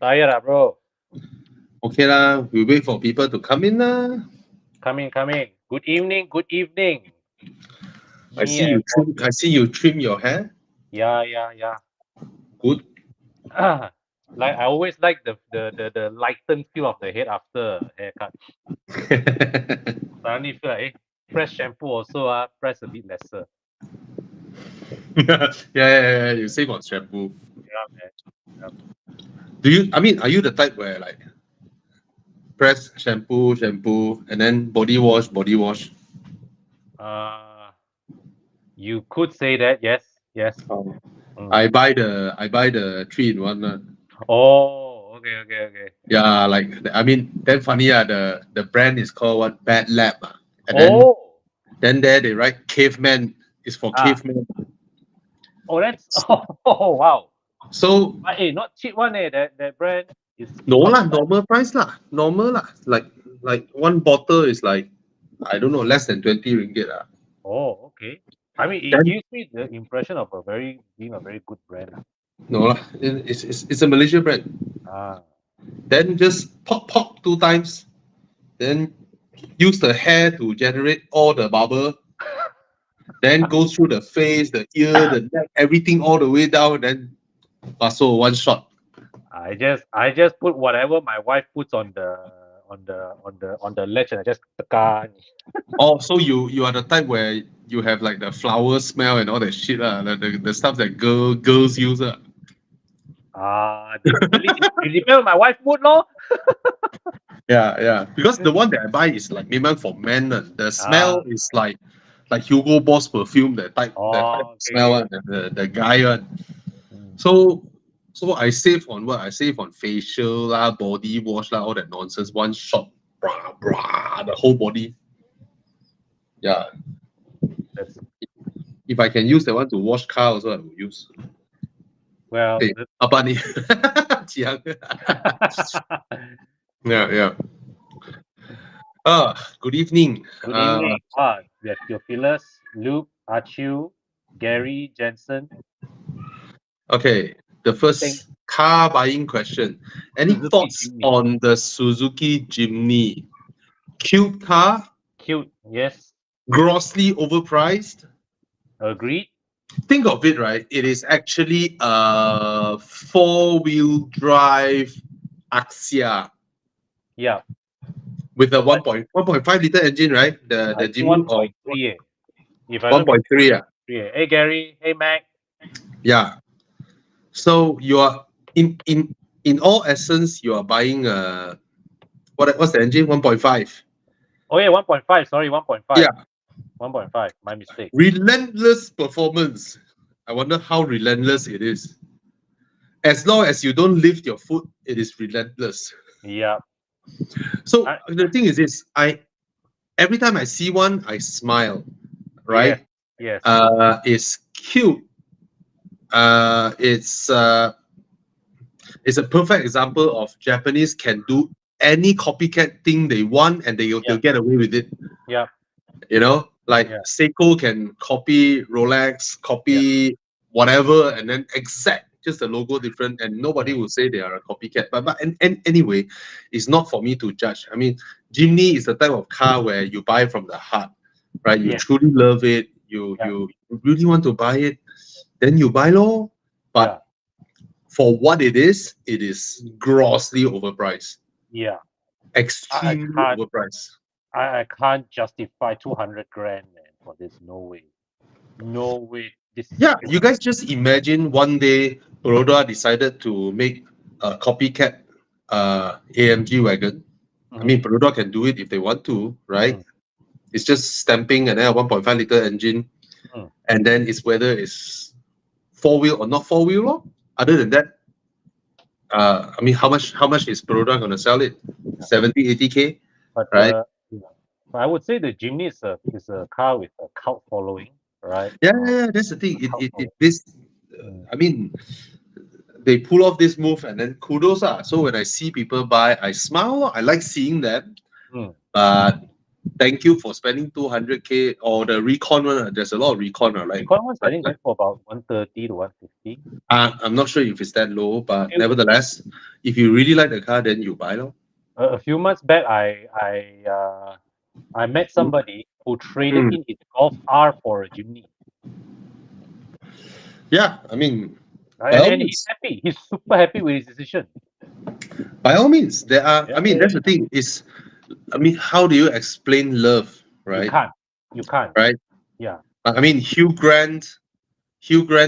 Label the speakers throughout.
Speaker 1: Tired, bro.
Speaker 2: Okay lah, we wait for people to come in lah.
Speaker 1: Coming. Good evening.
Speaker 2: I
Speaker 1: Me
Speaker 2: see
Speaker 1: and
Speaker 2: you trim. I see you trim your hair.
Speaker 1: yeah.
Speaker 2: Good.
Speaker 1: Like I always like the lightened feel of the head after haircut. Suddenly feel like fresh shampoo also press a bit lesser.
Speaker 2: Yeah. You save on shampoo.
Speaker 1: Yeah, man.
Speaker 2: Do you? I mean, are you the type where like press shampoo, and then body wash?
Speaker 1: Uh, you could say that. Yes.
Speaker 2: Oh.
Speaker 1: Mm.
Speaker 2: I buy the 3-in-1 lah.
Speaker 1: Oh, okay.
Speaker 2: Yeah, like I mean, then funny the brand is called what? Bad Lab, and
Speaker 1: Oh,
Speaker 2: then there they write caveman is for
Speaker 1: ah,
Speaker 2: caveman.
Speaker 1: that's oh wow.
Speaker 2: So
Speaker 1: But not cheap one that brand is
Speaker 2: no
Speaker 1: quite
Speaker 2: lah, normal price lah, normal lah. Like one bottle is like I don't know, less than 20 ringgit lah.
Speaker 1: Oh, okay. I mean, it
Speaker 2: Then
Speaker 1: gives me the impression of being a very good brand.
Speaker 2: no lah, it's a Malaysia brand.
Speaker 1: Ah,
Speaker 2: Then just pop 2 times, then use the hair to generate all the bubble. Then go through the face, the ear, the neck, everything all the way down. Then so one shot.
Speaker 1: I just put whatever my wife puts on the ledge and I just tekan.
Speaker 2: Oh, so you are the type where you have like the flower smell and all that shit lah, the stuff that girls use lah.
Speaker 1: It depends on my wife mood, lor.
Speaker 2: Yeah. Because the one that I buy is like memang for men. The smell
Speaker 1: Ah,
Speaker 2: is like Hugo Boss perfume, that type of smell
Speaker 1: okay.
Speaker 2: one, the guy one.
Speaker 1: Mm.
Speaker 2: So I save on what? I save on facial lah, body wash lah, all that nonsense. One shot, the whole body. Yeah.
Speaker 1: That's
Speaker 2: If I can use that one to wash car also, I will use.
Speaker 1: well.
Speaker 2: Hey, apa ni? Jiang. Yeah. Good evening.
Speaker 1: Good evening. We have Theophilus, Luke, Achu, Gary, Jensen.
Speaker 2: Okay, the first car buying question. Any
Speaker 1: Suzuki
Speaker 2: thoughts
Speaker 1: Jimny.
Speaker 2: on the Suzuki Jimny? Cute car,
Speaker 1: Cute, yes.
Speaker 2: grossly overpriced.
Speaker 1: Agreed.
Speaker 2: Think of it, right? It is actually a 4-wheel drive Axia
Speaker 1: Yeah.
Speaker 2: with a 1.5 liter engine, right? The
Speaker 1: I think
Speaker 2: Jimny
Speaker 1: 1.3. If I remember
Speaker 2: 1.3. Yeah.
Speaker 1: 3. Hey Gary, hey Mac.
Speaker 2: Yeah. So you are in all essence, you are buying what's the engine? 1.5.
Speaker 1: Oh yeah, 1.5. Sorry, 1.5.
Speaker 2: Yeah.
Speaker 1: 1.5. My mistake.
Speaker 2: Relentless performance. I wonder how relentless it is. As long as you don't lift your foot, it is relentless.
Speaker 1: Yeah.
Speaker 2: So the thing is this, every time I see one, I smile. Right?
Speaker 1: Yes.
Speaker 2: It's cute. It's a perfect example of Japanese can do any copycat thing they want and they'll get away with it.
Speaker 1: Yeah.
Speaker 2: You know, like Seiko can copy Rolex, copy whatever, and then just the logo different, and nobody will say they are a copycat. But anyway, it's not for me to judge. I mean, Jimny is the type of car where you buy from the heart, right? You truly love it. You really want to buy it, then you buy lor. But for what it is grossly overpriced.
Speaker 1: Yeah.
Speaker 2: Extremely overpriced.
Speaker 1: I can't justify 200 grand, man, for this. No way.
Speaker 2: Yeah, you guys just imagine one day Baroda decided to make a copycat AMG wagon. I mean, Baroda can do it if they want to, right? It's just stamping and then a 1.5 liter engine, and then it's whether it's 4-wheel or not 4-wheel lor. Other than that, I mean, how much is Baroda gonna sell it? 70, 80K, right?
Speaker 1: I would say the Jimny is a car with a cult following, right?
Speaker 2: Yeah, that's the thing. I mean, they pull off this move and then kudos. So when I see people buy, I smile. I like seeing them. But thank you for spending 200K or the Recon one. There's a lot of Recon, right?
Speaker 1: Recon one's I think for about 130 to 150.
Speaker 2: I'm not sure if it's that low, but nevertheless, if you really like the car, then you buy lor.
Speaker 1: A few months back, I met somebody who traded in his Golf R for a Jimny.
Speaker 2: Yeah, I mean,
Speaker 1: And he's happy. He's super happy with his decision.
Speaker 2: by all means, there are.
Speaker 1: Yeah,
Speaker 2: I mean, that's the thing. Is, I mean, how do you explain love, right?
Speaker 1: You can't.
Speaker 2: Right.
Speaker 1: Yeah.
Speaker 2: I mean, Hugh Grant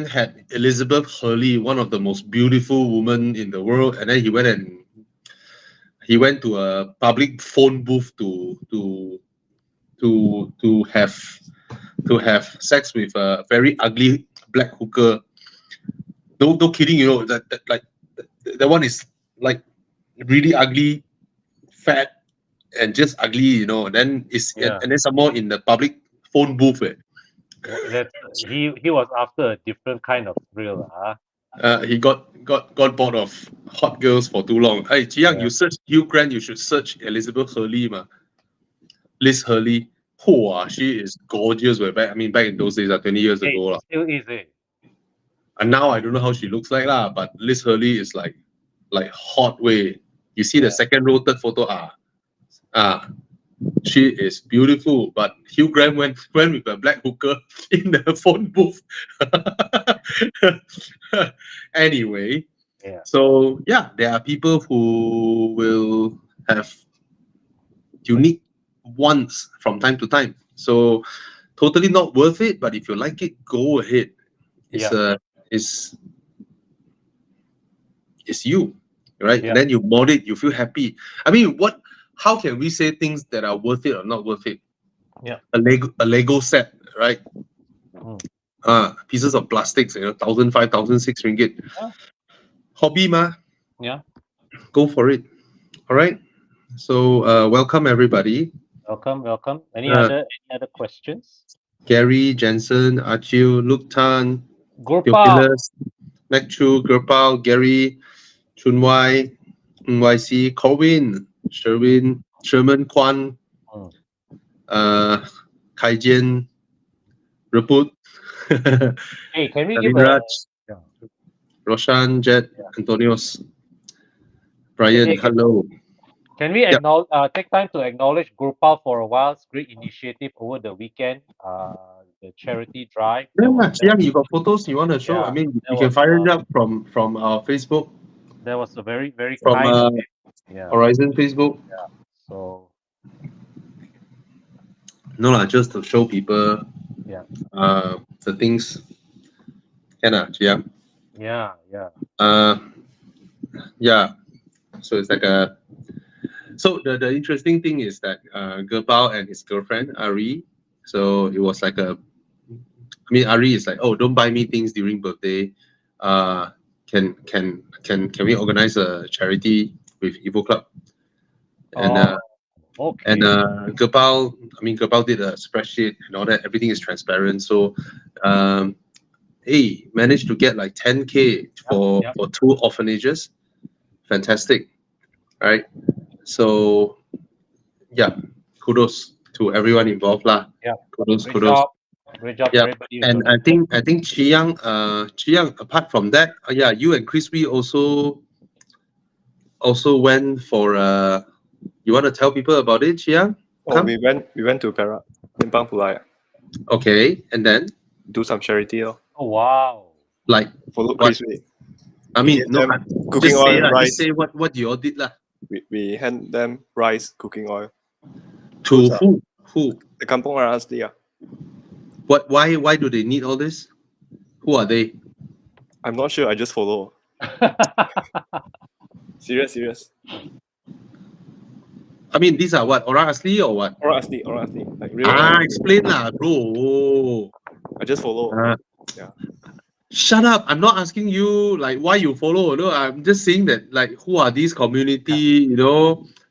Speaker 2: had Elizabeth Hurley, one of the most beautiful women in the world, and then he went to a public phone booth to have sex with a very ugly black hooker. No kidding, you know that one is like really ugly, fat, and just ugly, you know. Then
Speaker 1: Yeah.
Speaker 2: and then some more in the public phone booth.
Speaker 1: He was after a different kind of thrill.
Speaker 2: He got bored of hot girls for too long. Hey, Chi Yang, you search Hugh Grant, you should search Elizabeth Hurley, Liz Hurley. She is gorgeous. Back in those days, 20 years ago.
Speaker 1: Still is it?
Speaker 2: And now I don't know how she looks like, but Liz Hurley is like hot way. You see the second row, third photo, she is beautiful. But Hugh Grant went with a black hooker in the phone booth. Anyway, so yeah, there are people who will have unique wants from time to time. So totally not worth it. But if you like it, go ahead. It's you, right?
Speaker 1: Yeah.
Speaker 2: And then you mod it, you feel happy. I mean, how can we say things that are worth it or not worth it?
Speaker 1: Yeah.
Speaker 2: A Lego set, right? Pieces of plastics, 1,500, 1,600 ringgit.
Speaker 1: Yeah.
Speaker 2: Hobby ma.
Speaker 1: Yeah.
Speaker 2: Go for it. All right. So welcome everybody.
Speaker 1: Welcome. Any other questions?
Speaker 2: Gary, Jensen, Achil, Luke Tan,
Speaker 1: Gurpal,
Speaker 2: Matthew, Gurpal, Gary, Chunwai, NYC, Corwin, Sherman Kwan, Kaijian, Raput.
Speaker 1: Hey, can we give a
Speaker 2: Roshan, Jet, Antonios, Brian, hello.
Speaker 1: Can we take time to acknowledge Gurpal for a while's great initiative over the weekend, the charity drive?
Speaker 2: Yeah, you got photos you want to show?
Speaker 1: Yeah,
Speaker 2: I mean, you can fire it up from our Facebook.
Speaker 1: That was a very, very
Speaker 2: from
Speaker 1: kind
Speaker 2: Horizon Facebook.
Speaker 1: Yeah. So
Speaker 2: no, just to show people.
Speaker 1: Yeah.
Speaker 2: The things. Yeah.
Speaker 1: Yeah.
Speaker 2: Yeah. So it's like a. So the interesting thing is that Gurpal and his girlfriend Ari. So it was like Ari is like, oh, don't buy me things during birthday. Can we organize a charity with Evo Club? And and Gurpal did a spreadsheet and all that. Everything is transparent. So managed to get like 10K for 2 orphanages. Fantastic, right? So yeah, kudos to everyone involved lah.
Speaker 1: Yeah,
Speaker 2: kudos.
Speaker 1: Great job,
Speaker 2: yeah.
Speaker 1: everybody.
Speaker 2: And I think Chi Yang, apart from that, you and Crispy also went for you want to tell people about it, Chi Yang?
Speaker 3: We went to Perak, Simpang Pulai.
Speaker 2: Okay, and then
Speaker 3: do some charity.
Speaker 1: Oh wow!
Speaker 2: Like
Speaker 3: follow Crispy.
Speaker 2: I mean, no,
Speaker 3: cooking oil, rice.
Speaker 2: Just say what you all did lah.
Speaker 3: We hand them rice, cooking oil.
Speaker 2: To who?
Speaker 3: The Kampung Orang Asli.
Speaker 2: What? Why do they need all this? Who are they?
Speaker 3: I'm not sure. I just follow. Serious.
Speaker 2: I mean, these are what? Orang Asli or what?
Speaker 3: Orang Asli. Like real.
Speaker 2: Explain lah, bro.
Speaker 3: I just follow. Yeah.
Speaker 2: Shut up! I'm not asking you like why you follow. No, I'm just saying that like who are these community?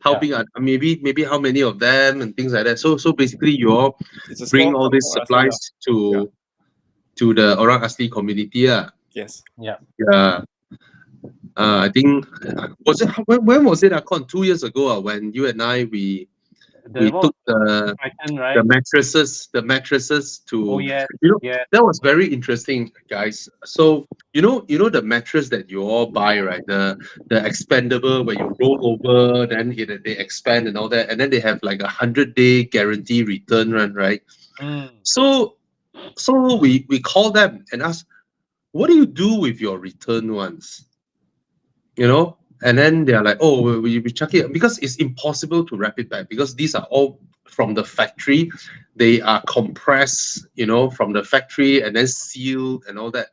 Speaker 2: Helping maybe how many of them and things like that. So basically, you all bring all these supplies to the Orang Asli community.
Speaker 3: Yes.
Speaker 1: Yeah.
Speaker 2: I think when was it? 2 years ago when you and I we we took the
Speaker 1: Titan, right?
Speaker 2: mattresses to,
Speaker 1: Oh yes, yeah.
Speaker 2: that was very interesting, guys. So the mattress that you all buy, right? The expandable where you roll over, then they expand and all that, and then they have like 100-day guarantee return run, right?
Speaker 1: Mm.
Speaker 2: So we call them and ask, what do you do with your return ones? And then they are like, oh, we chuck it, because it's impossible to wrap it back, because these are all from the factory. They are compressed, from the factory and then sealed and all that.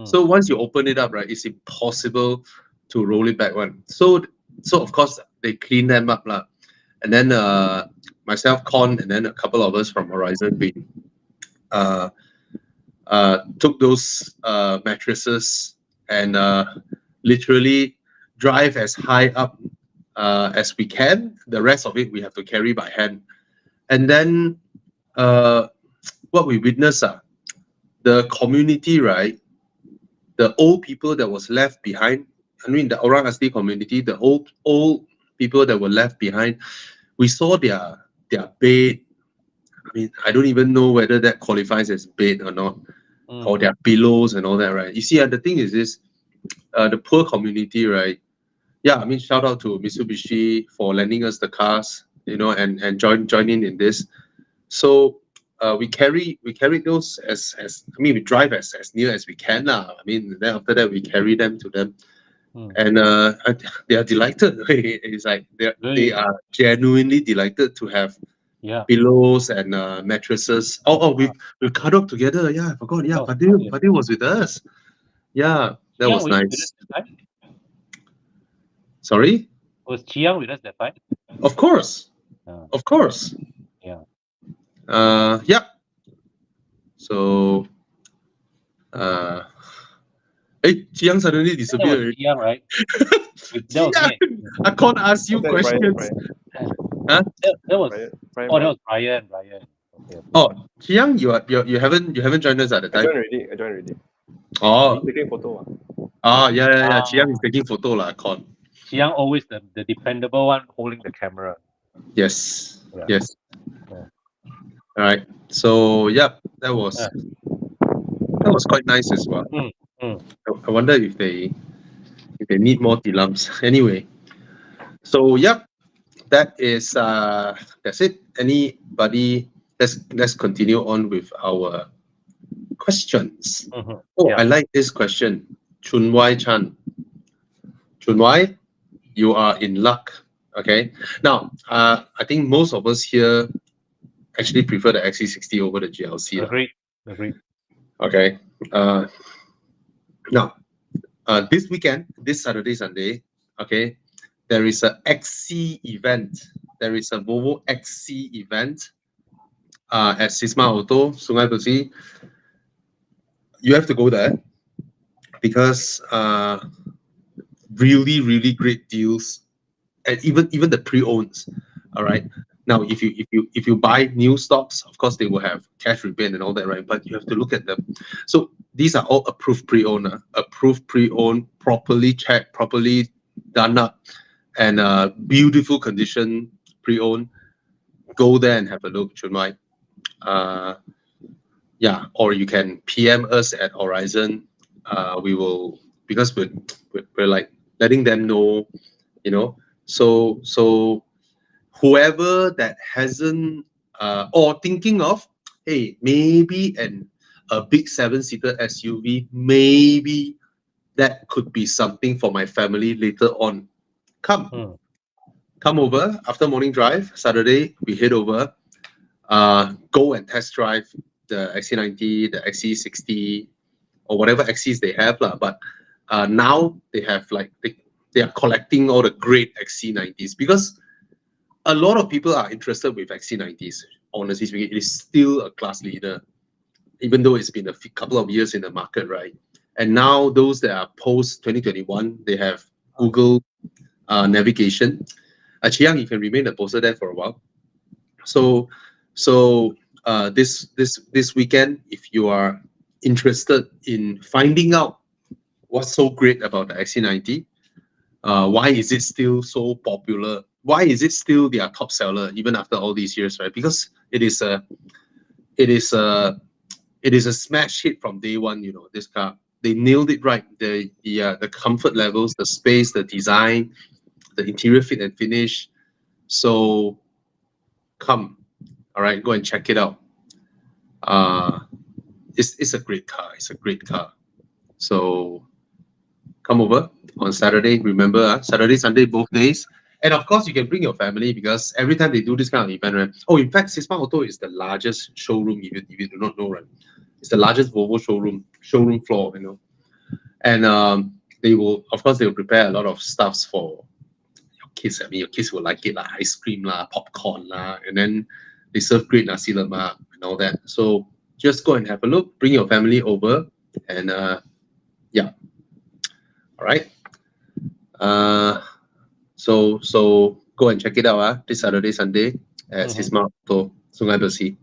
Speaker 2: So once you open it up, right, it's impossible to roll it back one. So of course they clean them up lah. And then myself, Con, and then a couple of us from Horizon, we took those mattresses and literally drive as high up as we can. The rest of it we have to carry by hand. And then what we witnessed, the community, right? The old people that was left behind. I mean, the Orang Asli community, the old people that were left behind. We saw their bed. I mean, I don't even know whether that qualifies as bed or not, or their pillows and all that, right? You see, the thing is this, the poor community, right? Yeah, I mean, shout out to Mitsubishi for lending us the cars, and joining in this. So we carry those as we drive as near as we can lah. I mean, then after that we carry them to them, and they are delighted. It's like they are genuinely delighted to have pillows and mattresses. We cuddled together. Yeah, I forgot. Yeah, Fadil was with us. Yeah, that was nice. Sorry?
Speaker 1: Was Chiang with us that time?
Speaker 2: Of course. Of course.
Speaker 1: Yeah.
Speaker 2: Yeah. So Chiang suddenly disappeared.
Speaker 1: Chiang, right?
Speaker 2: Chiang, I can't ask you questions.
Speaker 3: Brian.
Speaker 2: Huh?
Speaker 1: That was
Speaker 3: Brian.
Speaker 1: that was Brian. Okay.
Speaker 2: Oh, Chiang, you haven't joined us at the
Speaker 3: I
Speaker 2: time.
Speaker 3: joined already.
Speaker 2: Oh.
Speaker 3: He's taking photo.
Speaker 2: Yeah. Chiang is taking photo lah, Con.
Speaker 1: Chiang always the dependable one holding the camera.
Speaker 2: Yes.
Speaker 1: Yeah.
Speaker 2: Yes.
Speaker 1: Yeah.
Speaker 2: All right. So that was quite nice as well. I wonder if they need more dilams. Anyway, so that is that's it. Anybody? Let's continue on with our questions. I like this question. Chun Wai Chan. Chun Wai, you are in luck. Okay. Now, I think most of us here actually prefer the XC60 over the GLC.
Speaker 1: Agreed.
Speaker 2: Okay. Now, this weekend, this Saturday, Sunday, okay, there is a XC event. There is a Volvo XC event at Sisma Auto, Sungai Besi. You have to go there because really, really great deals, and even the pre-owns. All right. Now, if you buy new stocks, of course they will have cash rebate and all that, right? But you have to look at them. So these are all approved pre-owned, properly checked, properly done up, and beautiful condition pre-owned. Go there and have a look, Chun Wai. Or you can PM us at Horizon. We will, because we're like letting them know, So whoever that hasn't or thinking of, hey, maybe a big 7-seater SUV, maybe that could be something for my family later on. Come over after morning drive. Saturday we head over. Go and test drive the XC90, the XC60, or whatever XCs they have lah. But now they have they are collecting all the great XC90s, because a lot of people are interested with XC90s. Honestly speaking, it is still a class leader, even though it's been a couple of years in the market, right? And now those that are post 2021, they have Google navigation. Chiang, you can remain a poster there for a while. So this weekend, if you are interested in finding out what's so great about the XC90, why is it still so popular? why is it still their top seller even after all these years, right? Because it is a smash hit from day one. You know, this car, they nailed it right. The comfort levels, the space, the design, the interior fit and finish. So come, all right, go and check it out. It's a great car. It's a great car. So come over on Saturday. Remember, Saturday, Sunday, both days. And of course, you can bring your family because every time they do this kind of event, right? Oh, in fact, Sisma Auto is the largest showroom, if you do not know, right? It's the largest Volvo showroom floor, you know. And they will, of course, they will prepare a lot of stuffs for your kids. I mean, your kids will like it, like ice cream, popcorn, and then they serve great nasi lemak and all that. So just go and have a look. Bring your family over, and yeah. All right. So go and check it out. This Saturday, Sunday at Sisma Auto, Sungai Besi.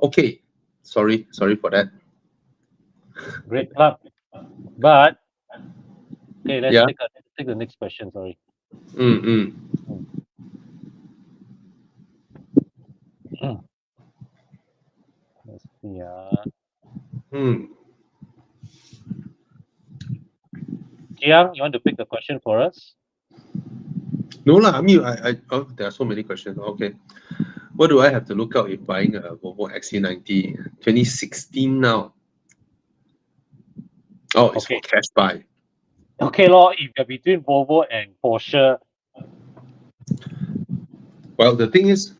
Speaker 2: Okay. Sorry for that.
Speaker 1: Great club. But okay, let's
Speaker 2: Yeah.
Speaker 1: take the next question. Sorry. Let's see. Jiang, you want to pick the question for us?
Speaker 2: No lah. I mean, there are so many questions. Okay. What do I have to look out if buying a Volvo XC90 2016 now? Oh, it's for cash buy.
Speaker 1: Okay, lor. If you're between Volvo and Porsche,
Speaker 2: well, the thing is,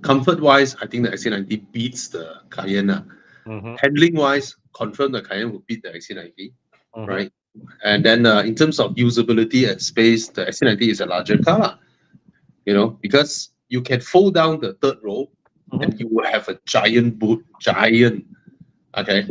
Speaker 2: comfort-wise, I think the XC90 beats the Cayenne. Handling-wise, confirm the Cayenne will beat the XC90, right? And then in terms of usability and space, the XC90 is a larger car, you know, because you can fold down the third row and you will have a giant boot, okay?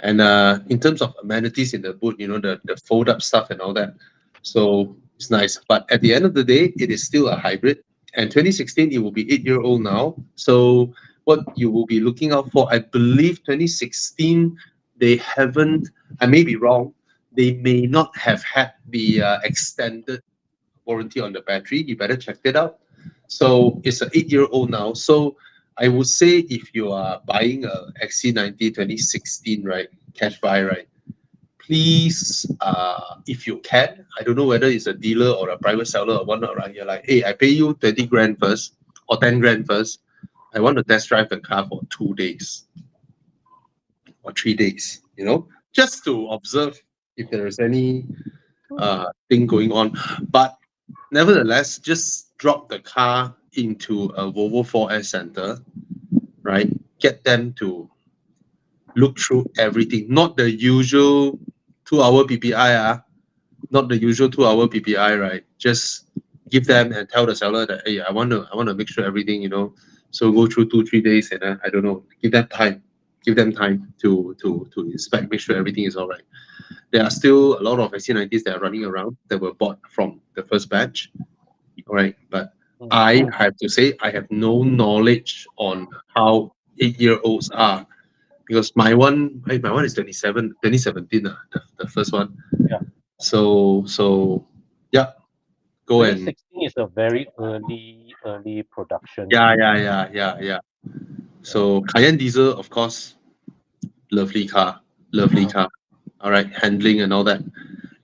Speaker 2: And in terms of amenities in the boot, you know, the fold-up stuff and all that, so it's nice. But at the end of the day, it is still a hybrid. And 2016, it will be 8-year-old now. So what you will be looking out for, I believe 2016, they haven't, I may be wrong, they may not have had the extended warranty on the battery. You better check it out. So it's an 8-year-old now. So I would say if you are buying a XC90 2016, right, cash buy, right, please, if you can, I don't know whether it's a dealer or a private seller or whatnot, right? You're like, hey, I pay you 20 grand first or 10 grand first. I want to test drive the car for 2 days or 3 days, you know, just to observe if there is any thing going on. But nevertheless, just drop the car into a Volvo 4S center, right? Get them to look through everything, not the usual 2-hour PPI, not the usual 2-hour PPI, right? Just give them and tell the seller that, hey, I want to make sure everything, you know. So go through 2-3 days, and I don't know, give them time to inspect, make sure everything is all right. There are still a lot of XC90s that are running around that were bought from the first batch, all right? But I have to say, I have no knowledge on how 8-year-olds are. Because my one is 2017, the first one.
Speaker 1: Yeah.
Speaker 2: So yeah, go and.
Speaker 1: 2016 is a very early production.
Speaker 2: Yeah. So Cayenne diesel, of course, lovely car. All right, handling and all that.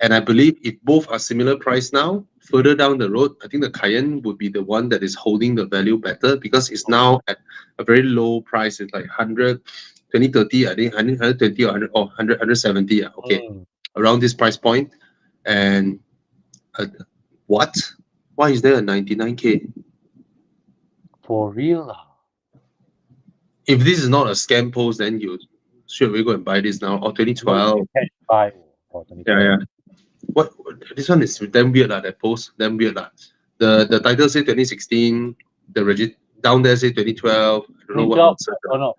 Speaker 2: And I believe if both are similar price now, further down the road, I think the Cayenne would be the one that is holding the value better because it's now at a very low price. It's like 2030, I think 120 or 100 or 100, 170. Okay, around this price point. And what? Why is there a 99K?
Speaker 1: For real?
Speaker 2: If this is not a scam post, then you should we go and buy this now? Or 2012? Yeah. What? This one is damn weird, that post. Damn weird, The title say 2016. The down there say 2012. I don't know what.
Speaker 1: Oh no.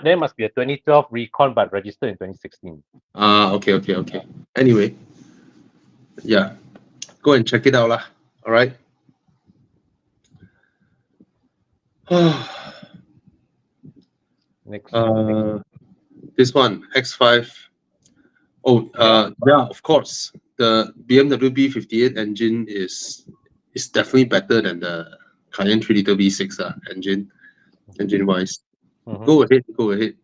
Speaker 1: There must be a 2012 Recon but registered in 2016.
Speaker 2: Okay. Anyway, yeah, go and check it out lah. All right.
Speaker 1: Next.
Speaker 2: This one X5. Oh, yeah, of course. The BMW B58 engine is is definitely better than the Cayenne 3 liter V6 engine wise.
Speaker 1: Mhm.
Speaker 2: Go ahead.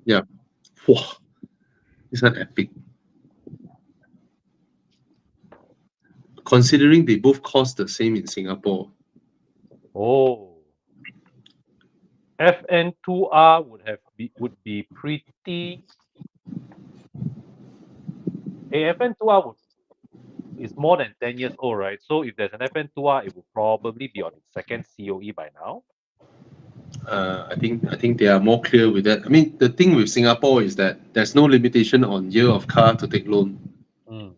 Speaker 2: Yeah. Wow. This one epic. Considering they both cost the same in Singapore.
Speaker 1: Oh. FN2R would be pretty. FN2R is more than 10 years old, right? So if there's an FN2R, it will probably be on its second COE by now.
Speaker 2: I think they are more clear with that. I mean, the thing with Singapore is that there's no limitation on year of car to take loan.
Speaker 1: Mm.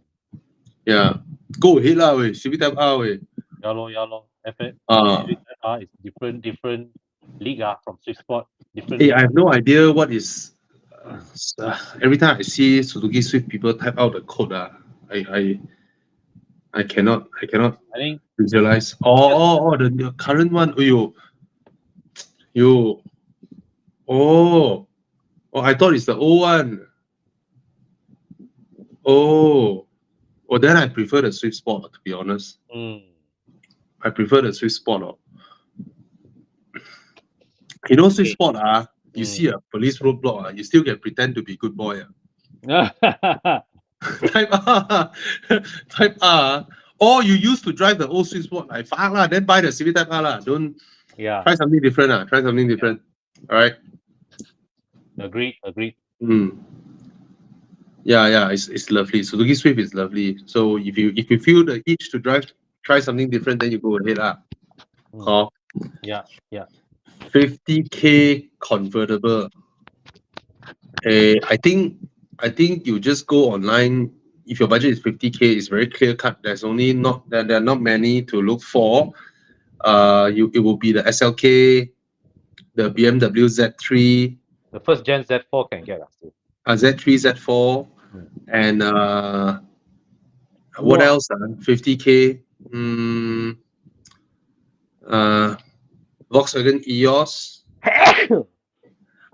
Speaker 2: Yeah. Go ahead lah, we. Civic Type R, we.
Speaker 1: Ya lor.
Speaker 2: Ah.
Speaker 1: FN2R is different league from Swiss Sport. Different
Speaker 2: Hey,
Speaker 1: league.
Speaker 2: I have no idea what is. Every time I see Suzuki Swift people type out the code, I cannot
Speaker 1: I think
Speaker 2: visualize. The current one. Oh, I thought it's the old one. Oh, then I prefer the Swift Sport, to be honest. I prefer the Swift Sport. You know, Swift Sport, you see a police roadblock, you still can pretend to be good boy. Type R. Or you used to drive the old Swift Sport, like fuck lah, then buy the Civic Type R lah. Don't try something different. Try something different. All right.
Speaker 1: Agreed.
Speaker 2: Yeah, it's lovely. Suzuki Swift is lovely. So if you feel the itch to try something different, then you go ahead lah.
Speaker 1: Yeah.
Speaker 2: 50K convertible. I think you just go online. If your budget is 50K, it's very clear cut. There are not many to look for. It will be the SLK, the BMW Z3.
Speaker 1: The first gen Z4 can get us.
Speaker 2: Z3, Z4, and what else? 50K. Volkswagen EOS.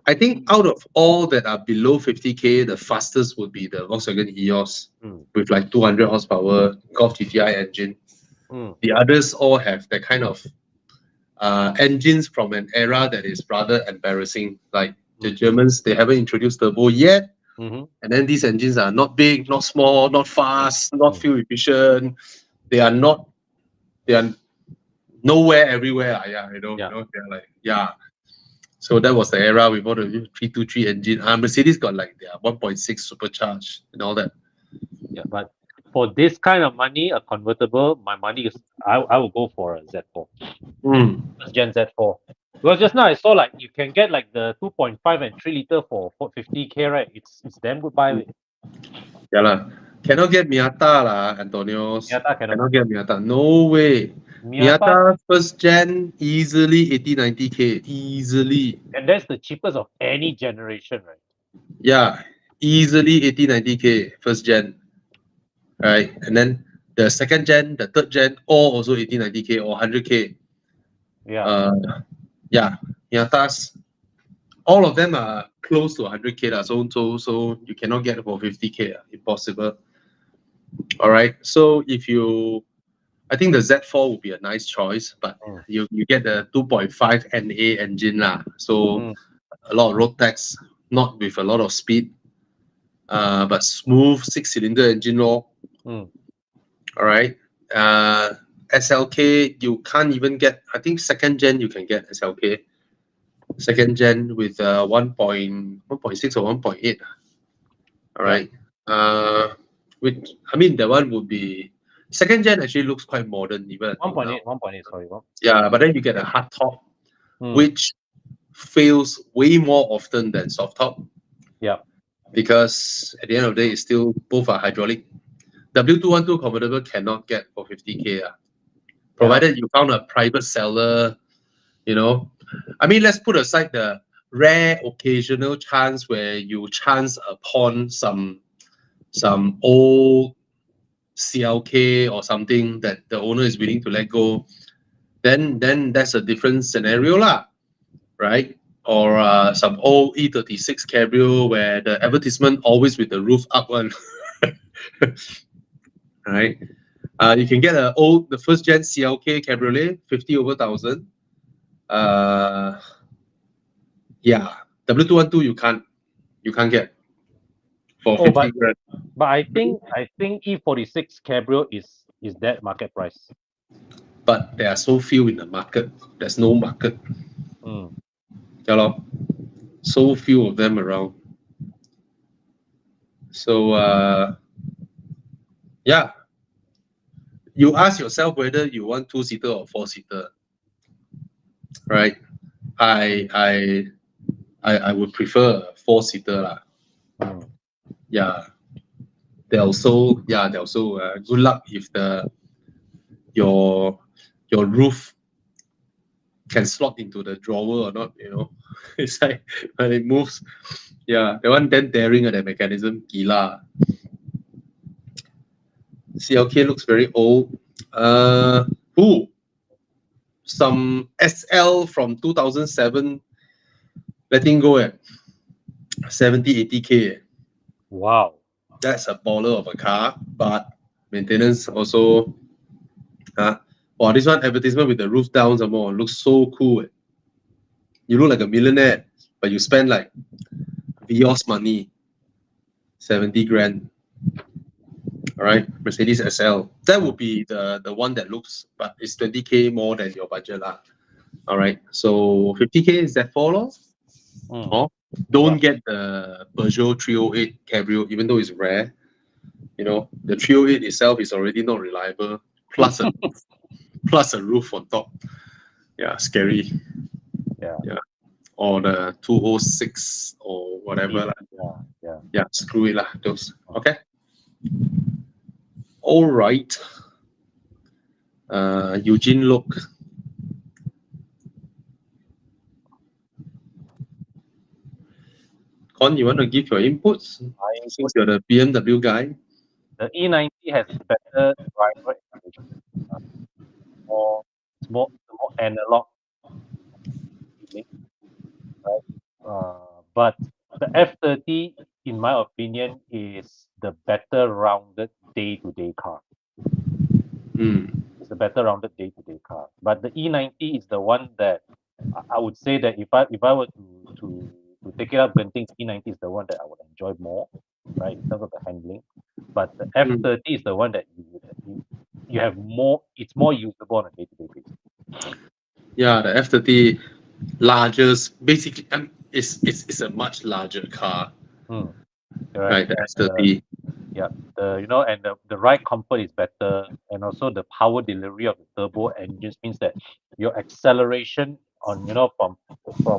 Speaker 2: I think out of all that are below 50K, the fastest would be the Volkswagen EOS with like 200 horsepower Golf GTI engine. The others all have that kind of engines from an era that is rather embarrassing. Like the Germans, they haven't introduced turbo yet. And then these engines are not big, not small, not fast, not fuel efficient. They are nowhere, everywhere. They're like, So that was the era with all the 323 engine. Mercedes got like their 1.6 supercharged and all that.
Speaker 1: Yeah, but for this kind of money, a convertible, my money is I will go for a Z4. First gen Z4. Because just now I saw like you can get like the 2.5 and 3 liter for 50K, right? It's damn good buy.
Speaker 2: Yeah lah. Cannot get Miata lah, Antonio.
Speaker 1: Miata
Speaker 2: cannot get Miata. No way. Miata first gen easily 80-90K. Easily.
Speaker 1: And that's the cheapest of any generation, right?
Speaker 2: Yeah. Easily 80-90K first gen. Right. And then the second gen, the third gen, all also 80-90K or 100K.
Speaker 1: Yeah.
Speaker 2: Miatas. All of them are close to 100K. So you cannot get it for 50K. Impossible. All right. So I think the Z4 would be a nice choice, but you get the 2.5 NA engine lah. So a lot of road tax, not with a lot of speed, but smooth 6-cylinder engine lor. All right. SLK, you can't even get. I think second gen you can get SLK. Second gen with 1.6 or 1.8. All right. The one would be second gen. Actually looks quite modern, even
Speaker 1: 1.8. Sorry.
Speaker 2: Yeah, but then you get a hard top, which fails way more often than soft top.
Speaker 1: Yeah.
Speaker 2: Because at the end of the day, it's still both are hydraulic. W212 convertible cannot get for 50K. Provided you found a private seller, let's put aside the rare occasional chance where you chance upon some old CLK or something that the owner is willing to let go, then that's a different scenario lah, right? Or some old E36 Cabrio where the advertisement always with the roof up one, right? You can get the first gen CLK Cabriolet, 50 over 1,000. Yeah, W212 you can't get for 50 grand.
Speaker 1: But I think E46 Cabrio is that market price.
Speaker 2: But there are so few in the market. There's no market. Yeah, lor. So few of them around. So yeah, you ask yourself whether you want 2-seater or 4-seater, right? I would prefer a 4-seater lah. Yeah. They also good luck if your roof can slot into the drawer or not, It's like when it moves. Yeah, the one then daring at the mechanism, gila. CLK looks very old. Some SL from 2007 letting go at 70, 80K.
Speaker 1: Wow.
Speaker 2: That's a baller of a car, but maintenance also. Wow, this one advertisement with the roof down some more looks so cool. You look like a millionaire, but you spend like Vios money, 70 grand. All right, Mercedes SL. That would be the one that looks, but it's 20K more than your budget lah. All right, so 50K is that for? Don't get the Peugeot 308 Cabrio, even though it's rare. The 308 itself is already not reliable. Plus a roof on top. Yeah, scary.
Speaker 1: Yeah.
Speaker 2: Or the 206 or whatever. Yeah, screw it lah. Those. Okay. All right. Eugene Look. Con, you want to give your inputs? Since you're the BMW guy.
Speaker 1: The E90 has better driver engagement. It's more analog. Right? But the F30, in my opinion, is the better rounded day-to-day car. It's a better rounded day-to-day car. But the E90 is the one that I would say that if I were to take it up, Genting's E90 is the one that I would enjoy more, right, in terms of the handling. But the F30 is the one that you have more. It's more usable on a day-to-day basis.
Speaker 2: Yeah, the F30 largest, basically, it's a much larger car. Right, the F30.
Speaker 1: And the ride comfort is better, and also the power delivery of the turbo engines means that your acceleration on from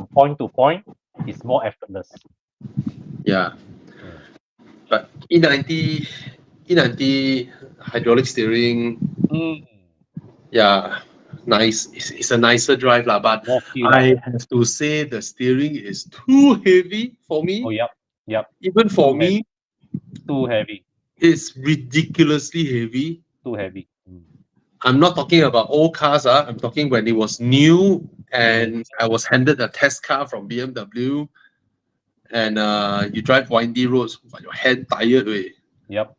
Speaker 1: point to point is more effortless.
Speaker 2: Yeah, but E90 hydraulic steering. Yeah, nice. It's a nicer drive lah, but I have to say the steering is too heavy for me.
Speaker 1: Oh yep.
Speaker 2: Even for me,
Speaker 1: too heavy.
Speaker 2: It's ridiculously heavy.
Speaker 1: Too heavy.
Speaker 2: I'm not talking about old cars. I'm talking when it was new and I was handed a test car from BMW, and you drive windy roads, but your hand tired way.
Speaker 1: Yep.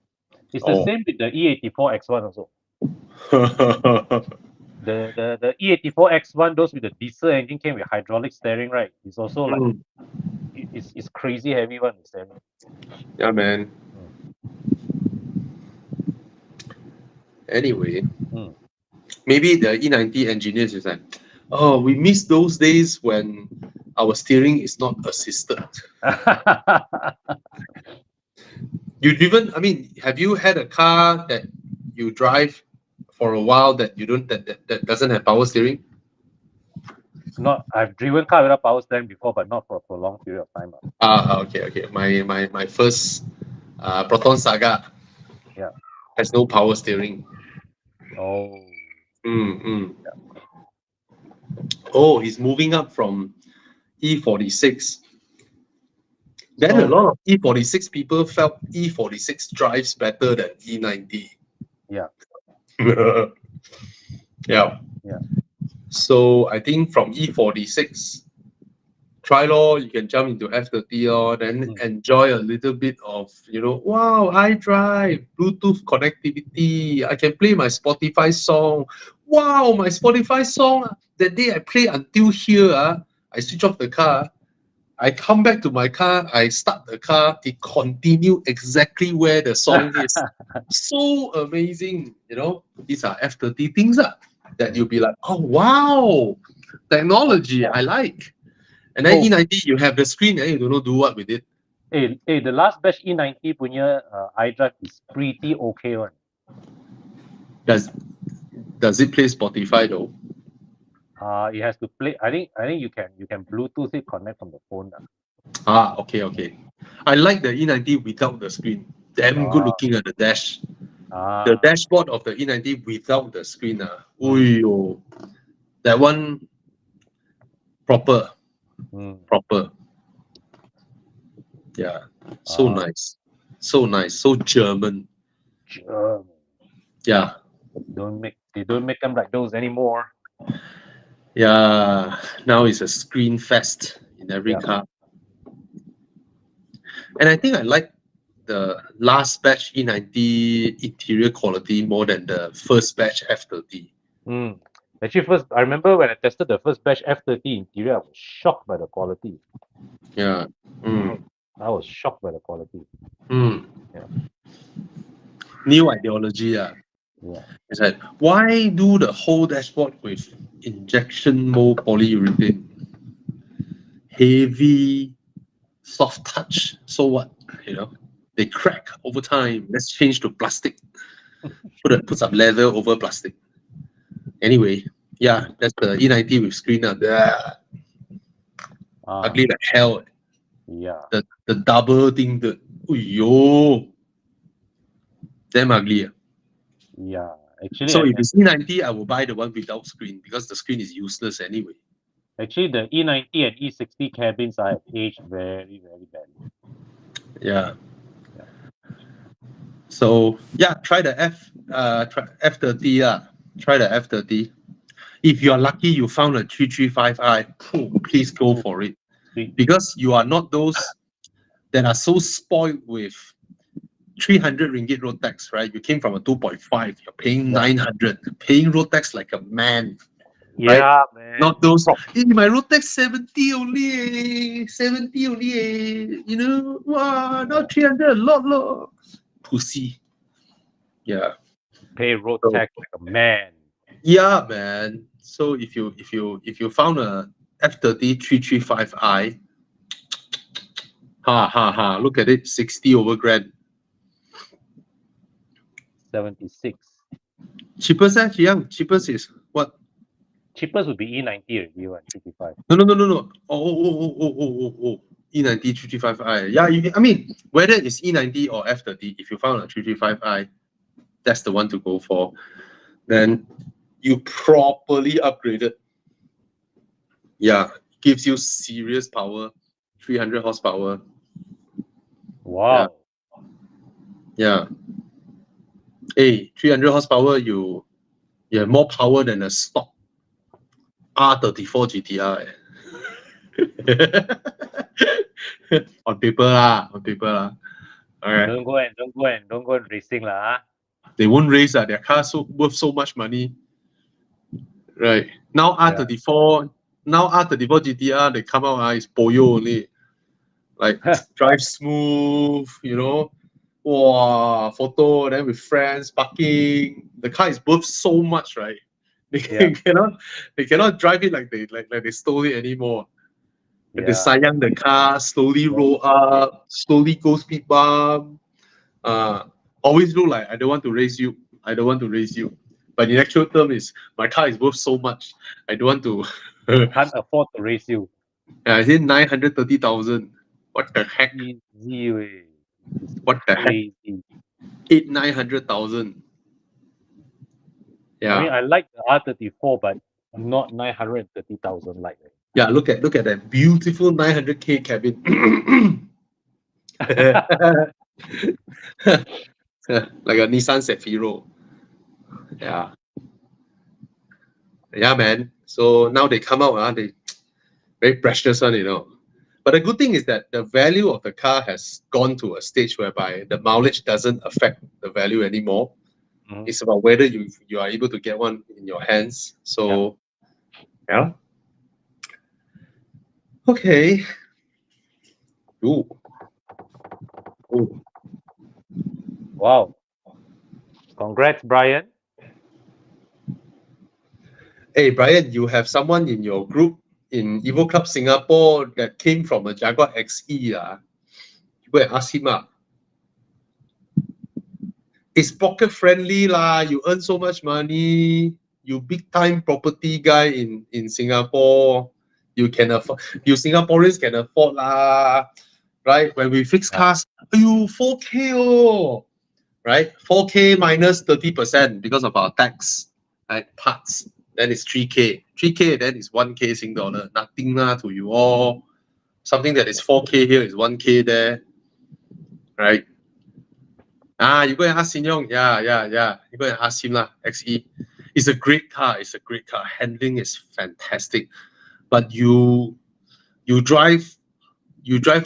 Speaker 1: It's the same with the E84 X1 also. The E84 X1, those with the diesel engine came with hydraulic steering, right? It's also like it's crazy heavy one.
Speaker 2: Yeah, man. Anyway, maybe the E90 engineers is like, oh, we miss those days when our steering is not assisted. Have you had a car that you drive for a while that doesn't have power steering?
Speaker 1: I've driven car without power steering before, but not for a prolonged period of time.
Speaker 2: Okay. My first Proton Saga has no power steering.
Speaker 1: Oh.
Speaker 2: Oh, he's moving up from E46. Then a lot of E46 people felt E46 drives better than E90.
Speaker 1: Yeah.
Speaker 2: Yeah. So I think from E46, try lor. You can jump into F30 or then enjoy a little bit of, wow, iDrive, Bluetooth connectivity. I can play my Spotify song. Wow, my Spotify song. That day I play until here. I switch off the car. I come back to my car. I start the car. It continue exactly where the song is. So amazing. These are F30 things that you'll be like, oh, wow, technology, I like. And then E90, you have the screen and you don't know do what with it.
Speaker 1: Hey, the last batch E90 punya iDrive is pretty okay one.
Speaker 2: Does it play Spotify though?
Speaker 1: It has to play. I think you can Bluetooth it, connect from the phone.
Speaker 2: Okay. I like the E90 without the screen. Damn good looking at the dash. The dashboard of the E90 without the screen. Uyo. That one proper. Proper. Yeah. So nice. So nice. So German. Yeah.
Speaker 1: They don't make them like those anymore.
Speaker 2: Yeah. Now it's a screen fest in every car. And I think I like the last batch E90 interior quality more than the first batch F30.
Speaker 1: Actually, I remember when I tested the first batch F30 interior, I was shocked by the quality.
Speaker 2: Yeah.
Speaker 1: I was shocked by the quality.
Speaker 2: Yeah. New ideology. Yeah. It's like, why do the whole dashboard with injection mold polyurethane? Heavy, soft touch. So what? They crack over time. Let's change to plastic. Put some leather over plastic. Anyway, yeah, that's the E90 with screen. Ugly like hell.
Speaker 1: Yeah.
Speaker 2: The double thing, damn ugly.
Speaker 1: Yeah, actually.
Speaker 2: So if it's E90, I will buy the one without screen because the screen is useless anyway.
Speaker 1: Actually, the E90 and E60 cabins are aged very, very badly.
Speaker 2: Yeah. So yeah, try the F30. Try the F30. If you are lucky, you found a 335i. Please go for it, because you are not those that are so spoiled with 300 ringgit road tax, right? You came from a 2.5. You're paying 900. Paying road tax like a man.
Speaker 1: Yeah,
Speaker 2: right?
Speaker 1: Man.
Speaker 2: Not those. Hey, my road tax 70 only. 70 only. Wow, not 300. A lot. Pussy. Yeah.
Speaker 1: Pay road tax like a man.
Speaker 2: Yeah, man. So if you found a F30 335i, look at it, 60 over grand.
Speaker 1: 76.
Speaker 2: Cheapest, Jiang? Cheapest is what?
Speaker 1: Cheapest would be E90 already, 335.
Speaker 2: No. Oh. E90 335i. Yeah, I mean, whether it's E90 or F30, if you found a 335i, that's the one to go for. Then you properly upgraded. Yeah, gives you serious power, 300 horsepower.
Speaker 1: Wow.
Speaker 2: Yeah. Hey, 300 horsepower, you have more power than a stock R34 GTR. On paper lah. All right.
Speaker 1: Don't go and racing lah.
Speaker 2: They won't race their car worth so much money. Right. Now R34 GTR, they come out is Boyo only. Like drive smooth, wow, photo, then with friends, parking. The car is worth so much, right? They cannot drive it like they stole it anymore. They sayang the car, slowly roll up, slowly go speed bump. Always look like I don't want to race you. But the actual term is my car is worth so much. I don't want to.
Speaker 1: Can't afford to race you.
Speaker 2: Yeah, I think 930,000. What the heck?
Speaker 1: Easy way.
Speaker 2: What the heck? 900,000. Yeah.
Speaker 1: I mean, I like the R34, but not 930,000 like it.
Speaker 2: Yeah, look at that beautiful 900K cabin. Like a Nissan Safiro. Yeah, man. So now they come out, they very precious one, But the good thing is that the value of the car has gone to a stage whereby the mileage doesn't affect the value anymore.
Speaker 1: Mhm.
Speaker 2: It's about whether you are able to get one in your hands. So, yeah. Okay. Ooh. Ooh.
Speaker 1: Wow. Congrats, Brian.
Speaker 2: Hey, Brian, you have someone in your group in Evo Club Singapore that came from a Jaguar XE. You go and ask him. It's pocket friendly lah. You earn so much money. You big time property guy in Singapore. You can afford. You Singaporeans can afford lah, right? When we fix cars, you 4K right? 4K minus 30% because of our tax, right? Parts. Then it's 3K. 3K then is 1K Sing dollar. Nothing lah to you all. Something that is 4K here is 1K there, right? You go and ask Sin Yong. Yeah. You go and ask him lah. XE. It's a great car. It's a great car. Handling is fantastic. But you drive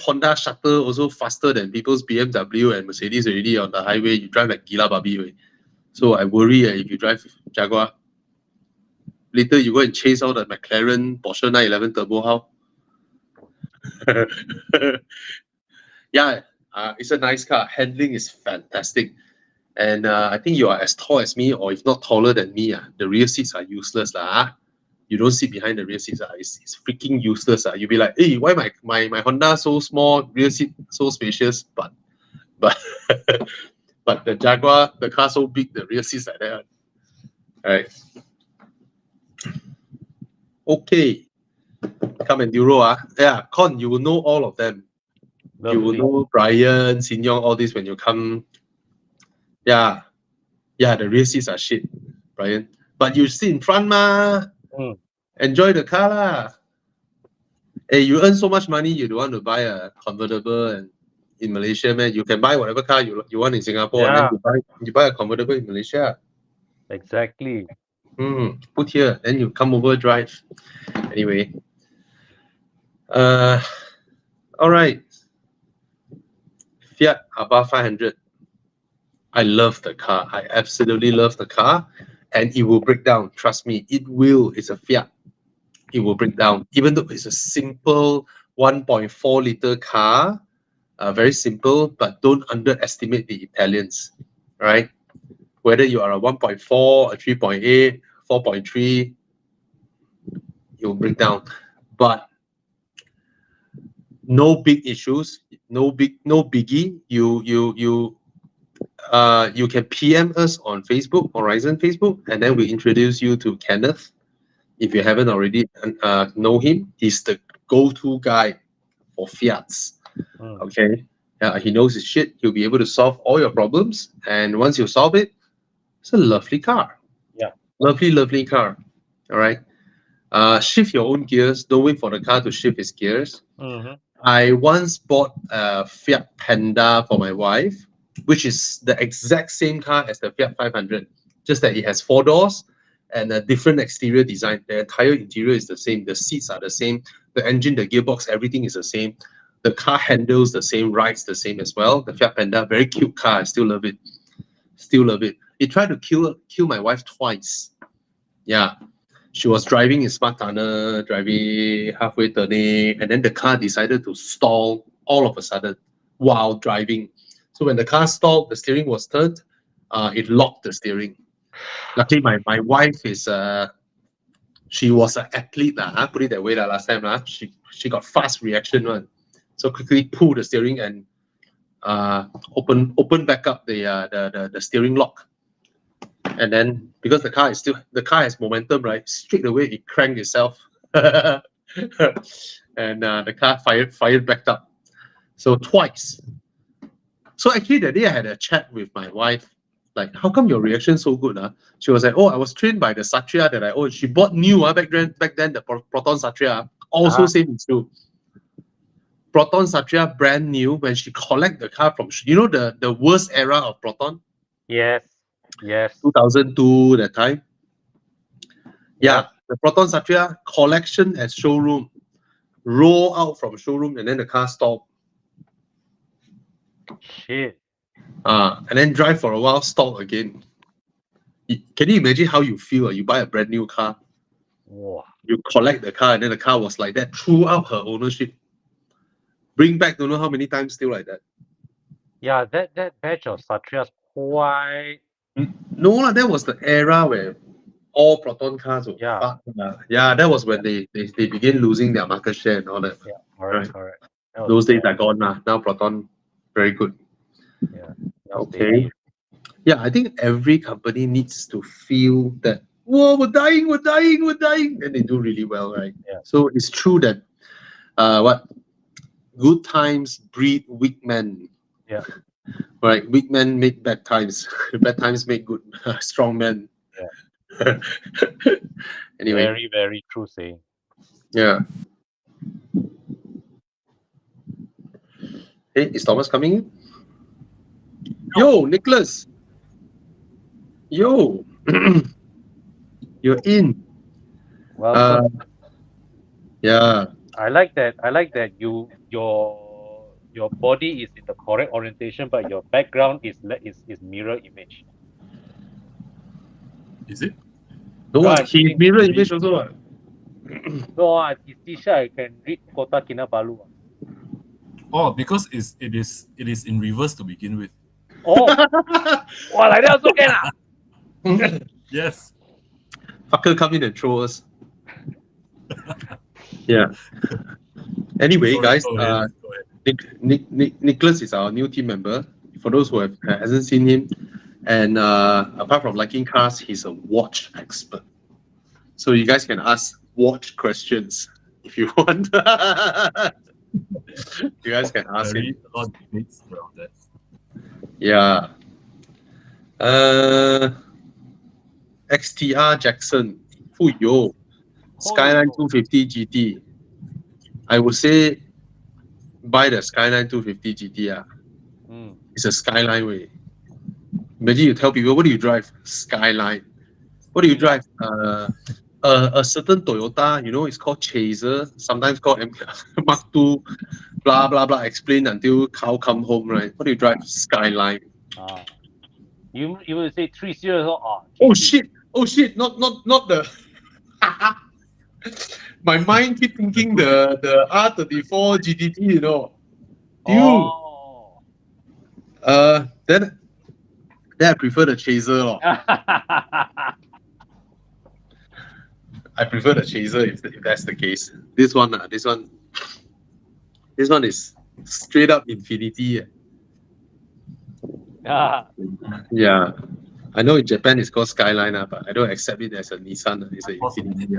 Speaker 2: Honda Shuttle also faster than people's BMW and Mercedes already on the highway. You drive like gila babi way. So I worry if you drive Jaguar, later you go and chase all the McLaren Porsche 911 Turbo how? Yeah, it's a nice car. Handling is fantastic. And I think you are as tall as me, or if not taller than me. The rear seats are useless. You don't sit behind the rear seats. It's freaking useless. You'll be like, hey, why my Honda so small, rear seat so spacious, but but the Jaguar, the car so big, the rear seats like that. All right. Okay. Come Enduro. Yeah, Con, you will know all of them. You will know Brian, Sin Yong, all this when you come. Yeah, the rear seats are shit, Brian. But you sit in front, ma. Enjoy the car, lah. Hey, you earn so much money, you don't want to buy a convertible and in Malaysia, man. You can buy whatever car you want in Singapore, and then you buy a convertible in Malaysia.
Speaker 1: Exactly.
Speaker 2: Put here, then you come over, drive. Anyway. All right. Fiat Abarth 500. I love the car. I absolutely love the car. And it will break down. Trust me, it will. It's a Fiat. It will break down. Even though it's a simple 1.4 liter car, very simple, but don't underestimate the Italians, right? Whether you are a 1.4, a 3.8, 4.3, it will break down. But no big issues, no biggie. You can PM us on Facebook, Horizon Facebook, and then we introduce you to Kenneth. If you haven't already know him, he's the go-to guy for Fiats. Okay, he knows his shit. He'll be able to solve all your problems, and once you solve it, it's a lovely car.
Speaker 1: Yeah,
Speaker 2: lovely car. All right. Shift your own gears. Don't wait for the car to shift its gears. I once bought a Fiat Panda for my wife, which is the exact same car as the Fiat 500, just that it has 4 doors and a different exterior design. The entire interior is the same. The seats are the same. The engine, the gearbox, everything is the same. The car handles the same, rides the same as well. The Fiat Panda, very cute car. I still love it. It tried to kill my wife twice. Yeah. She was driving in Smart Tunnel, driving halfway turning, and then the car decided to stall all of a sudden while driving. So when the car stalled, the steering was turned. It locked the steering. Luckily, my wife is she was an athlete put it that way last time She got fast reaction one, so quickly pull the steering and open back up the steering lock. And then because the car has momentum, right? Straight away it cranked itself, and the car fired back up. So twice. So actually that day I had a chat with my wife, like, how come your reaction so good? She was like, oh, I was trained by the Satria that she bought new back then the Proton Satria. Also same as you. Proton Satria brand new when she collect the car from the worst era of Proton.
Speaker 1: Yes.
Speaker 2: 2002 that time. Yeah, the Proton Satria collection at showroom. roll out from showroom, and then the car stop.
Speaker 1: Shit.
Speaker 2: And then drive for a while, stop again. Can you imagine how you feel? You buy a brand new car,
Speaker 1: Wow.
Speaker 2: you collect the car, and then the car was like that throughout her ownership. Bring back don't know how many times, still like that.
Speaker 1: Yeah, that batch of Satrias quite.
Speaker 2: No lah, that was the era where all Proton cars were
Speaker 1: Yeah.
Speaker 2: fucked. Yeah, that was when they begin losing their market share and all that.
Speaker 1: Yeah, correct,
Speaker 2: Right.
Speaker 1: correct. That was
Speaker 2: Those days
Speaker 1: bad.
Speaker 2: are gone now. Now Proton, very good.
Speaker 1: Yeah. Now
Speaker 2: Okay.
Speaker 1: steady.
Speaker 2: Yeah, I think every company needs to feel that, whoa, we're dying, and they do really well, right?
Speaker 1: Yeah.
Speaker 2: So it's true that good times breed weak men.
Speaker 1: Yeah.
Speaker 2: Right, weak men make bad times. Bad times make good strong men.
Speaker 1: Yeah.
Speaker 2: Anyway,
Speaker 1: Very, very true saying.
Speaker 2: yeah. Hey, is Thomas coming in? Yo, Nicholas. Yo, you're in.
Speaker 1: Well,
Speaker 2: Yeah.
Speaker 1: I like that. Your body is in the correct orientation, but your background is mirror image.
Speaker 4: Is it?
Speaker 2: No,
Speaker 1: Right.
Speaker 2: he mirror image also.
Speaker 1: No, his T-shirt I can read Kota Kinabalu.
Speaker 4: Oh, because it is in reverse to begin with.
Speaker 1: Oh, wow, like that also can.
Speaker 4: Yes.
Speaker 2: Fucker come in and throw us. Yeah. Anyway,
Speaker 4: Sorry,
Speaker 2: guys,
Speaker 4: go ahead.
Speaker 2: Nicholas is our new team member. For those who hasn't seen him, and apart from liking cars, he's a watch expert. So you guys can ask watch questions if you want. You guys can ask him.
Speaker 4: A lot of debates around that.
Speaker 2: Yeah. XTR Jackson. Fuyo. Skyline 250 GT. I would say buy the Skyline 250 GT. It's a Skyline way. Imagine you tell people, what do you drive? Skyline. What do you drive? A certain Toyota, it's called Chaser, sometimes called Mark II, blah, blah, blah. Explain until cow come home, right? What do you drive? Skyline.
Speaker 1: You will say 3 Series.
Speaker 2: Oh shit! Not the. My mind keep thinking the R34 GTT, Dude.
Speaker 1: Oh.
Speaker 2: Then I prefer the Chaser. I prefer the Chaser if that's the case. This one is straight up Infinity.
Speaker 1: Yeah.
Speaker 2: Yeah. I know in Japan it's called Skyline, but I don't accept it as a Nissan. It's an Infinity.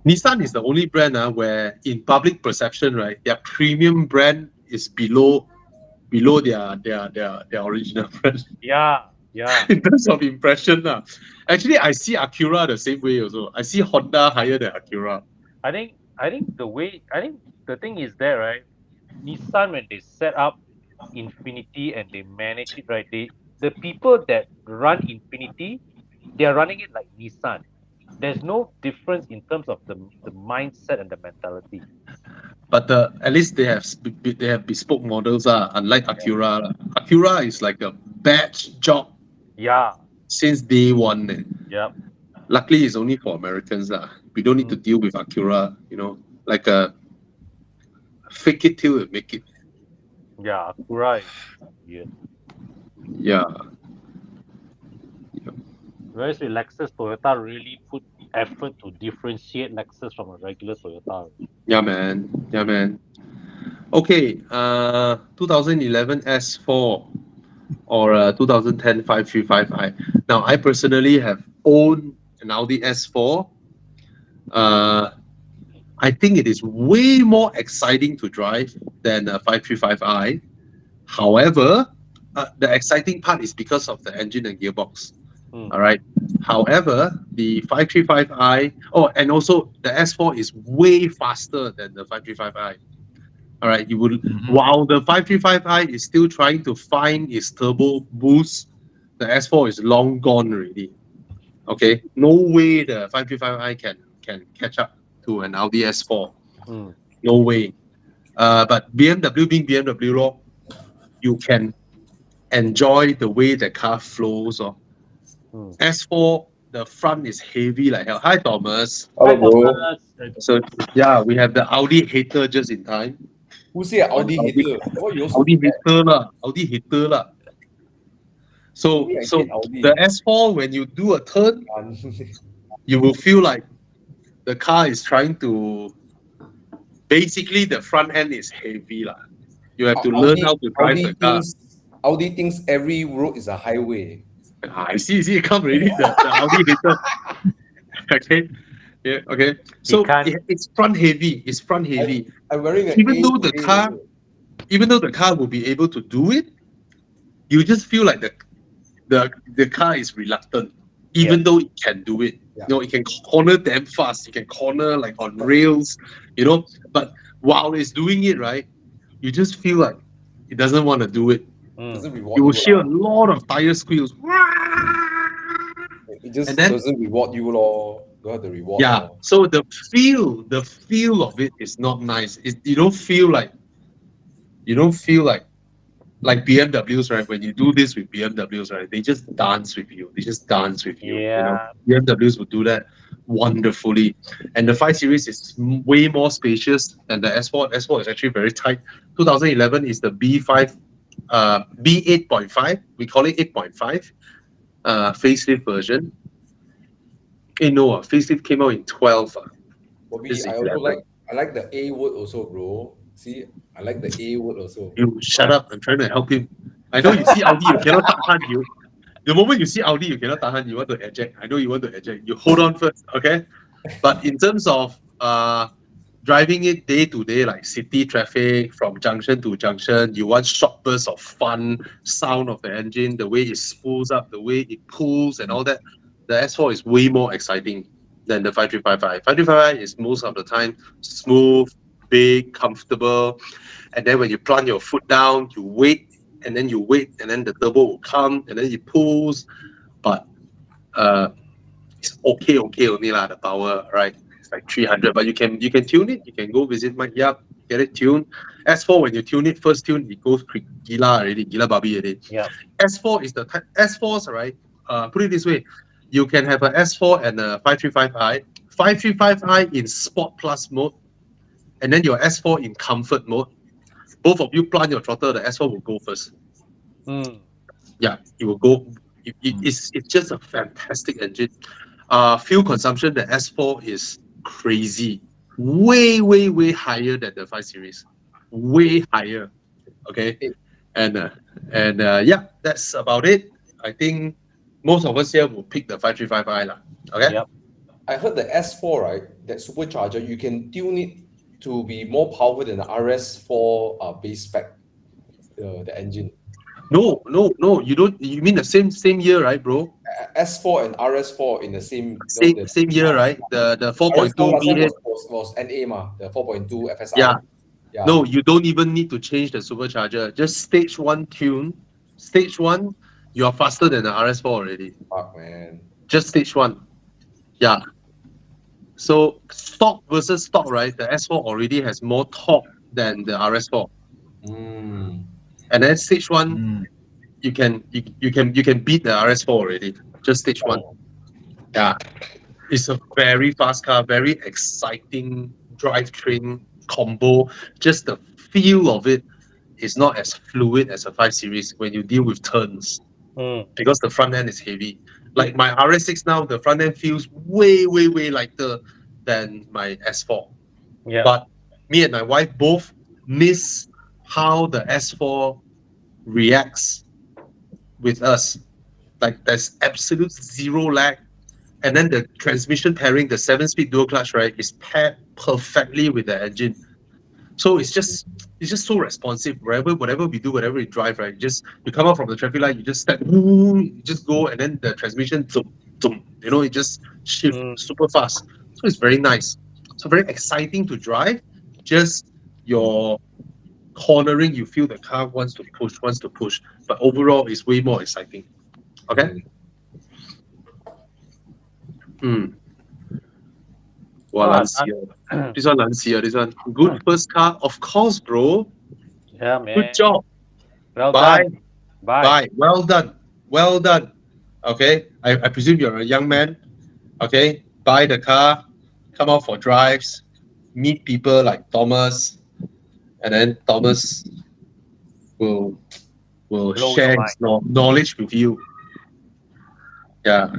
Speaker 2: Nissan is the only brand where in public perception, right, their premium brand is below their original brand.
Speaker 1: Yeah.
Speaker 2: In terms of impression. Actually, I see Acura the same way also. I see Honda higher than Acura.
Speaker 1: I think the thing is that, right, Nissan, when they set up Infinity and they manage it, right, the people that run Infinity, they are running it like Nissan. There's no difference in terms of the mindset and the mentality.
Speaker 2: But at least they have bespoke models, unlike Acura. Acura is like a batch job.
Speaker 1: Yeah.
Speaker 2: Since day one.
Speaker 1: Yeah.
Speaker 2: Luckily, it's only for Americans. We don't need to deal with Acura, like a fake it till you make it.
Speaker 1: Yeah, Acura is weird.
Speaker 2: Yeah.
Speaker 1: Whereas with Lexus, Toyota really put effort to differentiate Lexus from a regular Toyota.
Speaker 2: Yeah, man. Okay, 2011 S4 or 2010 535i. Now, I personally have owned an Audi S4. I think it is way more exciting to drive than a 535i. However, the exciting part is because of the engine and gearbox. All right. However, the 535i, and also the S4 is way faster than the 535i. All right, you would while the 535i is still trying to find its turbo boost, the S4 is long gone already. Okay, no way the 535i can catch up to an Audi S4. No way. But BMW being BMW, lor, you can enjoy the way the car flows. S4, the front is heavy like hell. Hi, Thomas.
Speaker 5: Hello, bro.
Speaker 2: So, yeah, we have the Audi hater just in time.
Speaker 5: Who say Audi hater? What you also
Speaker 2: Audi hater lah. Audi hater lah. So,
Speaker 5: Maybe I
Speaker 2: so
Speaker 5: hate Audi.
Speaker 2: the S4, when you do a turn, you will feel like the car is trying to. Basically, the front end is heavy lah. You have to learn how to drive the car.
Speaker 5: Audi thinks every road is a highway.
Speaker 2: I see, it come already. The Audi hater. Okay. Yeah. Okay. So it's front heavy. It's front heavy.
Speaker 5: I'm wearing an
Speaker 2: Even though the car will be able to do it, you just feel like the car is reluctant, even though it can do it.
Speaker 5: Yeah.
Speaker 2: You know, it can corner damn fast. It can corner like on rails. You know, but while it's doing it right, you just feel like it doesn't want to do it.
Speaker 5: Doesn't reward
Speaker 2: You will
Speaker 5: you
Speaker 2: hear
Speaker 5: lah.
Speaker 2: a lot of tire squeals.
Speaker 5: It just
Speaker 2: and then-
Speaker 5: doesn't reward you, lor. Don't have the reward.
Speaker 2: Yeah.
Speaker 5: lor.
Speaker 2: So the feel of it is not nice. You don't feel like BMWs, right? When you do this with BMWs, right? They just dance with you.
Speaker 1: Yeah.
Speaker 2: You know? BMWs will do that wonderfully. And the 5 Series is way more spacious than the S4. S4 is actually very tight. 2011 is the B5, B8.5. We call it 8.5 facelift version. Facelift came out in 12.
Speaker 5: Bobby,
Speaker 2: This is
Speaker 5: I also
Speaker 2: 11.
Speaker 5: I like the A word also, bro. See, I like the A word also.
Speaker 2: You shut up. I'm trying to help him. I know you see Audi, you cannot tahan you. The moment you see Audi, you cannot tahan, you want to eject. I know you want to eject. You hold on first, okay? But in terms of driving it day to day, like city traffic from junction to junction, you want short bursts of fun, sound of the engine, the way it spools up, the way it pulls and all that. The S4 is way more exciting than the 5355. 5355 is most of the time smooth, big, comfortable. And then when you plant your foot down, you wait, and then the turbo will come, and then it pulls. But it's okay only lah, the power, right? It's like 300, but you can tune it. You can go visit Mike Yap, get it tuned. S4, when you tune it, first tune, it goes gila already, gila babi already.
Speaker 1: Yeah.
Speaker 2: S4 is the type, S4s, right? Put it this way, you can have an S4 and a 535i. 535i in Sport Plus mode, and then your S4 in Comfort mode. Both of you plant your throttle, the S4 will go first. Yeah, it will go. It's just a fantastic engine. Fuel consumption, the S4 is crazy. Way higher than the 5 Series. Way higher. Okay. And yeah, that's about it. I think most of us here will pick the 535i lah. Okay.
Speaker 1: Yep.
Speaker 5: I heard the S4, right? That supercharger, you can tune it to be more powerful than the RS4 base spec, the engine.
Speaker 2: No. You don't. You mean the same year, right, bro?
Speaker 5: S4 and RS4 in the same
Speaker 2: Same year, right? The 4.2
Speaker 5: RS4
Speaker 2: V8.
Speaker 5: was NA ma, the 4.2 FSI.
Speaker 2: Yeah.
Speaker 5: Yeah.
Speaker 2: No, you don't even need to change the supercharger. Just stage 1 tune. Stage 1, you are faster than the RS4 already.
Speaker 5: Fuck, man.
Speaker 2: Just stage 1. Yeah. So stock versus stock, right? The S4 already has more torque than the RS4. And then stage 1, you can beat the RS4 already. Just stage 1. Yeah. It's a very fast car, very exciting drivetrain combo. Just the feel of it is not as fluid as a 5 Series when you deal with turns, because the front end is heavy. Like my RS6 now, the front end feels way lighter than my S4.
Speaker 1: Yeah.
Speaker 2: But me and my wife both miss how the S4 reacts with us. Like there's absolute zero lag. And then the transmission pairing, the 7-speed dual clutch, right, is paired perfectly with the engine. So it's just so responsive. Whatever we do, whatever we drive, right? You come out from the traffic light, you just step, you just go, and then the transmission, it just shifts super fast. So it's very nice. So very exciting to drive. Just your cornering, you feel the car wants to push. But overall, it's way more exciting. Okay. Wow,
Speaker 1: Ah,
Speaker 2: Lancia. This one Lancia, this one. Good first car, of course, bro.
Speaker 1: Yeah, man.
Speaker 2: Good job.
Speaker 1: Well
Speaker 2: Bye.
Speaker 1: done. Bye.
Speaker 2: Bye. Well done. Well done. Okay. I presume you're a young man. Okay. Buy the car, come out for drives, meet people like Thomas, and then Thomas will
Speaker 1: Blow your
Speaker 2: share
Speaker 1: mind.
Speaker 2: his knowledge with you. Yeah.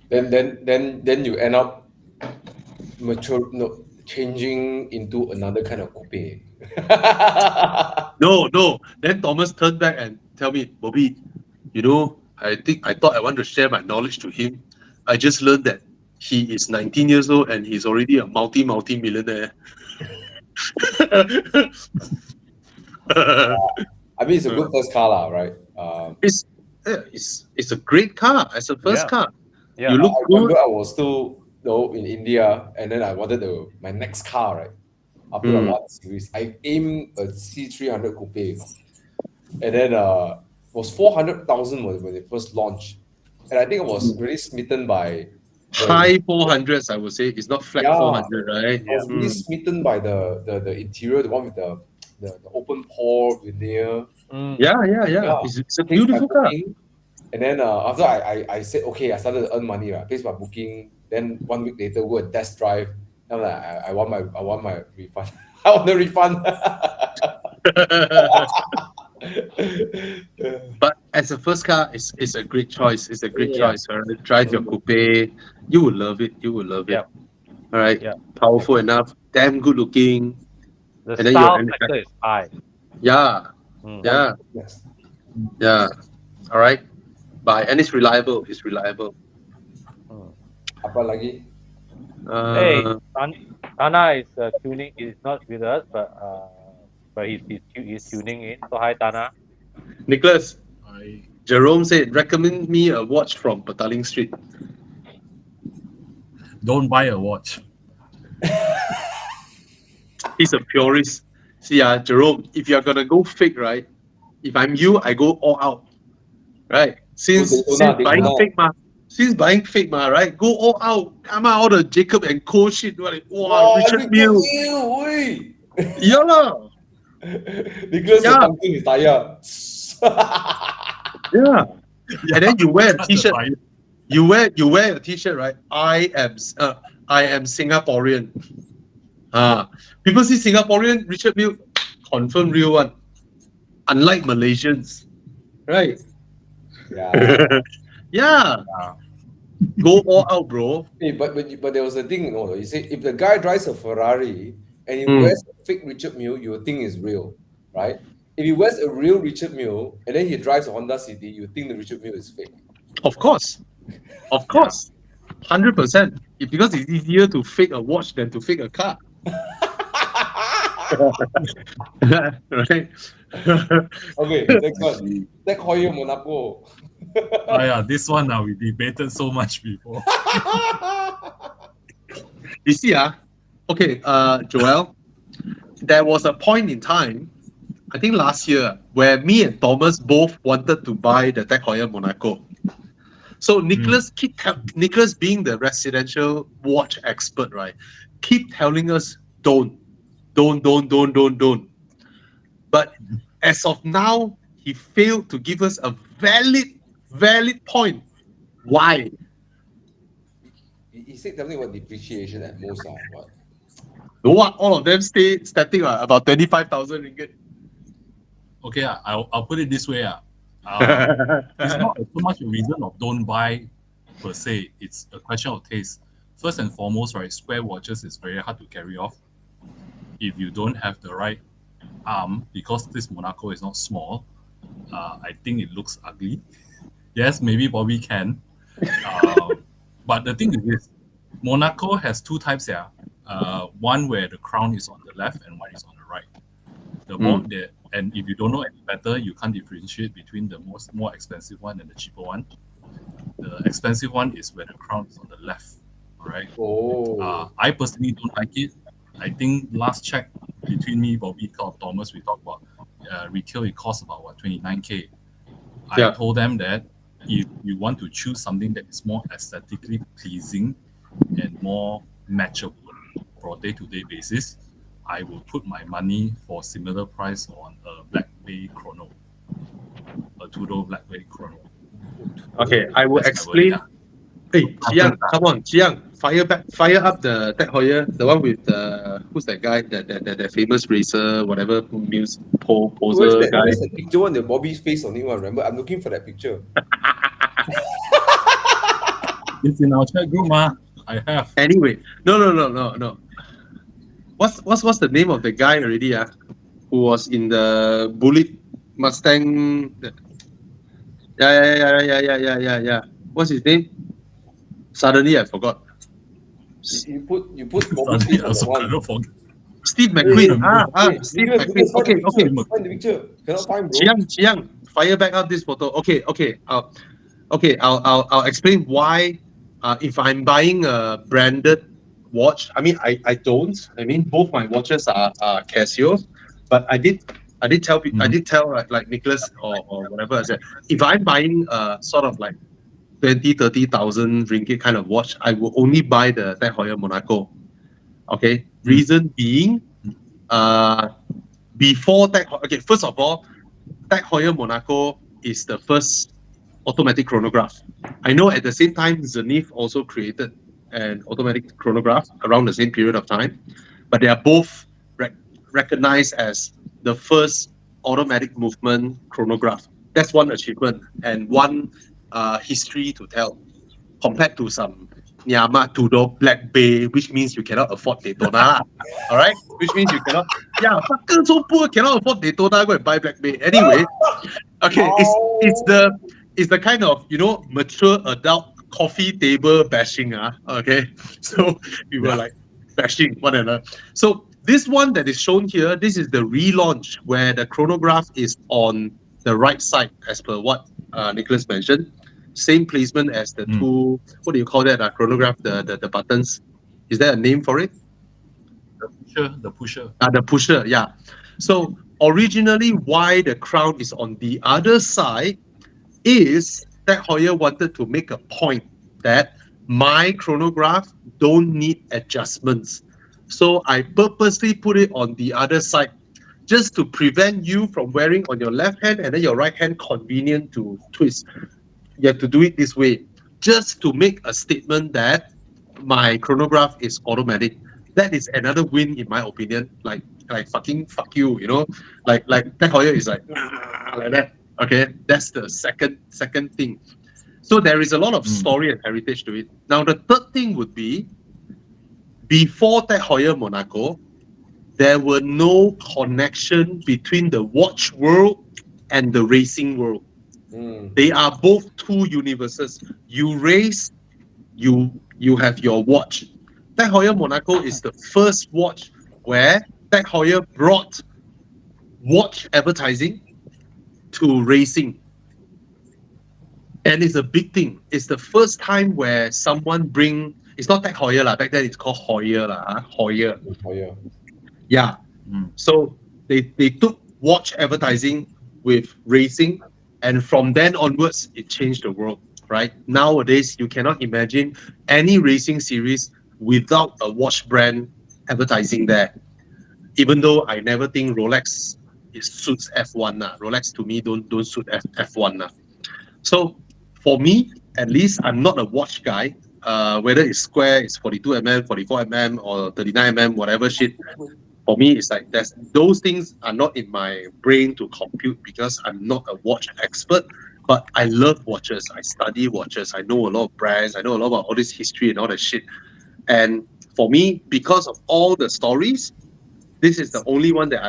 Speaker 5: Then you end up changing into another kind of coupe.
Speaker 2: No. Then Thomas turned back and tell me, Bobby, I thought I want to share my knowledge to him. I just learned that he is 19 years old and he's already a multi-millionaire.
Speaker 5: I mean, it's a good first car, lah, right?
Speaker 2: It's a great car as a first
Speaker 1: Yeah.
Speaker 2: car.
Speaker 1: Yeah.
Speaker 2: You look
Speaker 5: I
Speaker 2: good.
Speaker 5: remember I was still in India, and then I wanted my next car, right? After the last series, I aimed a C300 coupe, and then was 400,000 when it first launched, and I think I was really smitten by
Speaker 2: High 400s, I would say. It's not flat
Speaker 5: Yeah.
Speaker 2: 400, right?
Speaker 5: I was really smitten by the interior, the one with the open pore veneer.
Speaker 2: Yeah. It's a beautiful car.
Speaker 5: And then after I said, okay, I started to earn money, right? Placed my booking. Then 1 week later, go and test drive. I'm like, I want my refund. I want the refund.
Speaker 2: But as a first car, it's a great choice. It's a great choice. All right? Drive your coupe. You will love it.
Speaker 1: Yeah.
Speaker 2: All right.
Speaker 1: Yeah.
Speaker 2: Powerful enough. Damn good looking.
Speaker 1: The
Speaker 2: And then
Speaker 1: style
Speaker 2: you're-
Speaker 1: factor is high.
Speaker 2: Yeah.
Speaker 1: Mm.
Speaker 2: Yeah.
Speaker 5: Yes.
Speaker 2: Yeah. All right. But and it's reliable. It's reliable.
Speaker 5: Apa lagi?
Speaker 1: Hey, Tana is tuning. Is not with us, but he's tuning in. So hi, Tana.
Speaker 2: Nicholas,
Speaker 4: I
Speaker 2: Jerome said, recommend me a watch from Petaling Street.
Speaker 4: don't buy a watch.
Speaker 2: He's a purist. See, Jerome, if you're gonna go fake, right? If I'm you, I go all out, right? Since buying fake, right? Go all out. Come out all the Jacob and Co shit, right? Wow, Richard Mille. Yeah, lah.
Speaker 5: Nicholas
Speaker 2: Yeah.
Speaker 5: pumping his tire.
Speaker 2: Yeah. And then you wear a t-shirt.
Speaker 4: The buy-
Speaker 2: You wear a t-shirt, right? I am Singaporean. People see Singaporean, Richard Mille, confirm real one. Unlike Malaysians, right?
Speaker 5: Yeah.
Speaker 2: Yeah. Go all out, bro.
Speaker 5: Hey, but there was a thing, you say if the guy drives a Ferrari and he
Speaker 2: Mm.
Speaker 5: wears a fake Richard Mille, you would think it's real, right? If he wears a real Richard Mille and then he drives a Honda City, you think the Richard Mille is fake.
Speaker 2: Of course. 100%. Because it's easier to fake a watch than to fake a car. Right?
Speaker 5: Okay, next one. Tech Heuer Monaco.
Speaker 4: yeah, this one we debated so much before.
Speaker 2: You see, okay, Joel, there was a point in time, I think last year, where me and Thomas both wanted to buy the Tech Heuer Monaco. So Nicholas Nicholas being the residential watch expert, right, keep telling us don't. But as of now, he failed to give us a valid point. Why?
Speaker 5: He said something about depreciation at most, but
Speaker 2: What? All of them stay static about 25,000 ringgit.
Speaker 4: Okay, I'll put it this way. It's not so much a reason of don't buy per se. It's a question of taste. First and foremost, right, square watches is very hard to carry off if you don't have the right arm, because this Monaco is not small. I think it looks ugly. Yes, maybe Bobby can. But the thing is this, Monaco has two types here. One where the crown is on the left and one is on the right. And if you don't know any better, you can't differentiate between the more expensive one and the cheaper one. The expensive one is where the crown is on the left. All right. I personally don't like it. I think last check between me, Bobby, Carl, Thomas, we talked about retail. It costs about 29K. I told them that if you want to choose something that is more aesthetically pleasing and more matchable for a day-to-day basis, I will put my money for similar price on a Black Bay Chrono, a Tudor Black Bay Chrono.
Speaker 2: Okay, I will
Speaker 4: That's my wording,
Speaker 2: explain. Hey, Chiang, come on, Chiang, fire up the Tech Heuer, the one with who's that guy, that famous racer, whatever poser
Speaker 5: Where's
Speaker 2: guy.
Speaker 5: that picture one? The Bobby's face on it. One. Remember, I'm looking for that picture.
Speaker 4: It's in our chat group, I have.
Speaker 2: Anyway, no. What's the name of the guy already? Who was in the Bullet Mustang? Yeah. What's his name? Suddenly I forgot.
Speaker 5: You put Bobby's face on that one.
Speaker 2: Steve McQueen. Steve
Speaker 5: Nicholas,
Speaker 2: McQueen. Okay.
Speaker 5: Find the picture. Cannot find, bro.
Speaker 2: Chiang, fire back up this photo. Okay. I'll explain why. If I'm buying a branded watch, I mean I don't. I mean both my watches are Casio, but I did tell people, I did tell like Nicholas or whatever I said, if I'm buying sort of like 20,000-30,000 ringgit kind of watch, I will only buy the Tag Heuer Monaco. Okay, reason being, before Tag Heuer, okay, first of all, Tag Heuer Monaco is the first automatic chronograph. I know at the same time Zenith also created an automatic chronograph around the same period of time, but they are both recognized as the first automatic movement chronograph. That's one achievement and one history to tell, compared to some Nyama, Tudor, Black Bay, which means you cannot afford Daytona. All right, which means you cannot. Yeah, fucker so poor cannot afford Daytona. Go and buy Black Bay anyway. Okay, it's the kind of mature adult coffee table bashing. Okay, so we were like bashing one another. So this one that is shown here, this is the relaunch where the chronograph is on the right side, as per what Nicholas mentioned. Same placement as the two, what do you call that? Chronograph, the buttons. Is there a name for it?
Speaker 4: The pusher.
Speaker 2: The pusher, yeah. So originally, why the crown is on the other side is that Heuer wanted to make a point that my chronograph don't need adjustments. So I purposely put it on the other side, just to prevent you from wearing on your left hand and then your right hand convenient to twist. You have to do it this way, just to make a statement that my chronograph is automatic. That is another win in my opinion. Like fucking fuck you, like Tag Heuer is like that. Okay, that's the second thing. So there is a lot of story and heritage to it. Now the third thing would be, before Tag Heuer Monaco, there were no connection between the watch world and the racing world. They are both two universes. You race, you have your watch. Tag Heuer Monaco is the first watch where Tag Heuer brought watch advertising to racing. And it's a big thing. It's the first time where someone it's not Tag Heuer, back then it's called Heuer. Heuer. Yeah. So they took watch advertising with racing, and from then onwards, it changed the world, right? Nowadays, you cannot imagine any racing series without a watch brand advertising there. Even though I never think Rolex suits F1. Rolex to me don't suit F1. So for me, at least, I'm not a watch guy. Whether it's square, it's 42mm, 44mm, or 39mm, whatever shit. For me, it's like those things are not in my brain to compute because I'm not a watch expert. But I love watches. I study watches. I know a lot of brands. I know a lot about all this history and all that shit. And for me, because of all the stories, this is the only one that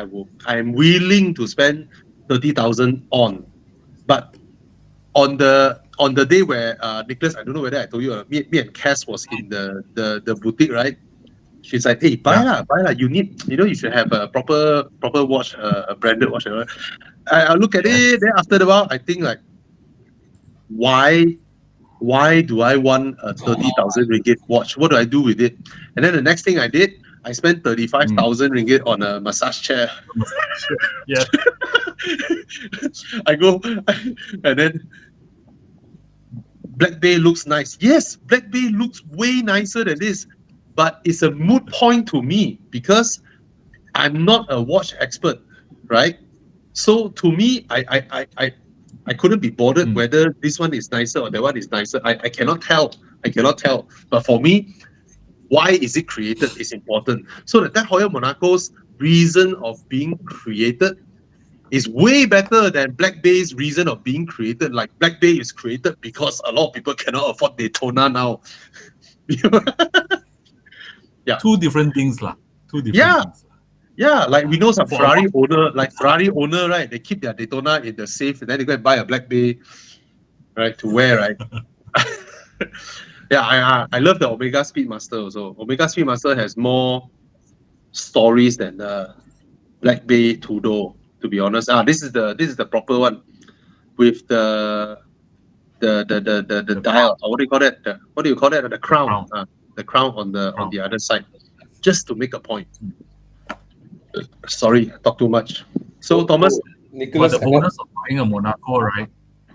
Speaker 2: I am willing to spend 30,000 on. But on the day where Nicholas, I don't know whether I told you, me and Cass was in the boutique, right? She's like, hey, buy lah. You need, you should have a proper watch, a branded watch. I look at it, then after a while, I think like, why do I want a 30,000 ringgit watch? What do I do with it? And then the next thing I did, I spent 35,000 ringgit on a massage chair.
Speaker 4: Yeah.
Speaker 2: I go, and then Black Bay looks nice. Yes, Black Bay looks way nicer than this. but it's a moot point to me because I'm not a watch expert, right? So to me, I couldn't be bothered whether this one is nicer or that one is nicer. I cannot tell. I cannot tell. But for me, why is it created is important. So the Tag Heuer Monaco's reason of being created is way better than Black Bay's reason of being created. Like Black Bay is created because a lot of people cannot afford Daytona now.
Speaker 4: Two different things lah. Two different
Speaker 2: Yeah.
Speaker 4: things.
Speaker 2: Yeah, like we know some
Speaker 4: For
Speaker 2: Ferrari owner, right? They keep their Daytona in the safe and then they go and buy a Black Bay, right, to wear, right? Yeah, I love the Omega Speedmaster also. Omega Speedmaster has more stories than the Black Bay Tudor, to be honest. This is the proper one with the dial. What do you call that? The crown. The crown on the other side, just to make a point. Sorry, I talk too much. So Thomas,
Speaker 5: Nicholas,
Speaker 4: But the bonus of buying a Monaco, right,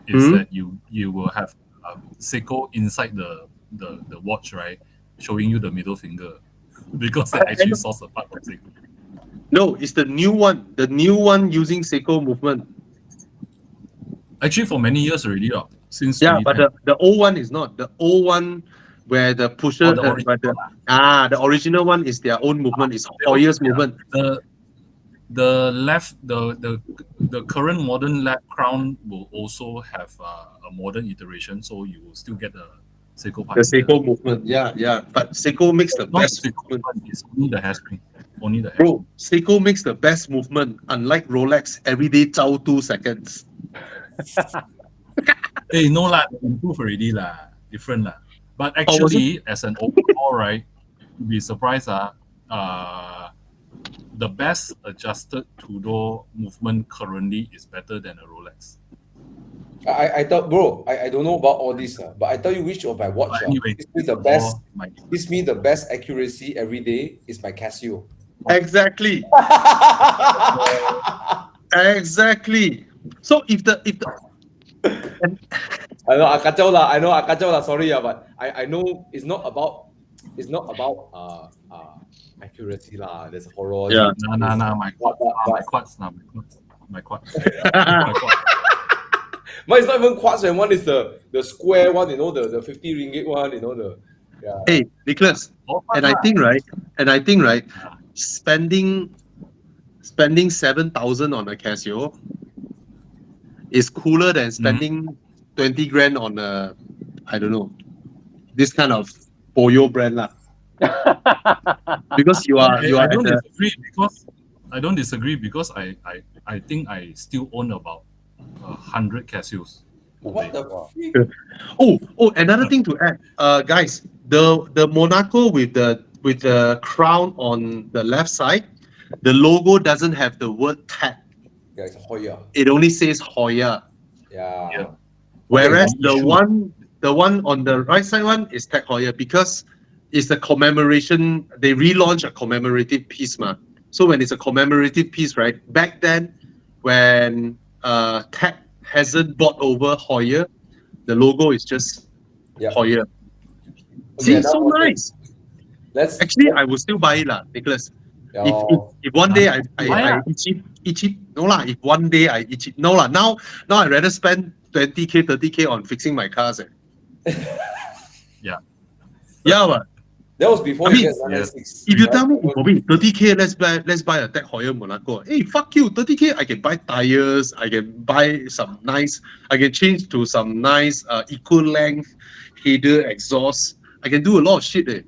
Speaker 4: is that you will have Seiko inside the watch, right, showing you the middle finger, because they actually source a part from Seiko.
Speaker 2: no, it's the new one. The new one using Seiko movement.
Speaker 4: Actually, for many years already, since
Speaker 2: Yeah, but
Speaker 4: 2010.
Speaker 2: the old one is not. The old one where the pusher,
Speaker 4: Oh, the original
Speaker 2: the original one is their own movement. It's Heuer's movement.
Speaker 4: The current modern lap crown will also have a modern iteration, so you will still get the Seiko part.
Speaker 2: The Seiko movement. Yeah. But Seiko makes the
Speaker 4: Not
Speaker 2: best
Speaker 4: Seiko,
Speaker 2: movement.
Speaker 4: but it's only the hairspring. Only the hairspring.
Speaker 2: Bro, Seiko makes the best movement. Unlike Rolex, every day 2 seconds.
Speaker 4: Hey, no lah, improve already lah, different lah. But actually, as an overall, right, you'd be surprised the best adjusted Tudor movement currently is better than a Rolex.
Speaker 5: I thought, bro, I don't know about all this, but I tell you which of my watch
Speaker 4: But anyway,
Speaker 5: gives me the best. Gives me the best accuracy every day is my Casio.
Speaker 2: Exactly. Exactly. So if the
Speaker 5: I know I kacau lah. Sorry, but I know it's not about accuracy lah. There's horror.
Speaker 2: Yeah.
Speaker 4: Nah, my quartz.
Speaker 5: Mine is not even quartz, and one is the square one. You know the 50 ringgit one. You know
Speaker 2: Hey, Nicholas, and I think right, spending 7,000 on a Casio is cooler than spending 20 grand on a, I don't know, this kind of Boyo brand lah. Because
Speaker 4: I don't disagree because I think I still own about 100 Casios.
Speaker 5: what the fuck?
Speaker 2: Oh, another thing to add, guys, the Monaco with the crown on the left side, the logo doesn't have the word Tag.
Speaker 5: Yeah, it's Heuer.
Speaker 2: It only says Heuer.
Speaker 5: Yeah.
Speaker 2: Whereas
Speaker 4: Okay,
Speaker 2: the one on the right side one is Tag Heuer because it's a commemoration. They relaunch a commemorative piece, ma. So when it's a commemorative piece, right? Back then, when Tag hasn't bought over Heuer, the logo is just Heuer. See, it's so nice. Actually, I will still buy it, lah, Nicholas. If one day I itch it, no lah. If one day I itch it, no lah. Now I rather spend 20K, 30K on fixing my cars.
Speaker 4: Yeah,
Speaker 2: but
Speaker 5: That was before
Speaker 2: I mean,
Speaker 5: you get 996.
Speaker 2: if you tell me, Bobby, 30K, let's buy a Tag Heuer Monaco. Hey, fuck you, 30K, I can buy tires, I can buy I can change to some nice equal length header exhaust. I can do a lot of shit.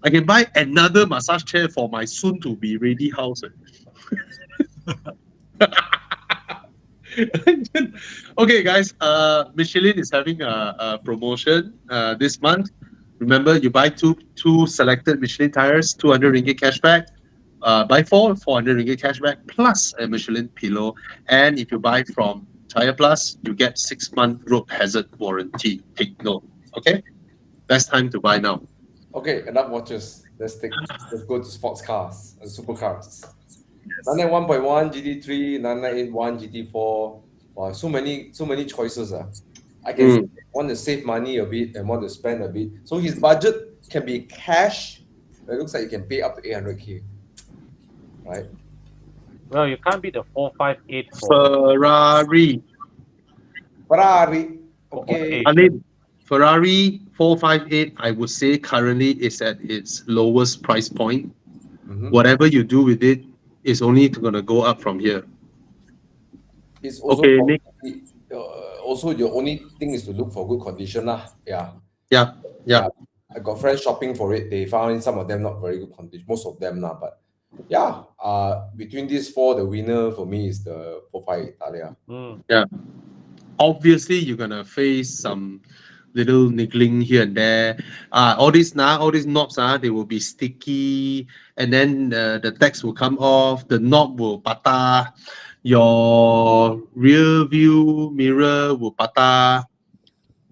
Speaker 2: I can buy another massage chair for my soon-to-be ready house. Okay, guys. Michelin is having a promotion this month. Remember, you buy two selected Michelin tires, 200 ringgit cashback. Buy 400 ringgit cashback plus a Michelin pillow. And if you buy from Tire Plus, you get 6-month road hazard warranty. Take note. Okay, best time to buy now.
Speaker 5: Okay, enough watches. Let's go to sports cars and supercars. 991.1 GT3, 9981 GT4. Wow, so many choices. I can want to save money a bit and want to spend a bit. So his budget can be cash It looks like you can pay up to 800K, right?
Speaker 1: Well, you can't beat the 458 for
Speaker 2: Ferrari.
Speaker 5: Ferrari. Okay.
Speaker 2: I mean, Ferrari 458, I would say currently is at its lowest price point.
Speaker 5: Mhm.
Speaker 2: Whatever you do with it is only going to go up from here.
Speaker 5: It's also
Speaker 2: Okay, Nick.
Speaker 5: also your only thing is to look for good condition lah. Yeah.
Speaker 2: Yeah, yeah.
Speaker 5: I got friends shopping for it. They found some of them not very good condition, most of them lah. But yeah, between these four, the winner for me is the 458 Italia.
Speaker 2: Obviously, you're going to face some little niggling here and there. All these knobs, they will be sticky, and then the text will come off, the knob will patah, your rear view mirror will patah,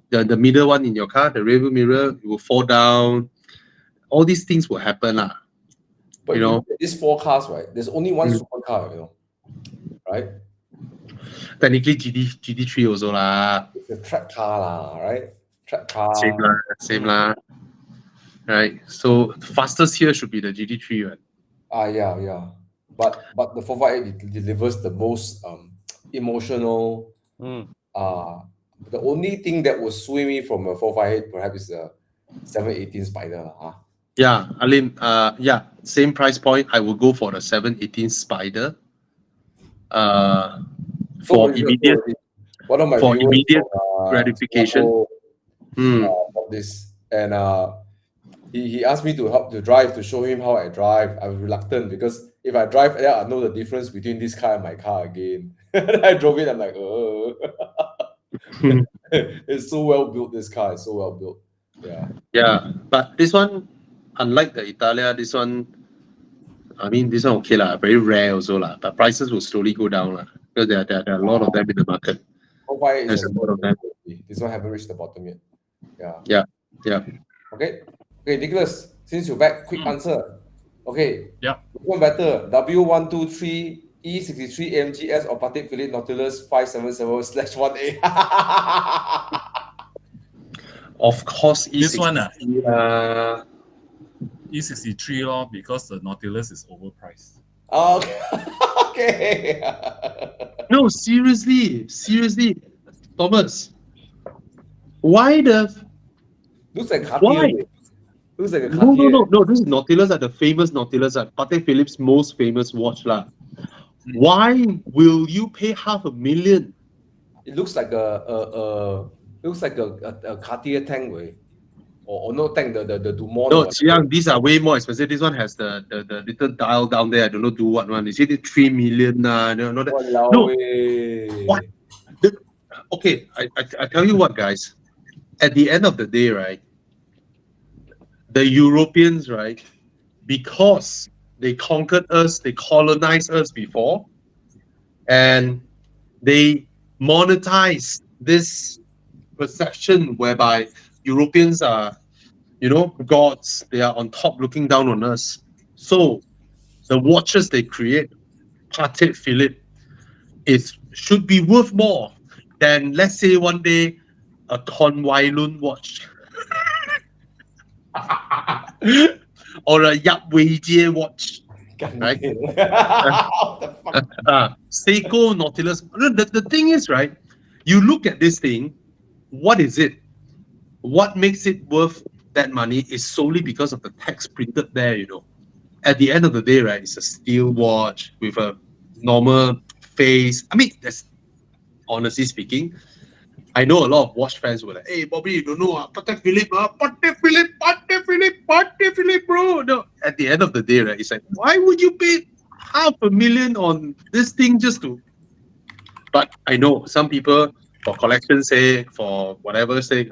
Speaker 2: the middle one in your car, the rear view mirror will fall down. All these things will happen.
Speaker 5: But
Speaker 2: You know.
Speaker 5: look at these four cars, right? There's only one supercar, right?
Speaker 2: Technically, GT3 also lah.
Speaker 5: It's a track car lah, right? Track car.
Speaker 2: Same lah. Right. So fastest here should be the GT3, right?
Speaker 5: Yeah. But the 458 delivers the most emotional. The only thing that will sway me from a 458 perhaps is a 718 Spider.
Speaker 2: Yeah, Alim, same price point. I will go for the 718 Spider. For immediate
Speaker 5: one of my
Speaker 2: for
Speaker 5: viewers
Speaker 2: immediate
Speaker 5: from,
Speaker 2: gratification.
Speaker 5: Of this, and he asked me to help to drive, to show him how I drive. I was reluctant because if I drive, then I know the difference between this car and my car again. I drove it, I'm like, it's so well built. This car is so well built.
Speaker 2: Yeah, but this one, unlike the Italia, this one, I mean, this one okay lah, very rare also lah. But prices will slowly go down lah, because there are a lot of them in the market. There's a lot of them.
Speaker 5: This one haven't reached the bottom yet.
Speaker 2: Yeah.
Speaker 5: Okay, Nicholas, since you're back, quick answer. Okay.
Speaker 4: Yeah.
Speaker 5: Which one better? W123 E63 AMG or Patek Philippe Nautilus 577/1A?
Speaker 2: Of course,
Speaker 4: This one,
Speaker 2: E63,
Speaker 4: E63 lor, because the Nautilus is overpriced.
Speaker 5: Okay.
Speaker 2: No, seriously, Thomas. Why the?
Speaker 5: Looks like
Speaker 2: Why?
Speaker 5: Cartier. Looks like a Cartier.
Speaker 2: No. This is Nautilus, the famous Nautilus, Patek Philippe's most famous watch lah. Why will you pay $500,000?
Speaker 5: It looks like a Cartier tank way. Or no tank, the Dumont.
Speaker 2: No, Chiang, these are way more expensive. This one has the little dial down there. I don't know do what one. Is it 3 million? No. What? Okay, I tell you what, guys. At the end of the day, right, the Europeans, right, because they conquered us, they colonized us before, and they monetized this perception whereby Europeans are, gods. They are on top looking down on us. So the watches they create, Patek Philippe, should be worth more than, let's say, one day, a Conway Lun watch. Or a Yap Wei Jie watch. Right? Seiko Nautilus. The thing is, right, you look at this thing, what is it? What makes it worth that money is solely because of the text printed there, At the end of the day, right, it's a steel watch with a normal face. I mean, that's honestly speaking, I know a lot of watch fans were like, hey, Bobby, you don't know, Patek Philippe, bro. No, at the end of the day, right, it's like, why would you pay $500,000 on this thing just to... But I know some people, for collection's sake, for whatever sake,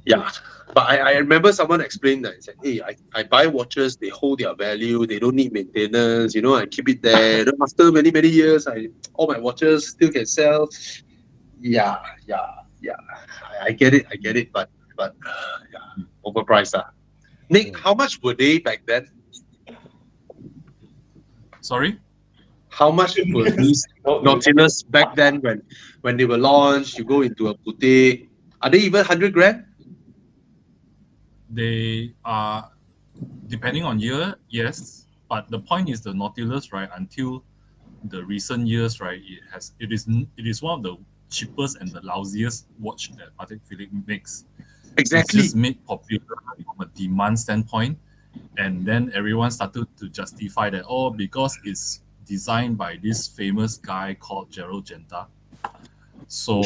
Speaker 2: yeah. But I remember someone explained that. He said, hey, I buy watches, they hold their value, they don't need maintenance, I keep it there. After many, many years, all my watches still can sell. Yeah. I get it, but yeah, overpriced. Nick, how much were they back then?
Speaker 4: Sorry?
Speaker 2: How much were these Nautilus back then when they were launched? You go into a boutique. Are they even 100 grand?
Speaker 4: They are depending on year, yes. But the point is the Nautilus, right? Until the recent years, right, it is one of the cheapest and the lousiest watch that Patek Philippe makes.
Speaker 2: Exactly.
Speaker 4: It's just made popular from a demand standpoint, and then everyone started to justify that because it's designed by this famous guy called Gerald Genta. So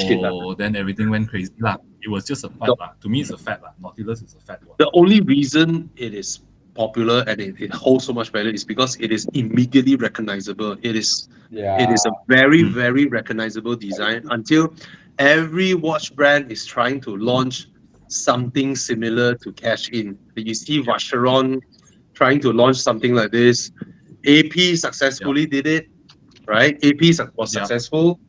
Speaker 4: then everything went crazy lah. It was just a fad lah. To me, it's a fad lah. Nautilus is a fad one.
Speaker 2: The only reason it is popular and it holds so much value is because it is immediately recognizable. It is a very, very recognizable design until every watch brand is trying to launch something similar to cash in. You see Vacheron trying to launch something like this. AP successfully did it, right? AP was successful.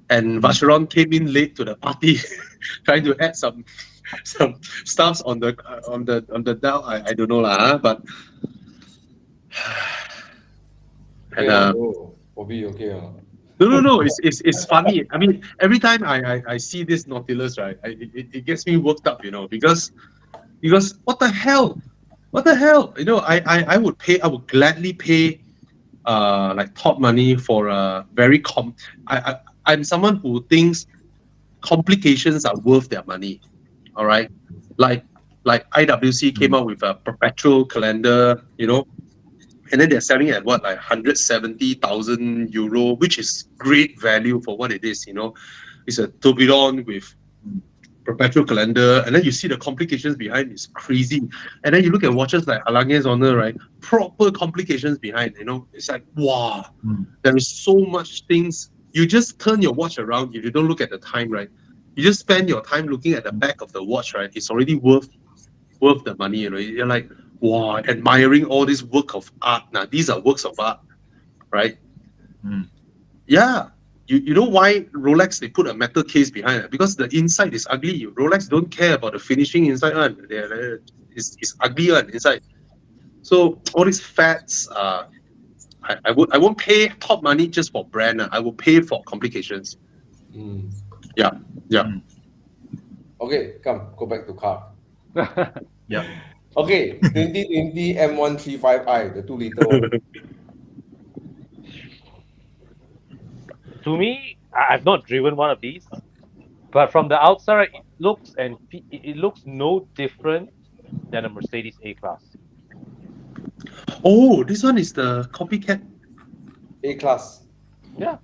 Speaker 2: And Vacheron came in late to the party, trying to add some stuffs on the dial. I don't know lah, but
Speaker 5: Bobby, okay.
Speaker 2: No. It's funny. I mean, every time I see this Nautilus, right, it gets me worked up, because what the hell? I would gladly pay like top money for a very I'm someone who thinks complications are worth their money. All right, like IWC came out with a perpetual calendar, and then they're selling at what, like 170,000 euro, which is great value for what it is. It's a tourbillon with perpetual calendar, and then you see the complications behind is crazy. And then you look at watches like Alangé's Honor, right? Proper complications behind. It's like wow, there is so much things. You just turn your watch around. If you don't look at the time, right? You just spend your time looking at the back of the watch, right? It's already worth the money. You're like, wow, admiring all this work of art. Now these are works of art, right? Yeah. You know why Rolex, they put a metal case behind it? Because the inside is ugly. Rolex don't care about the finishing inside one. It's ugly one inside. So all these fads, I won't pay top money just for brand. I will pay for complications. Yeah.
Speaker 5: Okay, go back to car.
Speaker 4: Yeah.
Speaker 5: Okay, 2020 M135i, the 2-liter one.
Speaker 1: To me, I've not driven one of these, but from the outside, it looks no different than a Mercedes A-Class.
Speaker 2: Oh, this one is the copycat
Speaker 5: A-Class.
Speaker 1: Yeah.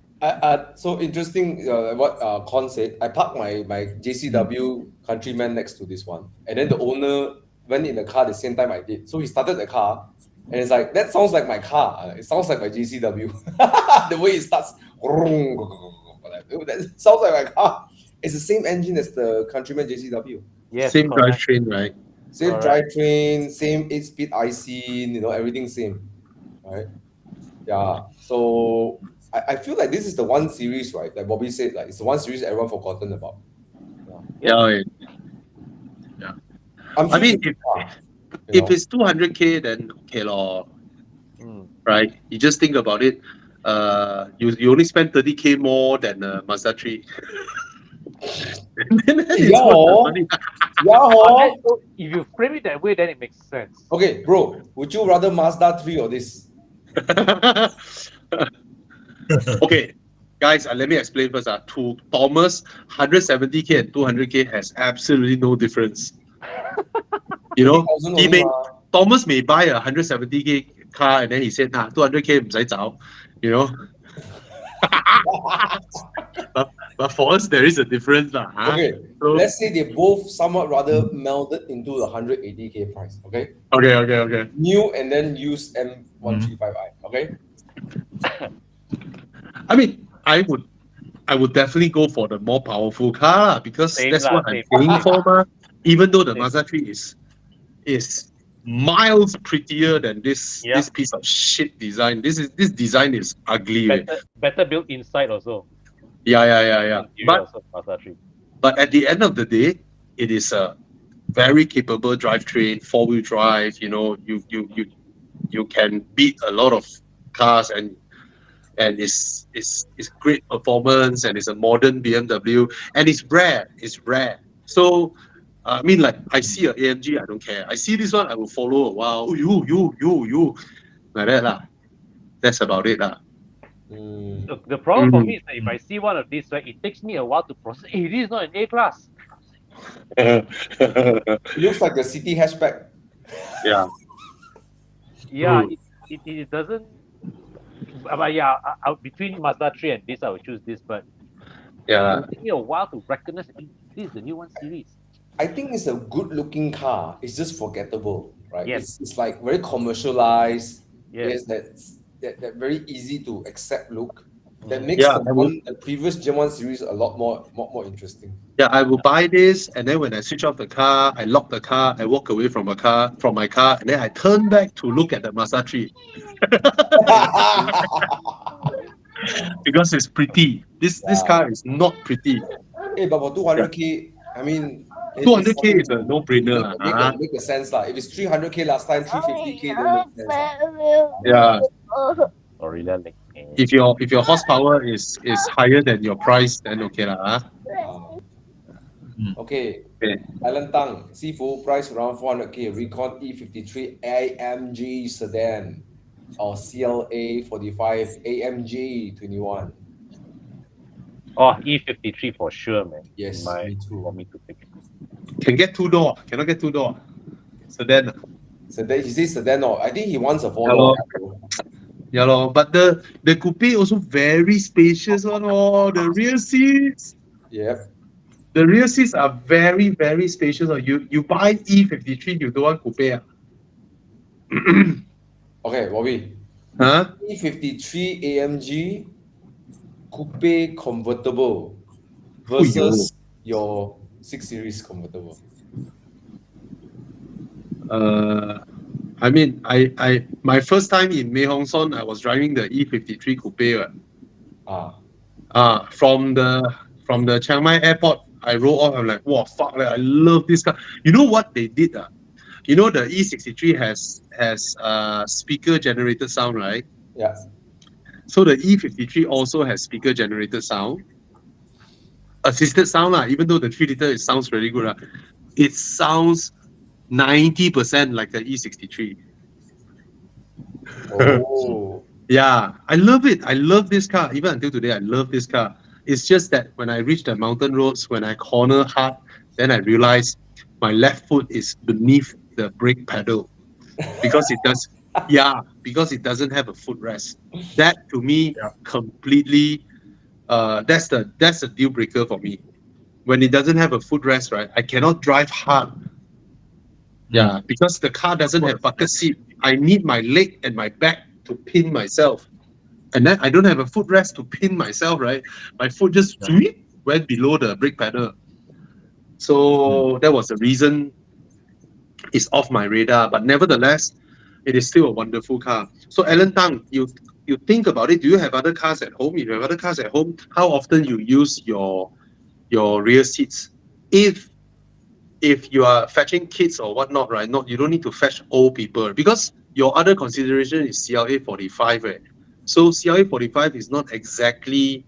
Speaker 5: So interesting what Con said. I parked my JCW Countryman next to this one, and then the owner went in the car the same time I did. So he started the car, and it's like, that sounds like my car. It sounds like my JCW. The way it starts, that sounds like my car. It's the same engine as the Countryman JCW.
Speaker 1: Yes,
Speaker 2: same drivetrain, right?
Speaker 5: Same drivetrain, same 8-speed IC, everything same, right? Yeah. So I feel like this is the one series, right, that Bobby said, like it's the one series everyone forgotten about.
Speaker 2: Yeah.
Speaker 5: I mean,
Speaker 2: if it's 200k, then okay lor. Right? You just think about it. You only spend 30k more than Mazda 3.
Speaker 1: So if you frame it that way, then it makes sense.
Speaker 5: Okay, bro, would you rather Mazda 3 or this?
Speaker 2: Okay, guys, let me explain first. To Thomas, 170k and 200k has absolutely no difference. Thomas may buy a 170k car and then he said, 200k 唔使找, but for us there is a difference.
Speaker 5: Okay, so let's say they both somewhat rather melded into the 180k price. Okay. New and then used M135i. Okay.
Speaker 2: I mean, I would definitely go for the more powerful car because that's what I'm paying for. Even though the Mazda 3 is miles prettier than this piece of shit design. This design is ugly.
Speaker 1: Better built inside also.
Speaker 2: Yeah. But at the end of the day, it is a very capable drivetrain, 4-wheel drive. You can beat a lot of cars and it's great performance and it's a modern BMW and it's rare. So I mean, like, I see a AMG, I don't care. I see this one, I will follow a while. Oh, you. Like that lah. That's about it lah.
Speaker 1: The problem for me is that if I see one of these, right, it takes me a while to process. Hey, this is not an A class.
Speaker 5: It looks like a city hatchback.
Speaker 2: Yeah.
Speaker 1: Yeah, it doesn't. But yeah, between Mazda 3 and this, I would choose this. But
Speaker 2: Yeah.
Speaker 1: it takes me a while to recognize this is the new 1 Series.
Speaker 5: I think it's a good-looking car. It's just forgettable, right?
Speaker 1: Yes.
Speaker 5: It's like very commercialized.
Speaker 1: Yes.
Speaker 5: That very easy to accept look. That makes
Speaker 2: Yeah,
Speaker 5: the previous Gen 1 series a lot more interesting.
Speaker 2: Yeah, I will buy this, and then when I switch off the car, I lock the car, I walk away from my car, and then I turn back to look at the Mazda 3 because it's pretty. This car is not pretty.
Speaker 5: Hey, but for 200k, I mean,
Speaker 2: 200k is a no-brainer.
Speaker 5: Make a sense lah. If it's 300k last time, 350k don't make sense.
Speaker 2: Yeah.
Speaker 1: Sorry, lah.
Speaker 2: If your horsepower is higher than your price, then okay lah.
Speaker 5: Okay.
Speaker 2: Okay.
Speaker 5: Alan Tang, Sifu price around 400k. Recon E53 AMG sedan or CLA 45 AMG 21.
Speaker 1: Oh, E53 for sure, man.
Speaker 5: Yes, me too.
Speaker 1: Want me to pick it.
Speaker 2: Can get 2-door. Cannot get 2-door. Sedan.
Speaker 5: Sedan. He says sedan. No, I think he wants a 4-door.
Speaker 2: Hello. Yeah, lor. But the coupe also very spacious one. Oh, the rear seats.
Speaker 5: Yep.
Speaker 2: The rear seats are very, very spacious. You buy E53, you don't want coupe.
Speaker 5: Okay, Bobby.
Speaker 2: Huh?
Speaker 5: E53 AMG coupe convertible versus your 6 Series convertible.
Speaker 2: I mean, I my first time in Mae Hong Son, I was driving the E53 coupe. From the Chiang Mai airport, I rolled off. I'm like, wow, fuck, I love this car. You know what they did? You know the E63 has speaker generated sound, right?
Speaker 5: Yeah.
Speaker 2: So the E53 also has speaker generated sound, assisted sound even though the 3-liter it sounds really good. It sounds 90% like the E63.
Speaker 5: Oh.
Speaker 2: Yeah, I love it. I love this car. Even until today, I love this car. It's just that when I reach the mountain roads, when I corner hard, then I realize my left foot is beneath the brake pedal because it does. Yeah, because it doesn't have a footrest. That to me completely. That's the deal breaker for me. When it doesn't have a footrest, right? I cannot drive hard. Yeah, because the car doesn't have bucket seat. I need my leg and my back to pin myself. And then I don't have a footrest to pin myself, right? My foot just went below the brake pedal. So that was the reason it's off my radar. But nevertheless, it is still a wonderful car. So Alan Tang, you think about it. Do you have other cars at home? If you have other cars at home, how often you use your rear seats? If you are fetching kids or whatnot, right? You don't need to fetch old people because your other consideration is CLA 45, right? So CLA 45 is not exactly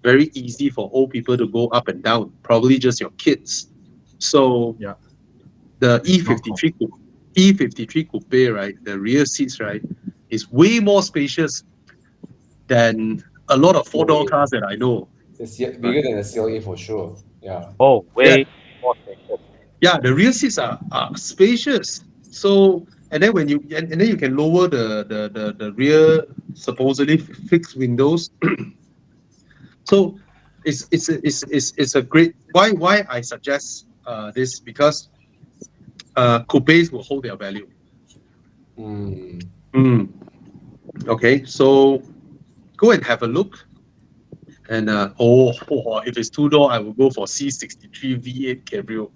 Speaker 2: very easy for old people to go up and down. Probably just your kids. So the E53 coupe, right? The rear seats, right, is way more spacious than a lot of 4-door cars that I know.
Speaker 5: It's bigger than a CLA for sure. Yeah.
Speaker 1: Oh, way more spacious.
Speaker 2: Yeah, the rear seats are spacious. So and then you can lower the rear supposedly fixed windows. So it's a great why I suggest this because coupes will hold their value. Okay, so go and have a look. And if it's 2-door, I will go for C63 V8 Cabrio.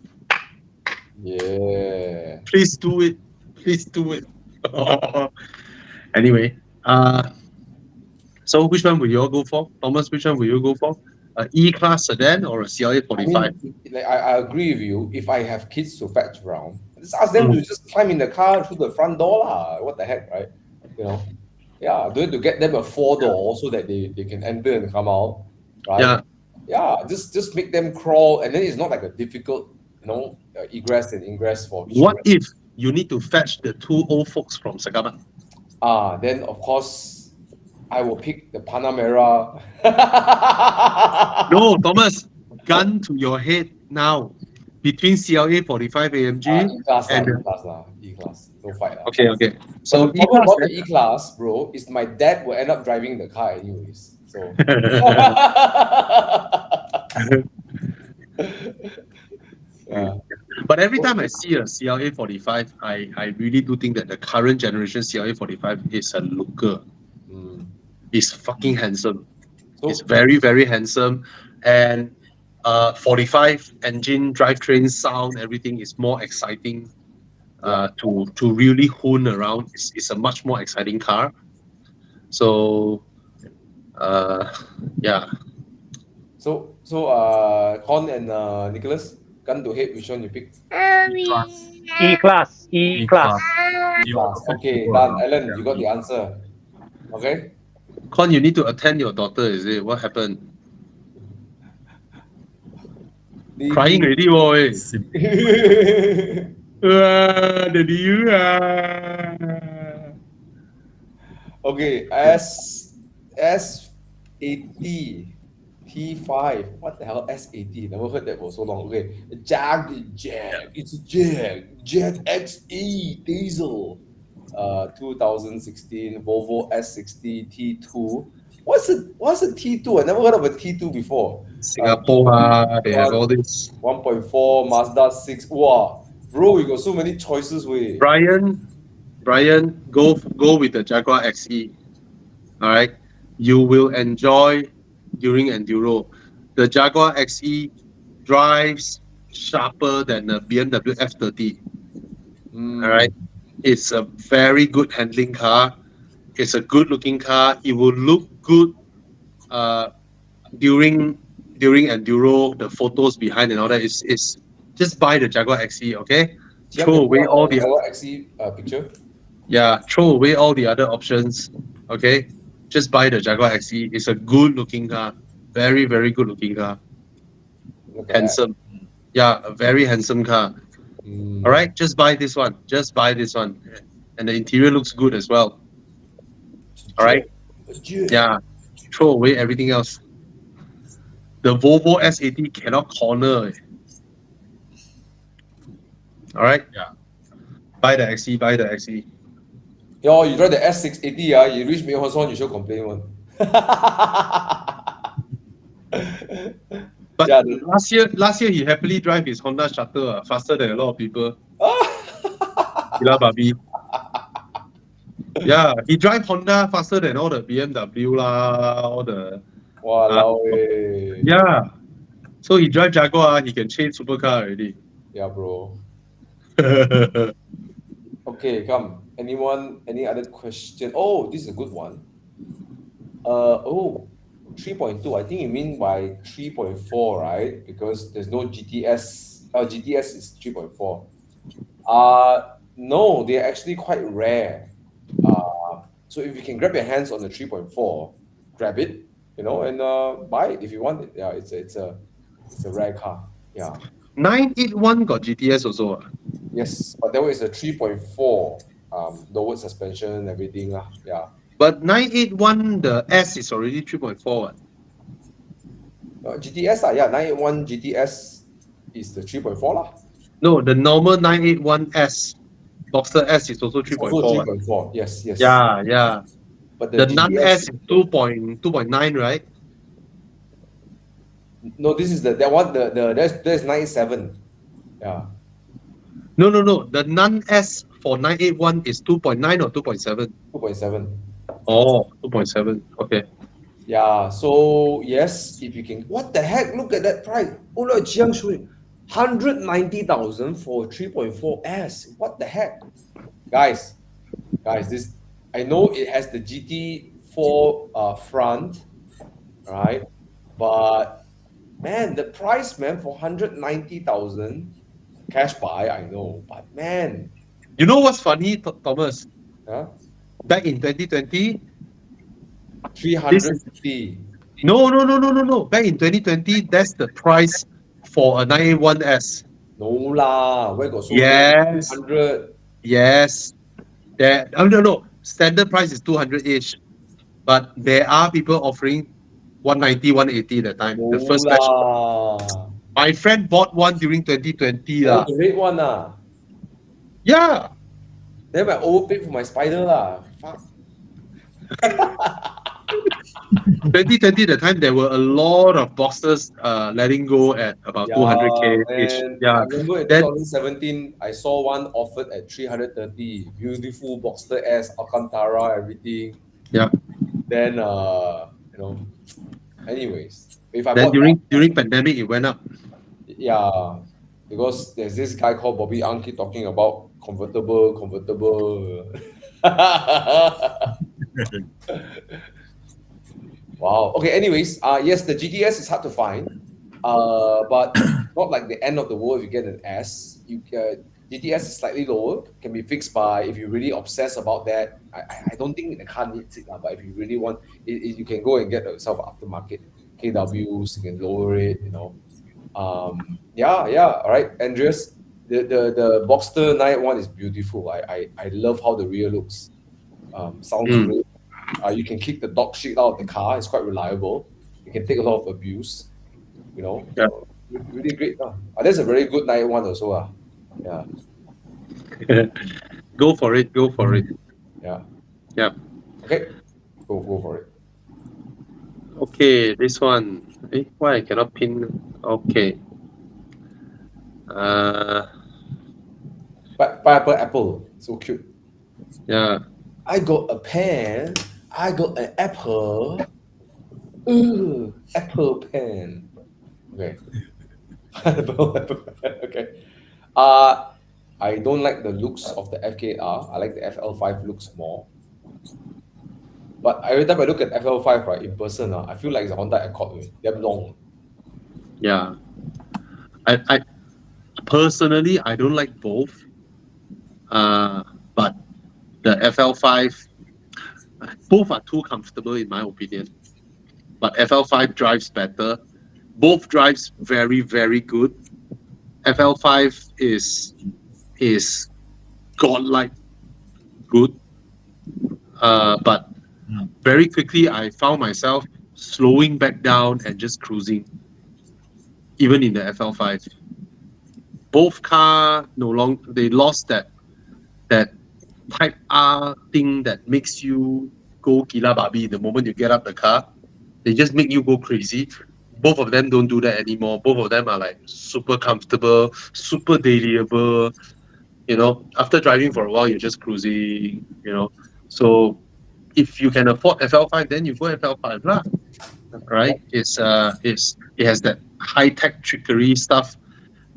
Speaker 5: Yeah.
Speaker 2: Please do it. Anyway, so which one will you all go for? Thomas, which one will you go for? A E-Class sedan or a CLA 45?
Speaker 5: I agree with you. If I have kids to fetch around, just ask them to just climb in the car through the front door. What the heck, right? You know? Yeah, do it to get them a 4-door so that they can enter and come out. Right?
Speaker 2: Yeah.
Speaker 5: Yeah, just make them crawl, and then it's not like a difficult egress and ingress for
Speaker 2: What
Speaker 5: children.
Speaker 2: if you need to fetch the two old folks from Sagamat?
Speaker 5: Then of course I will pick the Panamera.
Speaker 2: No, Thomas, gun to your head now. Between CLA 45 AMG
Speaker 5: E-class
Speaker 2: and
Speaker 5: E-class. No fight.
Speaker 2: okay.
Speaker 5: So
Speaker 2: So
Speaker 5: the problem
Speaker 2: E-class,
Speaker 5: about the E-class, bro, is my dad will end up driving the car anyways. So yeah.
Speaker 2: but every time I see a CLA 45, I really do think that the current generation CLA 45 is a looker.
Speaker 5: Mm.
Speaker 2: It's fucking handsome.
Speaker 5: So
Speaker 2: It's very, very handsome. And 45 engine, drivetrain, sound, everything is more exciting to really hoon around. It's a much more exciting car. So, yeah.
Speaker 5: So Con and Nicholas, gun to head, which one you pick?
Speaker 1: E-class. E-class.
Speaker 5: Okay, done. Alan, you got the answer. Okay.
Speaker 2: Con, you need to attend your daughter, is it? What happened? Crying already, boy. Daddy, you
Speaker 5: Okay, S80 T5. What the hell? S80? Never heard that for so long. Okay, Jag. It's a Jag XE diesel. 2016 Volvo S60 T2. What's a T2? I never heard of a T2 before.
Speaker 2: Singapore, they have all this.
Speaker 5: 1.4 Mazda 6. Wow, bro, you got so many choices. Way.
Speaker 2: Brian, go with the Jaguar XE. All right, you will enjoy during enduro. The Jaguar XE drives sharper than the BMW F30. All right, it's a very good handling car. It's a good looking car. It will look good during enduro. The photos behind and all that is just buy the Jaguar XE. Okay, throw away all the
Speaker 5: Jaguar XE picture.
Speaker 2: Yeah, throw away all the other options. Okay, just buy the Jaguar XE. It's a good looking car. Very, very good looking car. Handsome. Yeah, a very handsome car. All right, just buy this one. Just buy this one. And the interior looks good as well. All right. Yeah, throw away everything else. The Volvo S80 cannot corner. All right.
Speaker 4: Yeah.
Speaker 2: Buy the XE. Buy the XE.
Speaker 5: Yo, you drive the S680, you reach me on you should complain one.
Speaker 2: But
Speaker 5: Yeah.
Speaker 2: last year he happily drive his Honda Shuttle faster than a lot of people. Gila babi. Yeah, he drive Honda faster than all the BMW lah, all the.
Speaker 5: Walao
Speaker 2: Yeah, so he drive Jaguar, he can change supercar already.
Speaker 5: Yeah, bro. Okay, come. Any other question? Oh, this is a good one. 3.2. I think you mean by 3.4, right? Because there's no GTS. GTS is 3.4. No, they're actually quite rare. So if you can grab your hands on the 3.4, grab it, and buy it if you want it. Yeah, it's a rare car. Yeah.
Speaker 2: 981 got GTS also.
Speaker 5: Yes, but that one is a 3.4. Lowered suspension, everything. Yeah.
Speaker 2: But 981, the S is already 3.4.
Speaker 5: GTS, yeah, 981 GTS is the 3.4 lah.
Speaker 2: No, the normal 981S, Boxer S is also 3.4.
Speaker 5: Also 3.4. Yes.
Speaker 2: Yeah.
Speaker 5: But
Speaker 2: The non-S is 2.9, right?
Speaker 5: No, this is that one. There's 97. Yeah.
Speaker 2: No. The non-S for 981 is 2.9 or 2.7?
Speaker 5: 2.7.
Speaker 2: Oh, 2.7. Okay.
Speaker 5: Yeah. So yes, if you can. What the heck? Look at that price. 190,000 for 3.4S. What the heck, guys? This I know it has the GT4 front, right? But man, the price, man, for 190,000 cash buy, I know, but man,
Speaker 2: You know what's funny, Thomas?
Speaker 5: huh?
Speaker 2: Back in 2020,
Speaker 5: 350.
Speaker 2: no. Back in 2020, that's the price for a 981S.
Speaker 5: No lah, where got so
Speaker 2: Yes.
Speaker 5: 100?
Speaker 2: Yes. No. Standard price is 200-ish. But there are people offering 190, 180 that time.
Speaker 5: No
Speaker 2: The first batch.
Speaker 5: lah.
Speaker 2: My friend bought one during 2020.
Speaker 5: Oh, the red one lah.
Speaker 2: Yeah.
Speaker 5: Then I overpaid for my spider lah. Fuck.
Speaker 2: 2020, the time there were a lot of boxers letting go at about 200K each.
Speaker 5: Man.
Speaker 2: Yeah.
Speaker 5: I remember in
Speaker 2: Then-
Speaker 5: 2017, I saw one offered at 330. Beautiful Boxster S, Alcantara, everything.
Speaker 2: Yeah.
Speaker 5: Then anyways, if I
Speaker 2: Then
Speaker 5: bought
Speaker 2: during pandemic it went up.
Speaker 5: yeah, because there's this guy called Bobby Ang keep talking about convertible. Wow. Okay. Anyways, yes, the GTS is hard to find, but not like the end of the world if you get an S. GTS is slightly lower, can be fixed by if you really obsess about that. I don't think the car needs it, but if you really want, you can go and get yourself aftermarket KWs. You can lower it. Yeah. All right, Andreas. The Boxster 911 is beautiful. I love how the rear looks. Sounds great. You can kick the dog shit out of the car. It's quite reliable. You can take a lot of abuse.
Speaker 2: Yeah.
Speaker 5: So, really great. That's a very good 911 also. Yeah.
Speaker 2: Go for it.
Speaker 5: Yeah.
Speaker 2: Yeah.
Speaker 5: Okay. Go for it.
Speaker 2: Okay, this one. Why I cannot pin? Okay.
Speaker 5: Pineapple apple. So cute.
Speaker 2: Yeah.
Speaker 5: I got a pen. I got an apple. Apple pen. Okay. Okay. I don't like the looks of the FK8R. I like the FL5 looks more. But every time I look at FL5 right in person, I feel like it's a Honda Accord. They're long.
Speaker 2: Yeah. I personally I don't like both. But the FL5, both are too comfortable in my opinion. But FL5 drives better. Both drives very, very good. FL5 is godlike good. But very quickly I found myself slowing back down and just cruising. Even in the FL5. Both car they lost that Type R thing that makes you go gila babi the moment you get up the car. They just make you go crazy. Both of them don't do that anymore. Both of them are like super comfortable, super dailyable. After driving for a while, you're just cruising. So if you can afford FL5, then you go FL5 lah. Right? It has that high tech trickery stuff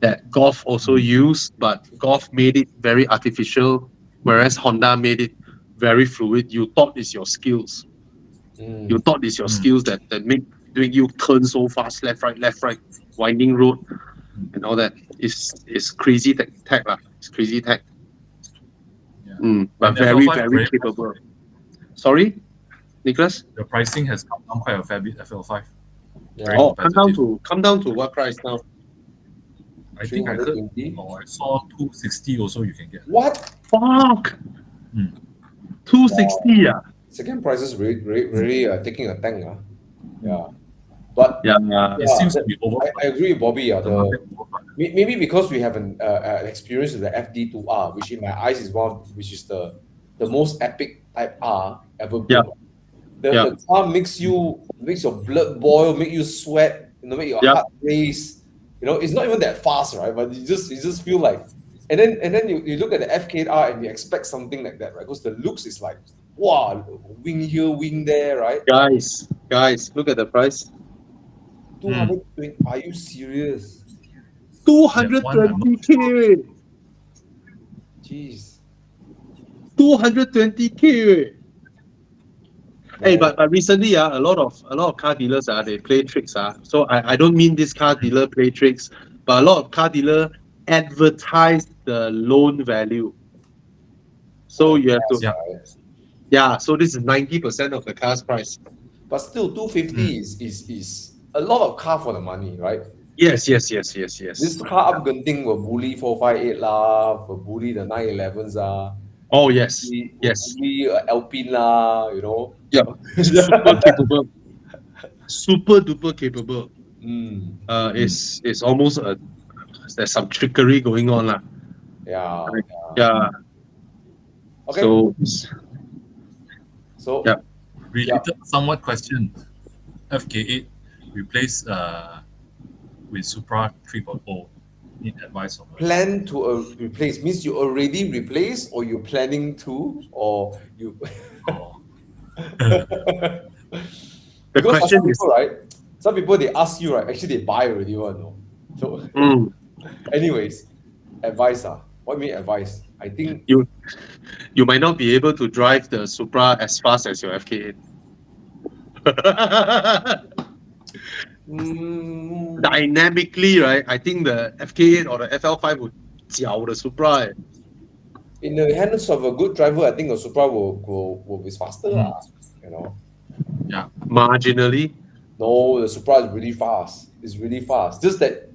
Speaker 2: that Golf also used, but Golf made it very artificial, whereas Honda made it very fluid. You thought it's your skills. You thought it's your skills that make you turn so fast, left, right, winding road, and all that. It's crazy tech lah. It's crazy tech.
Speaker 4: Yeah.
Speaker 2: But
Speaker 4: And
Speaker 2: very,
Speaker 4: FL5
Speaker 2: very capable. Sorry, Nicholas?
Speaker 4: The pricing has come down quite a fair bit. FL5.
Speaker 5: Yeah.
Speaker 4: Very
Speaker 2: Oh,
Speaker 4: competitive.
Speaker 2: come down to what price now?
Speaker 4: I think I heard,
Speaker 5: 320.
Speaker 4: or I saw 260 also you can get.
Speaker 5: What?
Speaker 2: Fuck!
Speaker 4: Hmm.
Speaker 2: 260 ah.
Speaker 5: Second prices really taking a tank. Yeah. But
Speaker 2: Yeah.
Speaker 4: It seems to be over.
Speaker 5: I agree with Bobby.
Speaker 4: The market overpriced.
Speaker 5: Maybe because we have an experience with the FD2R, which in my eyes is which is the most epic Type R ever built. The car makes your blood boil, make you sweat, make your heart race. It's not even that fast, right? But you just feel like, and then you look at the FK8R and you expect something like that, right? Because the looks is like, wow, wing here, wing there, right?
Speaker 2: Guys, look at the price.
Speaker 5: 220. Are you serious?
Speaker 2: 220K.
Speaker 5: Jeez.
Speaker 2: 220K. Hey, but recently, a lot of car dealers, they play tricks. So I don't mean this car dealer play tricks, but a lot of car dealer advertise the loan value. So you have to, so this is 90% of the car's price.
Speaker 5: But still, 250 is a lot of car for the money, right?
Speaker 2: Yes.
Speaker 5: This car up Genting will bully 458 lah, will bully the 911s lah,
Speaker 2: Oh yes.
Speaker 5: will
Speaker 2: Yes.
Speaker 5: bully Alpine lah, you know.
Speaker 2: Yeah. Super capable. Super duper capable.
Speaker 5: Mm,
Speaker 2: It's almost there's some trickery going on lah.
Speaker 5: yeah.
Speaker 2: Yeah.
Speaker 5: Okay. So
Speaker 2: Yeah.
Speaker 4: Related somewhat question. FK8 replace with Supra 3.0. Need advice on it.
Speaker 5: plan to replace means you already replaced, or you planning to, or you.
Speaker 4: Oh.
Speaker 5: Because
Speaker 2: question
Speaker 5: some
Speaker 2: is-
Speaker 5: people, right? Some people they ask you, right? Actually, they buy already one, no. So, anyways, advice What mean advice? I think
Speaker 2: You might not be able to drive the Supra as fast as your FK8. Dynamically, right? I think the FK8 or the FL5 would 搅 the Supra.
Speaker 5: in the hands of a good driver, I think a Supra will be faster, you know.
Speaker 2: Marginally.
Speaker 5: No, the Supra is really fast. It's really fast. Just that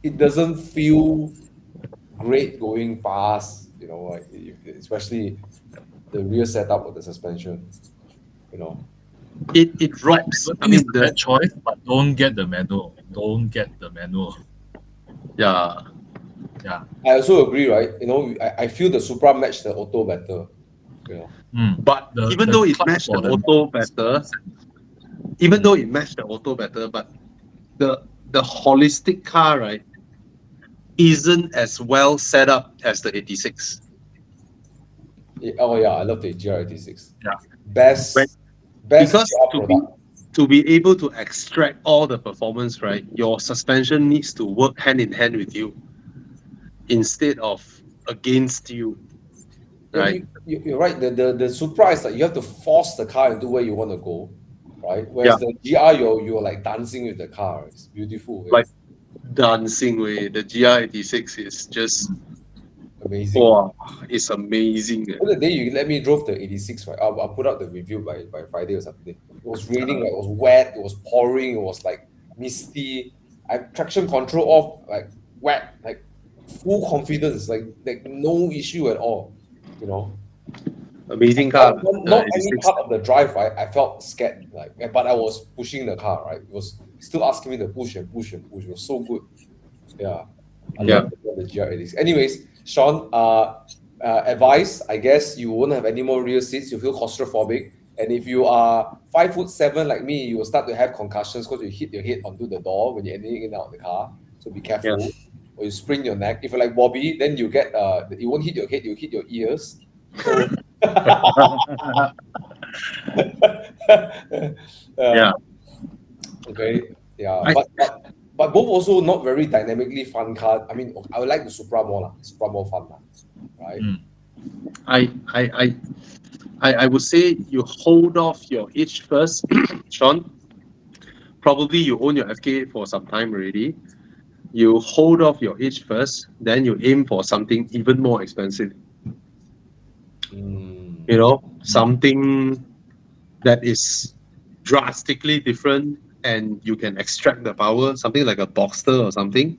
Speaker 5: it doesn't feel great going fast, you know, like especially the rear setup of the suspension, you know.
Speaker 2: It drops.
Speaker 4: I
Speaker 2: I
Speaker 4: mean,
Speaker 2: mean,
Speaker 4: it's a bad choice, but don't get the manual. Don't get the manual.
Speaker 2: yeah.
Speaker 4: Yeah.
Speaker 5: I also agree, right? You know, I feel the Supra match the auto better, you know.
Speaker 2: But
Speaker 4: The-
Speaker 2: even
Speaker 4: the
Speaker 2: though it
Speaker 4: clutch
Speaker 2: matched
Speaker 4: for
Speaker 2: the
Speaker 4: the
Speaker 2: auto better, but the holistic car, right, isn't as well set up as the 86.
Speaker 5: Oh yeah, I love the GR86.
Speaker 4: Yeah.
Speaker 5: Best
Speaker 2: Because
Speaker 5: GR product.
Speaker 2: to be able to extract all the performance, right, your suspension needs to work hand in hand with you instead of against you, right?
Speaker 5: You're right. The Supra is like you have to force the car into where you want to go, right? Whereas the GR, you're like dancing with the car. It's beautiful.
Speaker 2: Like dancing way. The GR86 is just
Speaker 5: amazing.
Speaker 2: wow, it's amazing.
Speaker 5: The other day you let me drove the 86, right? I'll put out the review by Friday or Saturday. It was raining, like, it was wet, it was pouring, it was like misty. I traction control off, like wet, like full confidence, like no issue at all, you know.
Speaker 2: Amazing car.
Speaker 5: Not any part of the drive, right? I felt scared, like, but I was pushing the car, right? It was still asking me to push and push and push. It was so good. Yeah. I love the GR86. Anyways, Sean, advice, I guess you won't have any more rear seats, you feel claustrophobic. And if you are 5'7" like me, you will start to have concussions because you hit your head onto the door when you're entering in and out of the car. So be careful.
Speaker 2: Yeah.
Speaker 5: Or you sprain your neck. If you're like Bobby, then you get it won't hit your head, you hit your ears. So
Speaker 2: Yeah.
Speaker 5: Okay. Yeah. But both also not very dynamically fun car. I mean, I would like the Supra more lah. Supra more fun lah. Right.
Speaker 2: I would say you hold off your itch first, Sean. Probably you own your FK for some time already. You hold off your itch first, then you aim for something even more expensive. You know, something that is drastically different and you can extract the power, something like a Boxster or something.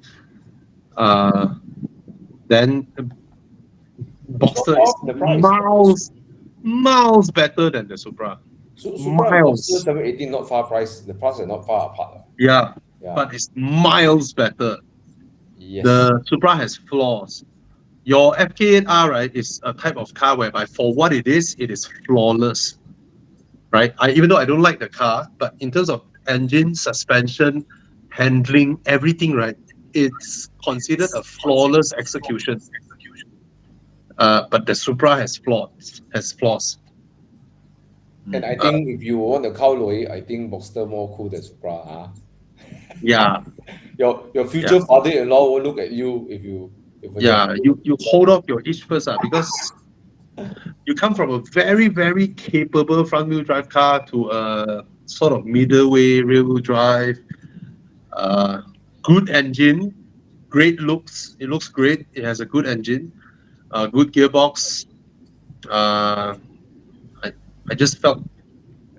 Speaker 2: Then Boxster is miles better than the Supra.
Speaker 5: So Supra and Boxster 718 not far price. The prices are not far apart.
Speaker 2: Yeah, but it's miles better.
Speaker 5: Yes.
Speaker 2: The Supra has flaws. Your FK8R, right, is a type of car whereby for what it is flawless, right? Even though I don't like the car, but in terms of engine, suspension, handling, everything, right, it's considered a flawless execution. But the Supra has flaws.
Speaker 5: And I think if you want a Kaoloi, I think Boxster more cool than Supra. Huh?
Speaker 2: Yeah.
Speaker 5: Your future father-in-law will look at you if you.
Speaker 2: You hold off your itch first, because you come from a very, very capable front-wheel drive car to a sort of middleway rear-wheel drive. Good engine, great looks. It looks great. It has a good engine, good gearbox. I just felt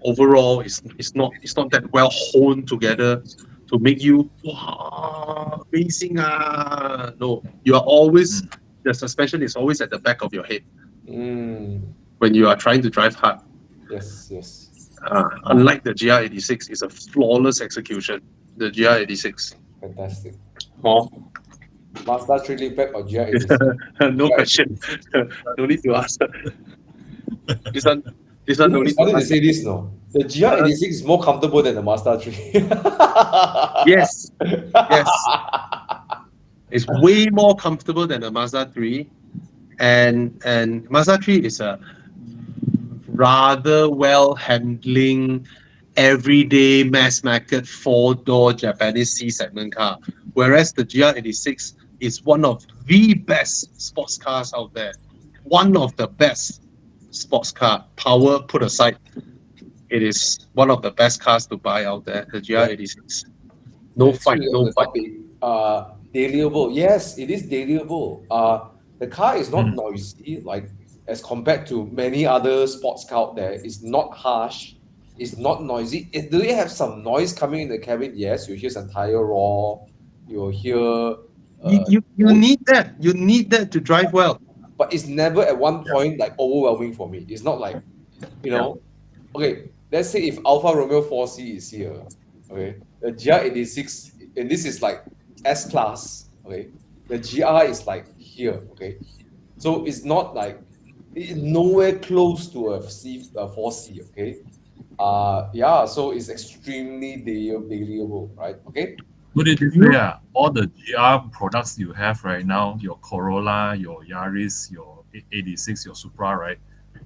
Speaker 2: overall it's not that well honed together to make you wow, amazing. No, you are always the suspension is always at the back of your head when you are trying to drive hard.
Speaker 5: Yes, yes.
Speaker 2: Unlike the GR86, it's a flawless execution. The GR86.
Speaker 5: Fantastic.
Speaker 2: Oh,
Speaker 5: Mazda 3 liftback or GR86?
Speaker 2: no question. No need to ask. This one no need
Speaker 5: I
Speaker 2: to
Speaker 5: need to
Speaker 2: ask.
Speaker 5: say this, no. The GR86 is more comfortable than the Mazda 3.
Speaker 2: Yes. Yes. It's way more comfortable than the Mazda 3. And Mazda 3 is a rather well handling everyday mass market 4-door Japanese C segment car, whereas the GR86 is one of the best sports cars out there. One of the best sports car. Power put aside, it is one of the best cars to buy out there. The GR86. No fight.
Speaker 5: Dailyable. Yes, it is dailyable. The car is not noisy, like as compared to many other sports car out there. It's not harsh. It's not noisy. Do you have some noise coming in the cabin? Yes, you hear some tire roar. You'll hear.
Speaker 2: You need that. You need that to drive well.
Speaker 5: But it's never at one point like overwhelming for me. It's not like, okay, let's say if Alfa Romeo 4C is here, okay, the GR86, and this is like S-Class, okay, the GR is like here, okay, so it's not like, it's nowhere close to a 4C, okay, so it's extremely dailyable, right, okay?
Speaker 4: Put it this way, all the GR products you have right now, your Corolla, your Yaris, your 86, your Supra, right?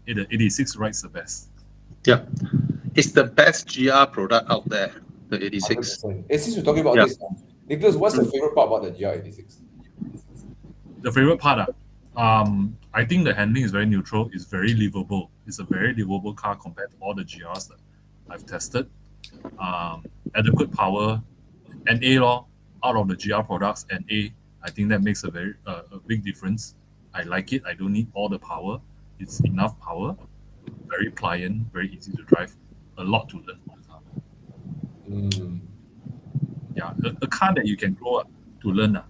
Speaker 4: The 86 rides the best.
Speaker 2: Yeah. It's the best GR product out there, the 86.
Speaker 5: 100%. And since we're talking about this, Nicholas, what's the favorite part about the GR86?
Speaker 4: The favorite part, I think the handling is very neutral. It's very livable. It's a very livable car compared to all the GRs that I've tested. Adequate power. NA out of the GR products, NA, I think that makes a big difference. I like it. I don't need all the power. It's enough power. Very pliant, very easy to drive. A lot to learn. Yeah, a car that you can grow up to learn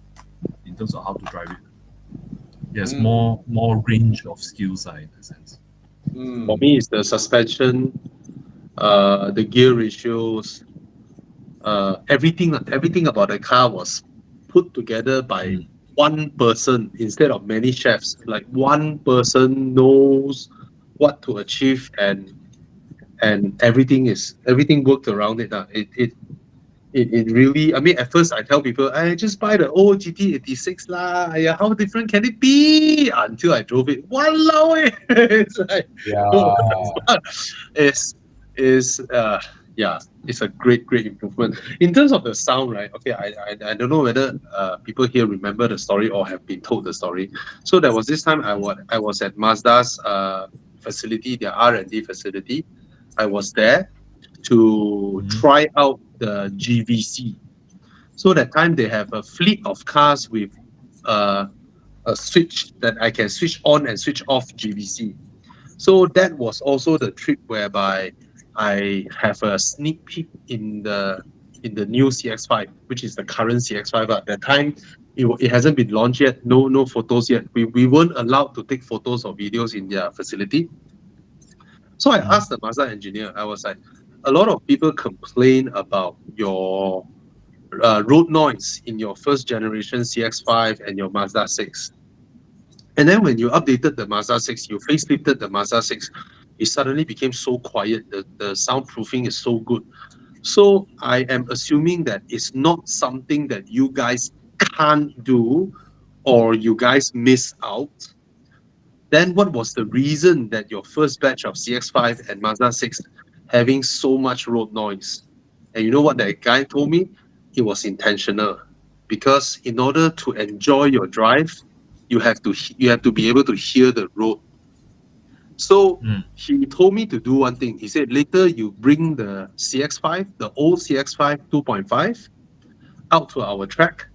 Speaker 4: in terms of how to drive it. There's more range of skills in a sense.
Speaker 2: For me, it's the suspension, the gear ratios. Everything about the car was put together by one person instead of many chefs. Like one person knows what to achieve, and everything worked around it. It really. I mean, at first I tell people, I just buy the old GT86 lah. Yeah, how different can it be? Until I drove it. Walao, it's like it's a great improvement. In terms of the sound, right? Okay, I don't know whether people here remember the story or have been told the story. So there was this time I was at Mazda's facility, their R&D facility. I was there to try out the GVC. So that time they have a fleet of cars with a switch that I can switch on and switch off GVC. So that was also the trip whereby I have a sneak peek in the new CX-5, which is the current CX-5. At that time, it hasn't been launched yet. No photos yet. We weren't allowed to take photos or videos in their facility. So I asked the Mazda engineer. I was like, a lot of people complain about your road noise in your first generation CX-5 and your Mazda 6. And then when you updated the Mazda 6, you facelifted the Mazda 6, it suddenly became so quiet. The soundproofing is so good. So I am assuming that it's not something that you guys can't do or you guys miss out. Then what was the reason that your first batch of CX-5 and Mazda 6 having so much road noise? And you know what that guy told me? It was intentional. Because in order to enjoy your drive, you have to be able to hear the road. So he told me to do one thing. He said, later you bring the CX-5, the old CX-5 2.5, out to our track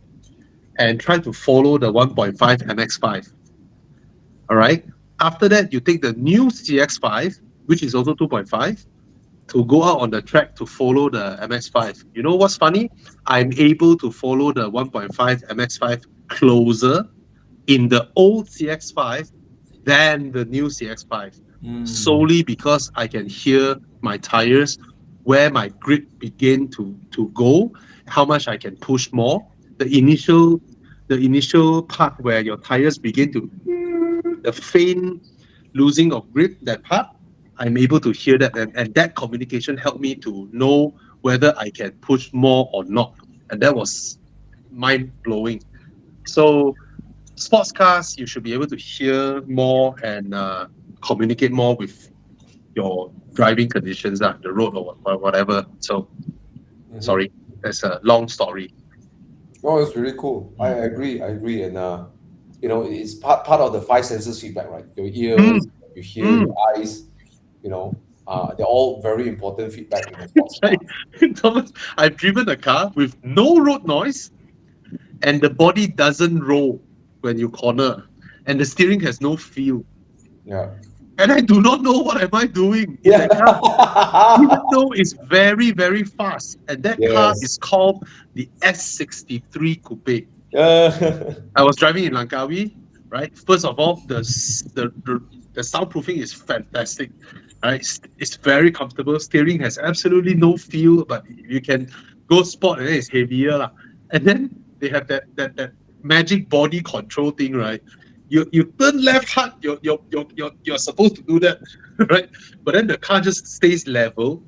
Speaker 2: and try to follow the 1.5 MX-5. All right. After that, you take the new CX-5, which is also 2.5, to go out on the track to follow the MX-5. You know what's funny? I'm able to follow the 1.5 MX-5 closer in the old CX-5 than the new CX-5. Solely because I can hear my tires, where my grip begin to go, how much I can push more. The initial part where your tires begin to the faint losing of grip, that part, I'm able to hear that, and that communication helped me to know whether I can push more or not, and that was mind-blowing. So sports cars, you should be able to hear more and communicate more with your driving conditions, the road or whatever. So sorry, that's a long story.
Speaker 5: Oh, it's really cool. I agree, and you know, it's part of the five senses feedback, right? Your ears, you hear, your eyes, you know, they're all very important feedback in the sports car.
Speaker 2: Thomas, I've driven a car with no road noise, and the body doesn't roll when you corner, and the steering has no feel.
Speaker 5: Yeah.
Speaker 2: And I do not know what am I doing.
Speaker 5: Yeah.
Speaker 2: Even though it's very, very fast. And that car
Speaker 5: Yes.
Speaker 2: is called the S63 Coupe.
Speaker 5: Yeah.
Speaker 2: I was driving in Langkawi, right? First of all, the soundproofing is fantastic. Right? It's very comfortable. Steering has absolutely no feel, but you can go sport and then it's heavier. lah. And then they have that magic body control thing, right? You turn left hard, you're supposed to do that, right? But then the car just stays level,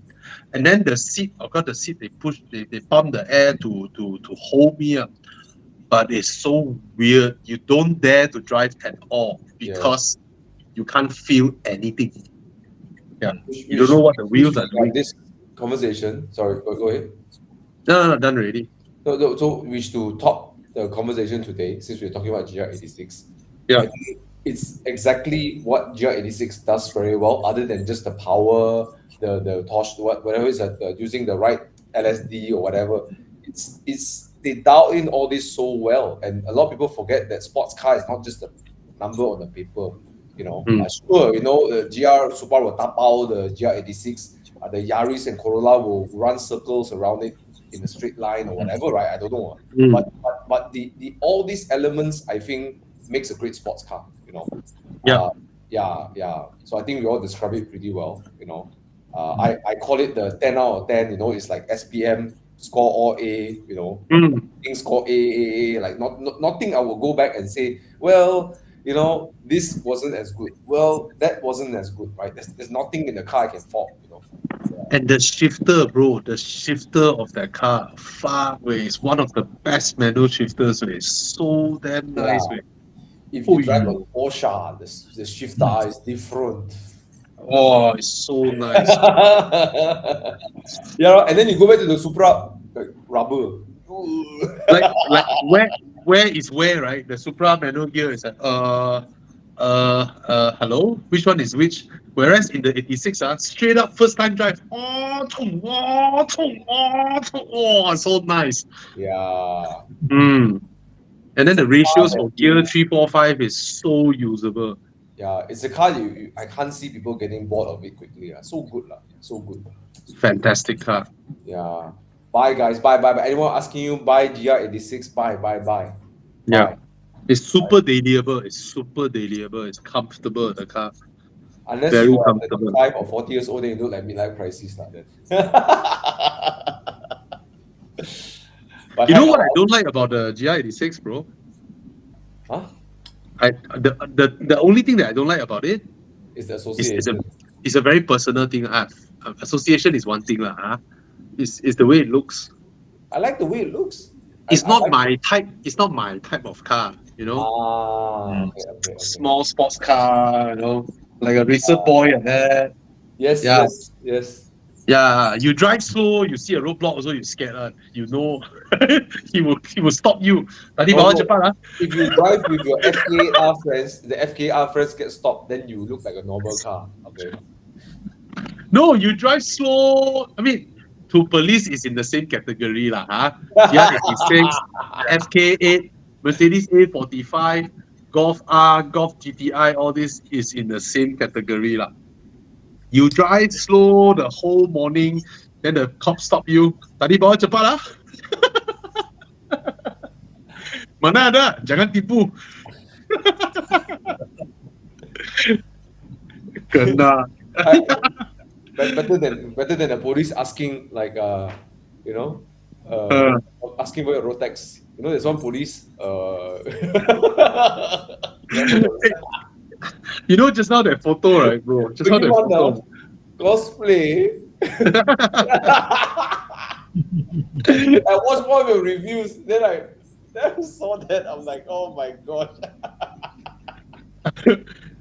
Speaker 2: and then the seat, of course, the seat they pump the air to hold me up. But it's so weird. You don't dare to drive at all because you can't feel anything. Yeah, you don't know what the wheels are doing.
Speaker 5: This conversation, sorry, go ahead.
Speaker 2: No, done already.
Speaker 5: So wish to top the conversation today, since we're talking about GR86.
Speaker 2: Yeah.
Speaker 5: It's exactly what GR86 does very well, other than just the power, the torch, whatever is using the right LSD or whatever. It's they dial in all this so well, and a lot of people forget that sports car is not just a number on the paper. You know, sure, you know, the GR Super will tap out the GR86, the Yaris and Corolla will run circles around it in a straight line or whatever, right? I don't know, but the all these elements, I think, makes a great sports car. You know, yeah. So I think we all describe it pretty well. You know, I call it the 10 out of 10. You know, it's like SPM score all A. You know, things score A. Like nothing. I will go back and say, well, you know, this wasn't as good. Well, that wasn't as good, right? There's nothing in the car I can fault. You know.
Speaker 2: And the shifter, bro, the shifter of that car, far away, is one of the best manual shifters. It's so damn nice.
Speaker 5: Yeah. If you drive a Porsche, the shifter is different.
Speaker 2: Oh, it's so nice.
Speaker 5: Yeah, and then you go back to the Supra, like rubber.
Speaker 2: like where is where, right? The Supra manual gear is like hello, which one is which? Whereas in the 86, straight up first time drive, so nice.
Speaker 5: Yeah.
Speaker 2: And then the ratios for gear 3, 4, 5 is so usable.
Speaker 5: Yeah, it's a car I can't see people getting bored of it quickly. So good. So good.
Speaker 2: Fantastic car.
Speaker 5: Yeah. Bye guys. Bye. Anyone asking you buy GR86? Bye.
Speaker 2: Yeah. It's super dailyable. It's comfortable, the car.
Speaker 5: Unless
Speaker 2: very
Speaker 5: you are
Speaker 2: comfortable.
Speaker 5: 35 or 40 years old, then you look like midlife crisis. Then. But
Speaker 2: You know what I don't like about the GR86, bro?
Speaker 5: Huh?
Speaker 2: The only thing that I don't like about it
Speaker 5: It's the association.
Speaker 2: is a very personal thing. Association is one thing, It's the way it looks.
Speaker 5: I like the way it looks.
Speaker 2: It's
Speaker 5: I
Speaker 2: not
Speaker 5: like
Speaker 2: my type. It's not my type of car. You know,
Speaker 5: Okay.
Speaker 2: small sports car. You know, like a racer boy and that.
Speaker 5: Yes.
Speaker 2: Yeah, you drive slow. You see a roadblock, also you scared. You know, he will stop you. Tadi bawa cepat.
Speaker 5: If you drive with your FKR friends, the FKR friends get stopped, then you look like a normal car. Okay.
Speaker 2: No, you drive slow. I mean, to police is in the same category, GR86, FK8, Mercedes A45, Golf R, Golf GTI, all this is in the same category, You drive slow the whole morning, then the cop stop you. Tadi bawa cepat lah. Mana ada? Jangan tipu. Kena.
Speaker 5: Better than the police asking like asking for your road tax. You know, there's one police.
Speaker 2: You know just now that photo, right, bro? Just now that photo.
Speaker 5: Cosplay. I watched one of your reviews. Then I saw that. I'm like, oh my gosh.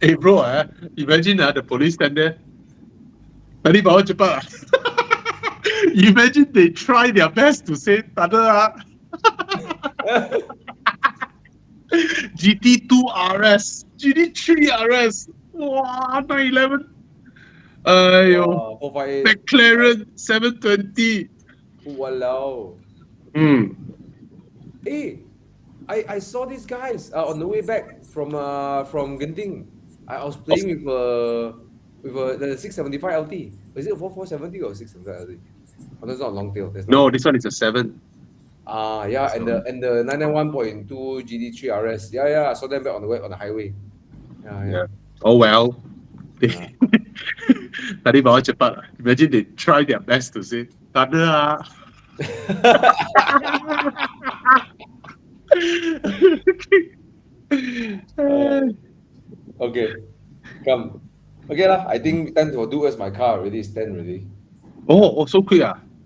Speaker 2: Hey, bro, imagine the police stand there. Tadi bawa cepat. Imagine they try their best to say, tada. GT2 RS, GT3 RS, wow, 911. Ayo,
Speaker 5: 458.
Speaker 2: McLaren 720.
Speaker 5: Walao. Hey, I saw these guys on the way back from Genting. I was playing with the 675 LT. Is it a 4470 or 675 LT? Oh, that's not a long tail.
Speaker 2: No, this one is a 7.
Speaker 5: Yeah, and the 991.2 GT3 RS. Yeah, I saw them back on the highway. Yeah.
Speaker 2: Oh well. Tadi bawa cepat. Imagine they try their best to say, tada.
Speaker 5: Okay, come. Okay lah. I think time to do as my car already. It's 10 already.
Speaker 2: Oh, so quick.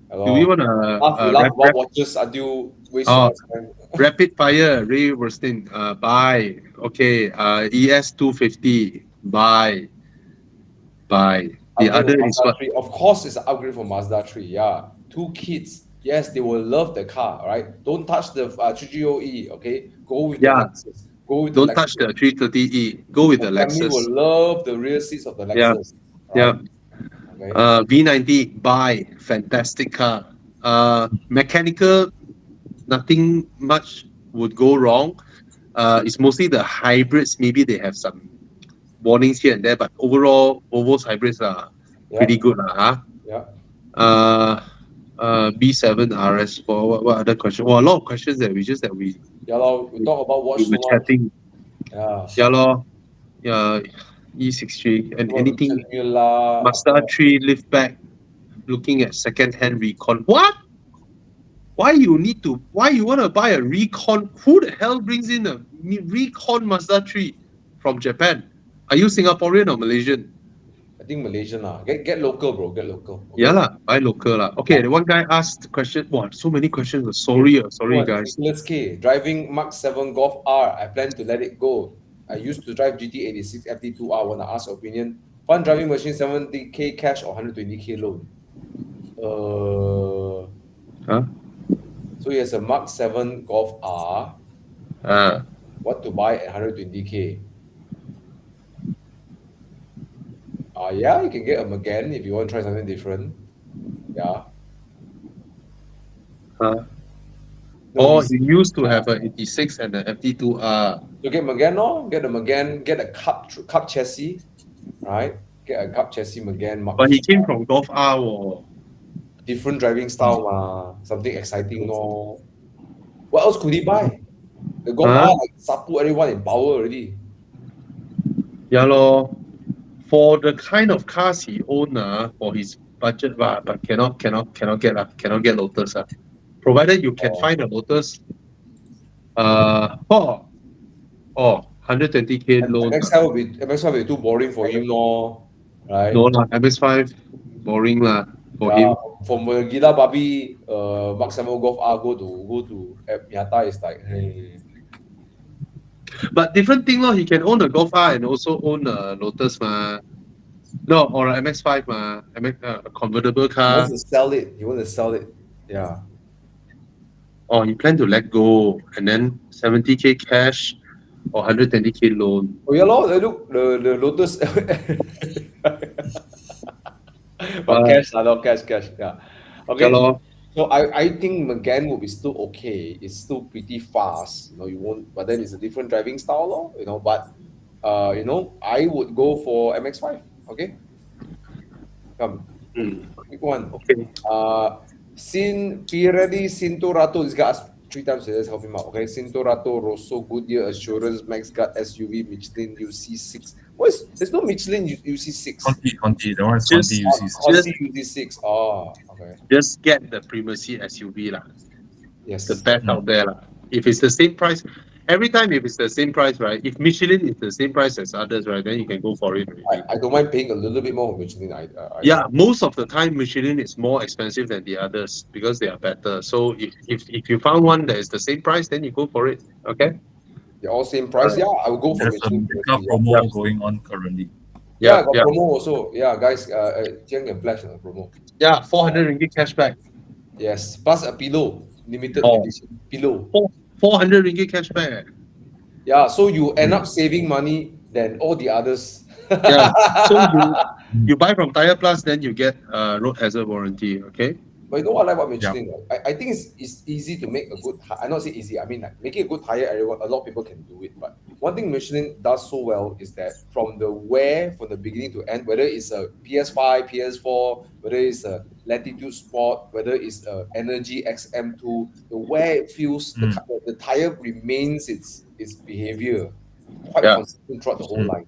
Speaker 2: Do we want to
Speaker 5: watches until waste time?
Speaker 2: Rapid fire, Ray Worstin, buy. Okay, ES 250, buy. The other is what?
Speaker 5: 3. Of course, it's an upgrade from Mazda 3. Yeah, 2 kids. Yes, they will love the car, right? Don't touch the 330e. Okay, go with the Lexus.
Speaker 2: Don't touch the 330e. Go with the Lexus.
Speaker 5: Will love the rear seats of the Lexus.
Speaker 2: Yeah. Okay. V90, buy. Fantastic car. Mechanical, nothing much would go wrong. It's mostly the hybrids. Maybe they have some warnings here and there, but overall, Volvo's hybrids are pretty good. B7 RS4. What other questions? Well, a lot of questions that we talk
Speaker 5: about watch.
Speaker 2: We were chatting.
Speaker 5: Yeah,
Speaker 2: E63 and anything. Mazda 3 liftback. Looking at second-hand Recon. What? Why you want to buy a Recon? Who the hell brings in a Recon Mazda 3 from Japan? Are you Singaporean or Malaysian?
Speaker 5: I think Malaysian lah. Get local, bro. Get local. Okay.
Speaker 2: Yeah lah, buy local lah. Okay, the one guy asked the question. Wow, so many questions. Sorry guys.
Speaker 5: Let's driving Mark 7 Golf R. I plan to let it go. I used to drive GT86 FT2R. Want to ask your opinion? Fun driving machine, 70k cash or 120k loan. So he has a Mark 7 Golf R. What to buy at 120k? Yeah, you can get a Megane if you want to try something different. Yeah.
Speaker 2: He used to have an 86 and an FT2R.
Speaker 5: So get Megane, no? Get the Megane, get a cup chassis, right? Get a cup chassis Megane.
Speaker 2: But he came from Golf R or
Speaker 5: different driving style, something exciting, no? What else could he buy? The Golf R sapu everyone in power already.
Speaker 2: Yeah, lor. For the kind of cars he own, for his budget, but cannot get Lotus. Provided you can find a Lotus, 120k loan.
Speaker 5: MX-5 will be too boring for him, no? Right?
Speaker 2: No lah, MX-5 boring lah for him.
Speaker 5: From Gila Babi, Mark 7 Golf R go to Miata is like, hey.
Speaker 2: But different thing he can own a Golf R and also own a Lotus or an MX-5 a convertible car.
Speaker 5: He wants to sell it. Yeah.
Speaker 2: Oh, he planned to let go and then 70k cash or 120k loan.
Speaker 5: Oh yeah, look the Lotus. But cash. Yeah. Okay. Yeah, so I think Megane will be still okay. It's still pretty fast. You won't. But then it's a different driving style, But I would go for MX-5. Okay. Come.
Speaker 2: Hmm.
Speaker 5: Quick one.
Speaker 2: Okay.
Speaker 5: Pirelli Cintorato. This guy asked 3 times. So let's help him out. Okay. Cintorato, Rosso, Goodyear, Assurance, MaxGuard, SUV, Michelin, UC6. There's no Michelin UC6.
Speaker 4: Conti. That one is
Speaker 2: Just-
Speaker 4: Conti UC6.
Speaker 5: Conti UC6. Oh, okay.
Speaker 2: Just get the Primacy SUV lah.
Speaker 5: Yes.
Speaker 2: The best out there lah. If it's the same price, every time if it's the same price, right? If Michelin is the same price as others, right? Then you can go for it. Already.
Speaker 5: I don't mind paying a little bit more on Michelin.
Speaker 2: Yeah, most of the time Michelin is more expensive than the others because they are better. So if you found one that is the same price, then you go for it. Okay.
Speaker 5: They're all same price. Yeah, I will go for
Speaker 4: There's a
Speaker 5: Michelin.
Speaker 4: mega promo going on currently.
Speaker 5: Yeah, got promo also. Yeah, guys, Jiang and Flash promo.
Speaker 2: Yeah, 400 ringgit cashback.
Speaker 5: Yes, plus a pillow, limited
Speaker 2: Oh.
Speaker 5: edition pillow.
Speaker 2: 400 ringgit cashback.
Speaker 5: Yeah, so you end up saving money than all the others.
Speaker 2: Yeah. So you buy from Tire Plus, then you get road hazard warranty. Okay.
Speaker 5: But you know what I like about Michelin? Right? I think it's easy to make a good. I not say easy. I mean, like making a good tire. Everyone, a lot of people can do it. But one thing Michelin does so well is that from the wear, from the beginning to end, whether it's a PS5, PS4, whether it's a Latitude Sport, whether it's a Energy XM2, the wear it feels, the tire remains its behavior quite consistent throughout the whole line.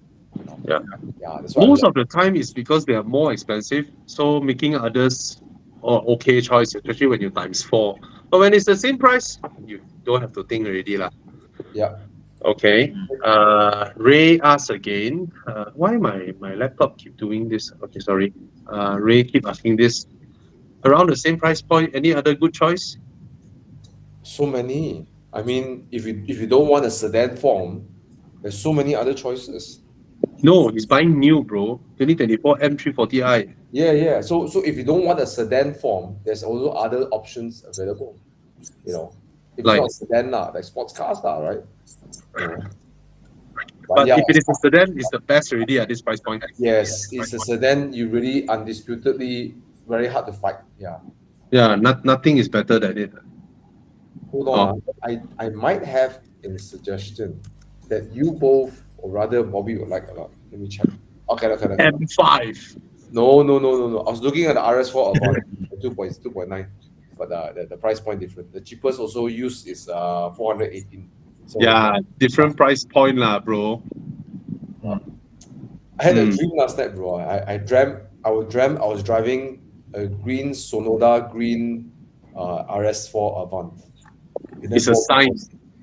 Speaker 2: Yeah.
Speaker 5: Yeah. That's why
Speaker 2: Most of the time is because they are more expensive, so making others okay choice, especially when you times 4. But when it's the same price, you don't have to think already lah.
Speaker 5: Yeah.
Speaker 2: Okay. Ray asks again. Why my laptop keep doing this? Okay, sorry. Ray keep asking this. Around the same price point, any other good choice?
Speaker 5: So many. I mean, if you don't want a sedan form, there's so many other choices.
Speaker 2: No, he's buying new, bro. 2024 M340i.
Speaker 5: Yeah. So if you don't want a sedan form, there's also other options available. You know, if
Speaker 2: Like-
Speaker 5: it's not sedan like sports cars right? You know.
Speaker 2: But
Speaker 5: yeah,
Speaker 2: if it is a sedan, it's the best already at this price point.
Speaker 5: yes, it's a sedan. You really undisputedly very hard to fight. Yeah.
Speaker 2: Yeah, nothing is better than it.
Speaker 5: Hold on. I might have a suggestion that you both, or rather Bobby, would like a lot. Let me check. Okay.
Speaker 2: M5.
Speaker 5: No. I was looking at the RS4 Avant 2.9, but the price point different. The cheapest also used is 418. So
Speaker 2: Yeah, different price point lah, bro.
Speaker 5: I had a dream last night, bro. I was driving a green Sonoda green RS4 Avant. And then
Speaker 2: It's a sign.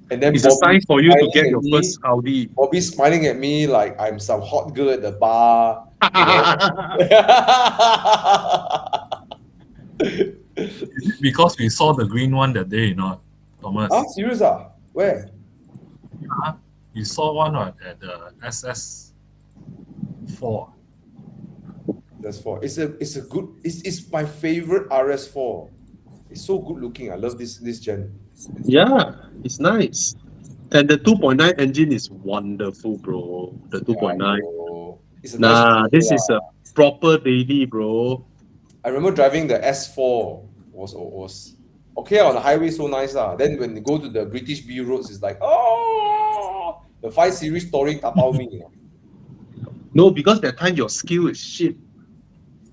Speaker 5: And then
Speaker 2: It's a sign for you to
Speaker 5: smiling
Speaker 2: get
Speaker 5: at
Speaker 2: your
Speaker 5: me.
Speaker 2: first Audi.
Speaker 5: Bobby's smiling at me like I'm some hot girl at the bar.
Speaker 4: Because we saw the green one that day, Thomas.
Speaker 5: Huh? Serious? Where?
Speaker 4: You saw one at the SS4.
Speaker 5: That's 4. It's a good. It's my favorite RS4. It's so good looking. I love this gen.
Speaker 2: Yeah, it's nice. And the 2.9 engine is wonderful, bro. The 2.9.
Speaker 5: It's a
Speaker 2: Nah,
Speaker 5: nice
Speaker 2: this
Speaker 5: car.
Speaker 2: is a proper daily, bro.
Speaker 5: I remember driving the S4 was okay on the highway, so nice lah. Then when you go to the British B roads, it's like the 5 Series touring tapao me, you know.
Speaker 2: No, because that time your skill is shit.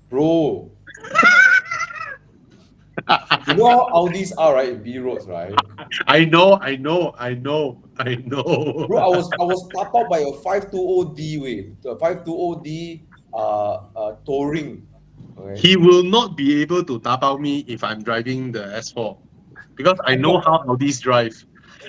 Speaker 5: Bro. You know how Audis are, right, in B roads, right?
Speaker 2: I know.
Speaker 5: Bro, I was tapao by a 520D wave, the 520D touring. Okay.
Speaker 2: He will not be able to tapao me if I'm driving the S4 because I know how Audis drive.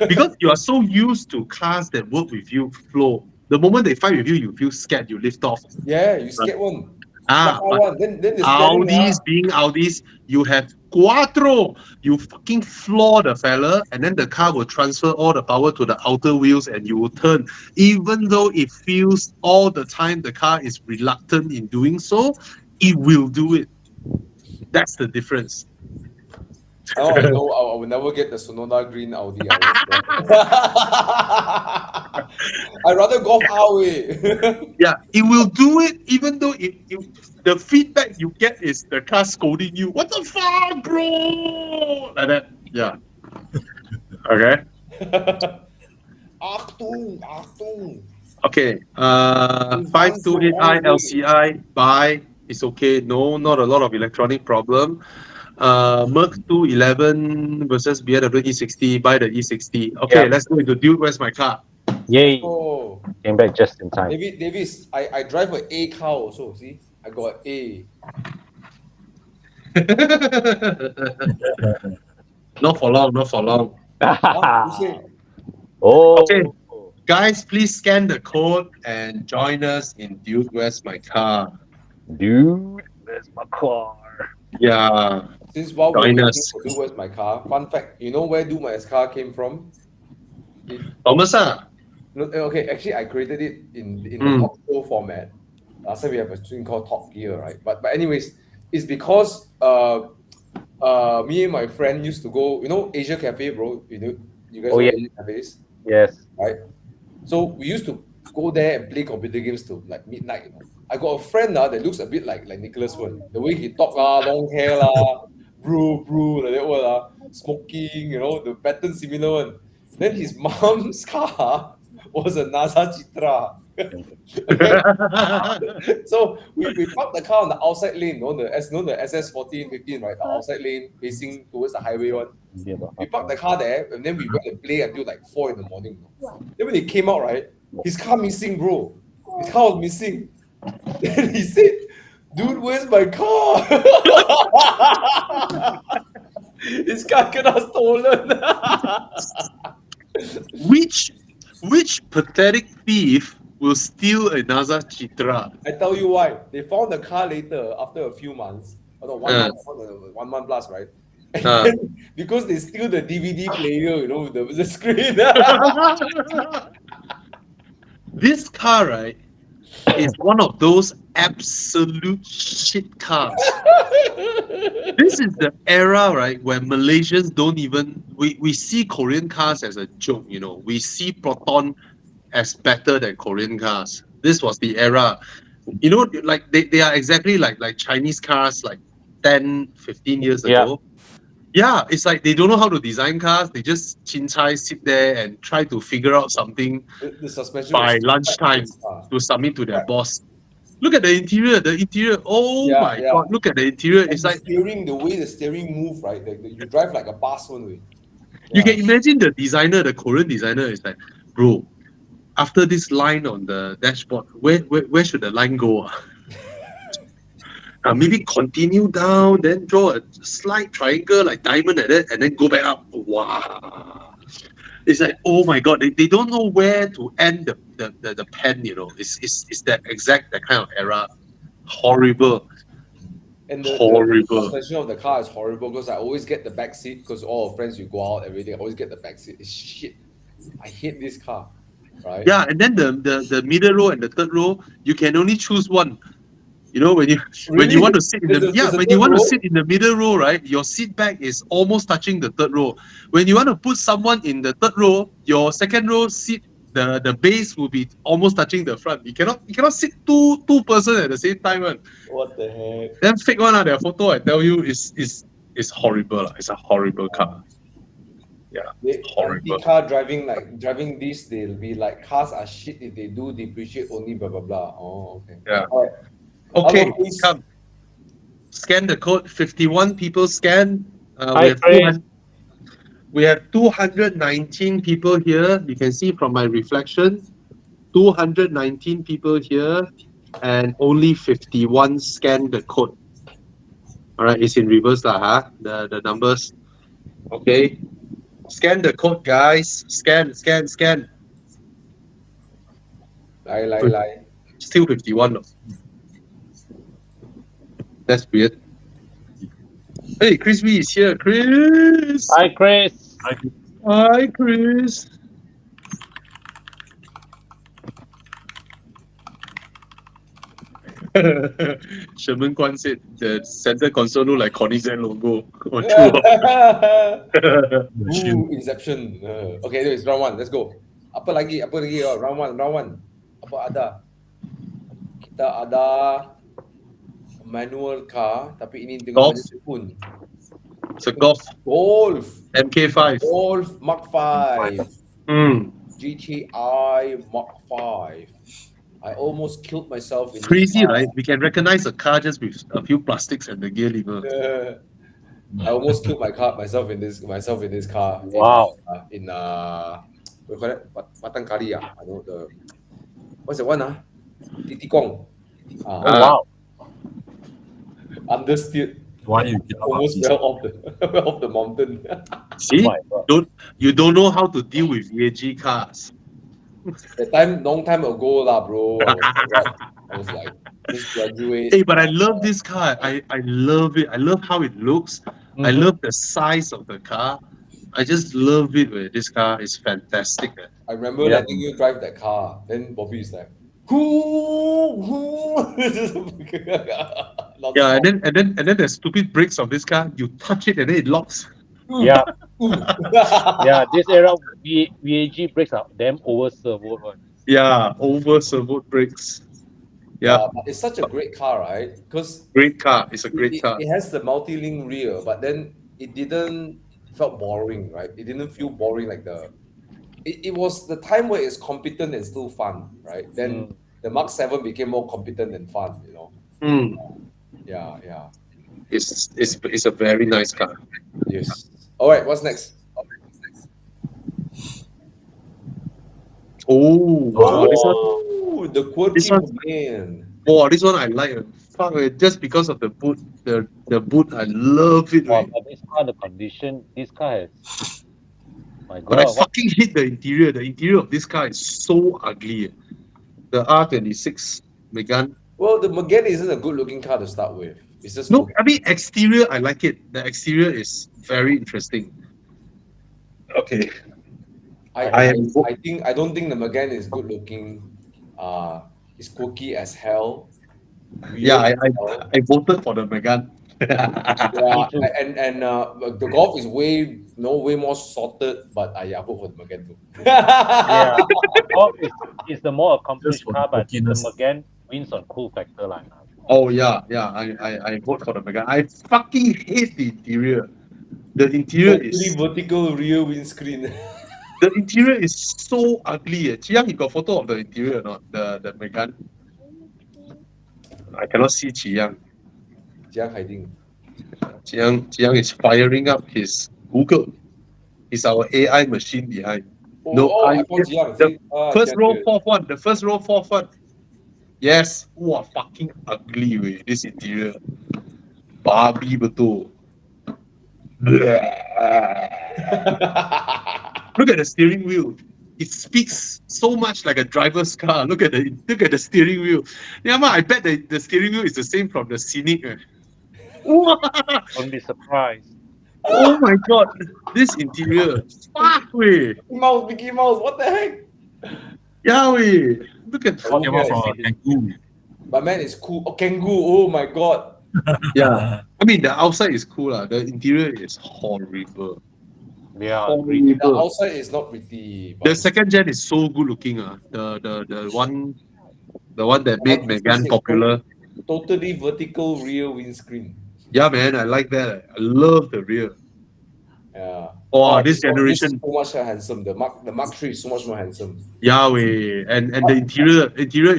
Speaker 2: Because you are so used to cars that work with you flow. The moment they fight with you, you feel scared, you lift off.
Speaker 5: Yeah, you scared one.
Speaker 2: But
Speaker 5: One. Then the steering,
Speaker 2: Audis being Audis, you have quattro. You fucking floor the fella, and then the car will transfer all the power to the outer wheels and you will turn. Even though it feels all the time the car is reluctant in doing so, it will do it. That's the difference.
Speaker 5: Oh, I know I will never get the Sonoda green Audi. I'd rather Golf R way.
Speaker 2: Yeah, it will do it even though the feedback you get is the car scolding you. What the fuck, bro? Like that. Yeah. Okay.
Speaker 5: Achtung.
Speaker 2: Okay. 528i LCI buy It's okay. No, not a lot of electronic problem. Merc 211 versus BMW E60. Buy the E60. Okay,
Speaker 1: Yeah.
Speaker 2: let's go into Dude. Where's my car?
Speaker 1: Yay!
Speaker 5: Oh,
Speaker 1: Came back just in time.
Speaker 5: Davis, I drive an A car also. See, I got A.
Speaker 2: Not for long. Not for long.
Speaker 5: Huh? You say?
Speaker 1: Oh.
Speaker 2: Okay. Guys, please scan the code and join us in Dude. Where's my car?
Speaker 1: Dude, where's my car?
Speaker 2: Yeah.
Speaker 5: Since while we're
Speaker 2: Join
Speaker 5: waiting
Speaker 2: us.
Speaker 5: for Do Where's My Car, fun fact, you know where Do My Car came from?
Speaker 2: Thomas,
Speaker 5: No, okay, actually I created it in the Top Show format. Last time we have a thing called Top Gear, right? But anyways, it's because me and my friend used to go, Asia Cafe, bro. You guys
Speaker 1: Oh,
Speaker 5: know
Speaker 1: yeah.
Speaker 5: Asia Cafes,
Speaker 1: Yes.
Speaker 5: right? So we used to go there and play computer games till like midnight. I got a friend that looks a bit like Nicholas Wen. The way he talk long hair brew like that one smoking, the pattern similar one. Then his mom's car was a NASA Citra. So we parked the car on the outside lane, the SS14, 15, right? The outside lane facing towards the highway one. We parked the car there and then we went to play until like 4 in the morning. Then when he came out, right, his car missing, bro. His car was missing. Then he said, "Dude, where's my car?" His car got stolen.
Speaker 2: Which pathetic thief will steal a NASA Citra?
Speaker 5: I tell you why. They found the car later after a few months. One month plus, right? And then, because they steal the DVD player, the screen.
Speaker 2: This car, right, is one of those absolute shit cars. This is the era, right, where Malaysians don't even we see Korean cars as a joke, We see Proton as better than Korean cars. This was the era. Like they are exactly like Chinese cars like 10, 15 years ago. Yeah, it's like they don't know how to design cars. They just chincai sit there and try to figure out something
Speaker 5: The suspension
Speaker 2: by lunchtime to submit to their boss. Look at the interior. Oh my god! Look at the interior.
Speaker 5: And
Speaker 2: it's like
Speaker 5: the way the steering move, right? You drive like a bus one way.
Speaker 2: You can imagine the designer, the Korean designer, is like, bro, after this line on the dashboard, where should the line go? Maybe continue down, then draw a slight triangle like diamond like that, and then go back up. Wow. It's like, oh my god, they don't know where to end the pen, It's that kind of era. Horrible.
Speaker 5: And the
Speaker 2: horrible.
Speaker 5: suspension of the car is horrible because I always get the back seat because all our friends, you go out, everything, I always get the back seat. It's shit. I hate this car. Right?
Speaker 2: Yeah, and then the middle row and the third row, you can only choose one. When you want to sit in sit in the middle row, right, your seat back is almost touching the third row. When you want to put someone in the third row, your second row seat, the base will be almost touching the front. You cannot sit two person at the same time.
Speaker 5: What the heck?
Speaker 2: Then fake one, their photo, I tell you, is horrible. It's a horrible car. Yeah, horrible.
Speaker 5: Car driving this, they'll be like, cars are shit if they do depreciate only, blah blah blah. Oh, okay.
Speaker 2: Yeah.
Speaker 5: All right.
Speaker 2: Okay, come. Scan the code. 51 people scan. We have 219 people here. You can see from my reflection, 219 people here, and only 51 scan the code. All right, it's in reverse, the numbers. Okay. Scan the code, guys. Scan.
Speaker 5: Lie.
Speaker 2: Still 51. That's weird. Hey, Chris B is here. Chris!
Speaker 1: Hi, Chris!
Speaker 2: Hi, Chris! Sherman Kwan said the center console look like Koenigsegg logo.
Speaker 5: Ooh, Inception. Okay, anyways, round one. Let's go. Apa lagi? Round one. Apa ada? Kita ada manual car, tapi ini dengan pun.
Speaker 2: It's a Golf. MK5.
Speaker 5: Golf Mark 5. GTI Mark 5. I almost killed myself in this
Speaker 2: Crazy,
Speaker 5: car.
Speaker 2: right? We can recognize a car just with a few plastics and the gear lever.
Speaker 5: I almost killed myself in this car.
Speaker 1: Wow.
Speaker 5: What do you call it? Batang Kari. I know the what's the one? Titikong.
Speaker 1: Oh, wow.
Speaker 5: Understeered.
Speaker 4: Why you get
Speaker 5: Almost fell off the mountain.
Speaker 2: See,
Speaker 1: Oh my God.
Speaker 2: you don't know how to deal with VAG cars.
Speaker 5: Long time ago lah, bro. I was like, just graduate.
Speaker 2: Hey, but I love this car. I love it. I love how it looks. I love the size of the car. I just love it. Man. This car is fantastic. Man.
Speaker 5: I remember
Speaker 1: Yeah.
Speaker 5: letting you drive that car. Then Bobby is like, whoo.
Speaker 2: Yeah, and then the stupid brakes of this car. You touch it and then it locks.
Speaker 1: Yeah. Yeah, this era VAG brakes are damn over servo one.
Speaker 2: Yeah, over servo brakes. Yeah,
Speaker 5: but it's such a great car, right? Because
Speaker 2: great car. It's a great car.
Speaker 5: it has the multi-link rear, but then it didn't felt boring, right? It didn't feel boring like it was the time where it's competent and still fun, right? Then the Mark 7 became more competent and fun, you know. Yeah.
Speaker 2: It's a very nice car.
Speaker 5: Yes. All right, what's next?
Speaker 2: Oh, wow, this one.
Speaker 5: Oh, the quirky
Speaker 2: This one-
Speaker 5: man.
Speaker 2: Oh, this one I like. Fuck, just because of the boot, the boot, I love it.
Speaker 1: Wow,
Speaker 2: Man.
Speaker 1: but this car, the condition, this car has. My
Speaker 2: But I
Speaker 1: God, what,
Speaker 2: fucking hate the interior. The interior of this car is so ugly. The R26 Megane.
Speaker 5: Well, the Megane isn't a good-looking car to start with. It's just
Speaker 2: No, I mean exterior. I like it. The exterior is very interesting. Okay.
Speaker 5: I
Speaker 2: am-
Speaker 5: don't think the Megane is good-looking. It's quirky as hell.
Speaker 2: Yeah,
Speaker 5: Weird as hell.
Speaker 2: I voted for the Megane.
Speaker 5: Yeah,
Speaker 1: too.
Speaker 5: and the Golf is way more sorted, but I vote for the Megane too.
Speaker 1: yeah. Golf is the more accomplished
Speaker 4: Just for
Speaker 1: car,
Speaker 4: the
Speaker 1: but the
Speaker 4: quirkiness.
Speaker 1: Megane wins on cool factor line.
Speaker 2: Oh yeah. I vote for the Megane. I fucking hate the interior. The interior
Speaker 5: Totally
Speaker 2: is
Speaker 5: vertical rear windscreen.
Speaker 2: the interior is so ugly. Chiang, you got photo of the interior or not? The Megane. I cannot see Chiang.
Speaker 5: Jiang hiding.
Speaker 2: Chiang is firing up his Google. He's our AI machine behind.
Speaker 5: I found Jiang.
Speaker 2: the
Speaker 5: See?
Speaker 2: First
Speaker 5: Jiang
Speaker 2: row,
Speaker 5: here.
Speaker 2: fourth one. The first row, fourth one. Yes. Wow, fucking ugly way. This interior. Barbie betul. Look at the steering wheel. It speaks so much like a driver's car. Look at the steering wheel. Yeah, man, I bet the steering wheel is the same from the Scenic.
Speaker 1: Don't be surprised.
Speaker 2: Oh my god, this interior. Fuck way.
Speaker 5: Mickey Mouse, what the heck?
Speaker 2: Yeah, way. Look at
Speaker 4: Came out from a Cancun.
Speaker 5: My man is cool. Oh, Kangoo. Oh my god.
Speaker 2: yeah. I mean, the outside is cool. The interior is horrible.
Speaker 1: Yeah,
Speaker 5: The
Speaker 2: Horrible.
Speaker 5: outside is not pretty.
Speaker 2: The second gen is so good looking. The one that made Megane popular.
Speaker 5: Totally vertical rear windscreen.
Speaker 2: Yeah, man, I like that. I love the rear.
Speaker 5: Yeah.
Speaker 2: Oh, this
Speaker 5: This
Speaker 2: generation,
Speaker 5: is so much more handsome. The Mark 3 is so much more handsome.
Speaker 2: Yahweh, and the interior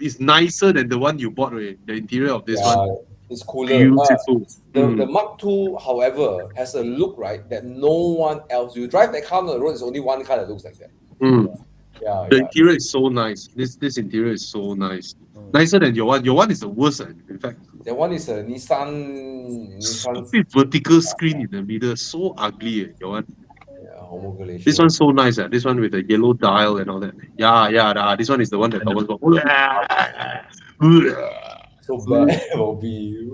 Speaker 2: is nicer than the one you bought. Way. The interior of this one,
Speaker 5: It's cooler.
Speaker 2: beautiful.
Speaker 5: The Mark II, however, has a look, right, that no one else. You drive that car on the road, there's only one car that looks like that. Yeah.
Speaker 2: The interior is so nice. This interior is so nice. Nicer than your one. Your one is the worst. In fact,
Speaker 5: That one is a Nissan.
Speaker 2: stupid vertical screen in the middle, so ugly. Your one.
Speaker 5: Yeah, homologation.
Speaker 2: This one's so nice. This one with the yellow dial and all that. Yeah. This one is the one that always go.
Speaker 5: So bad, Bobby.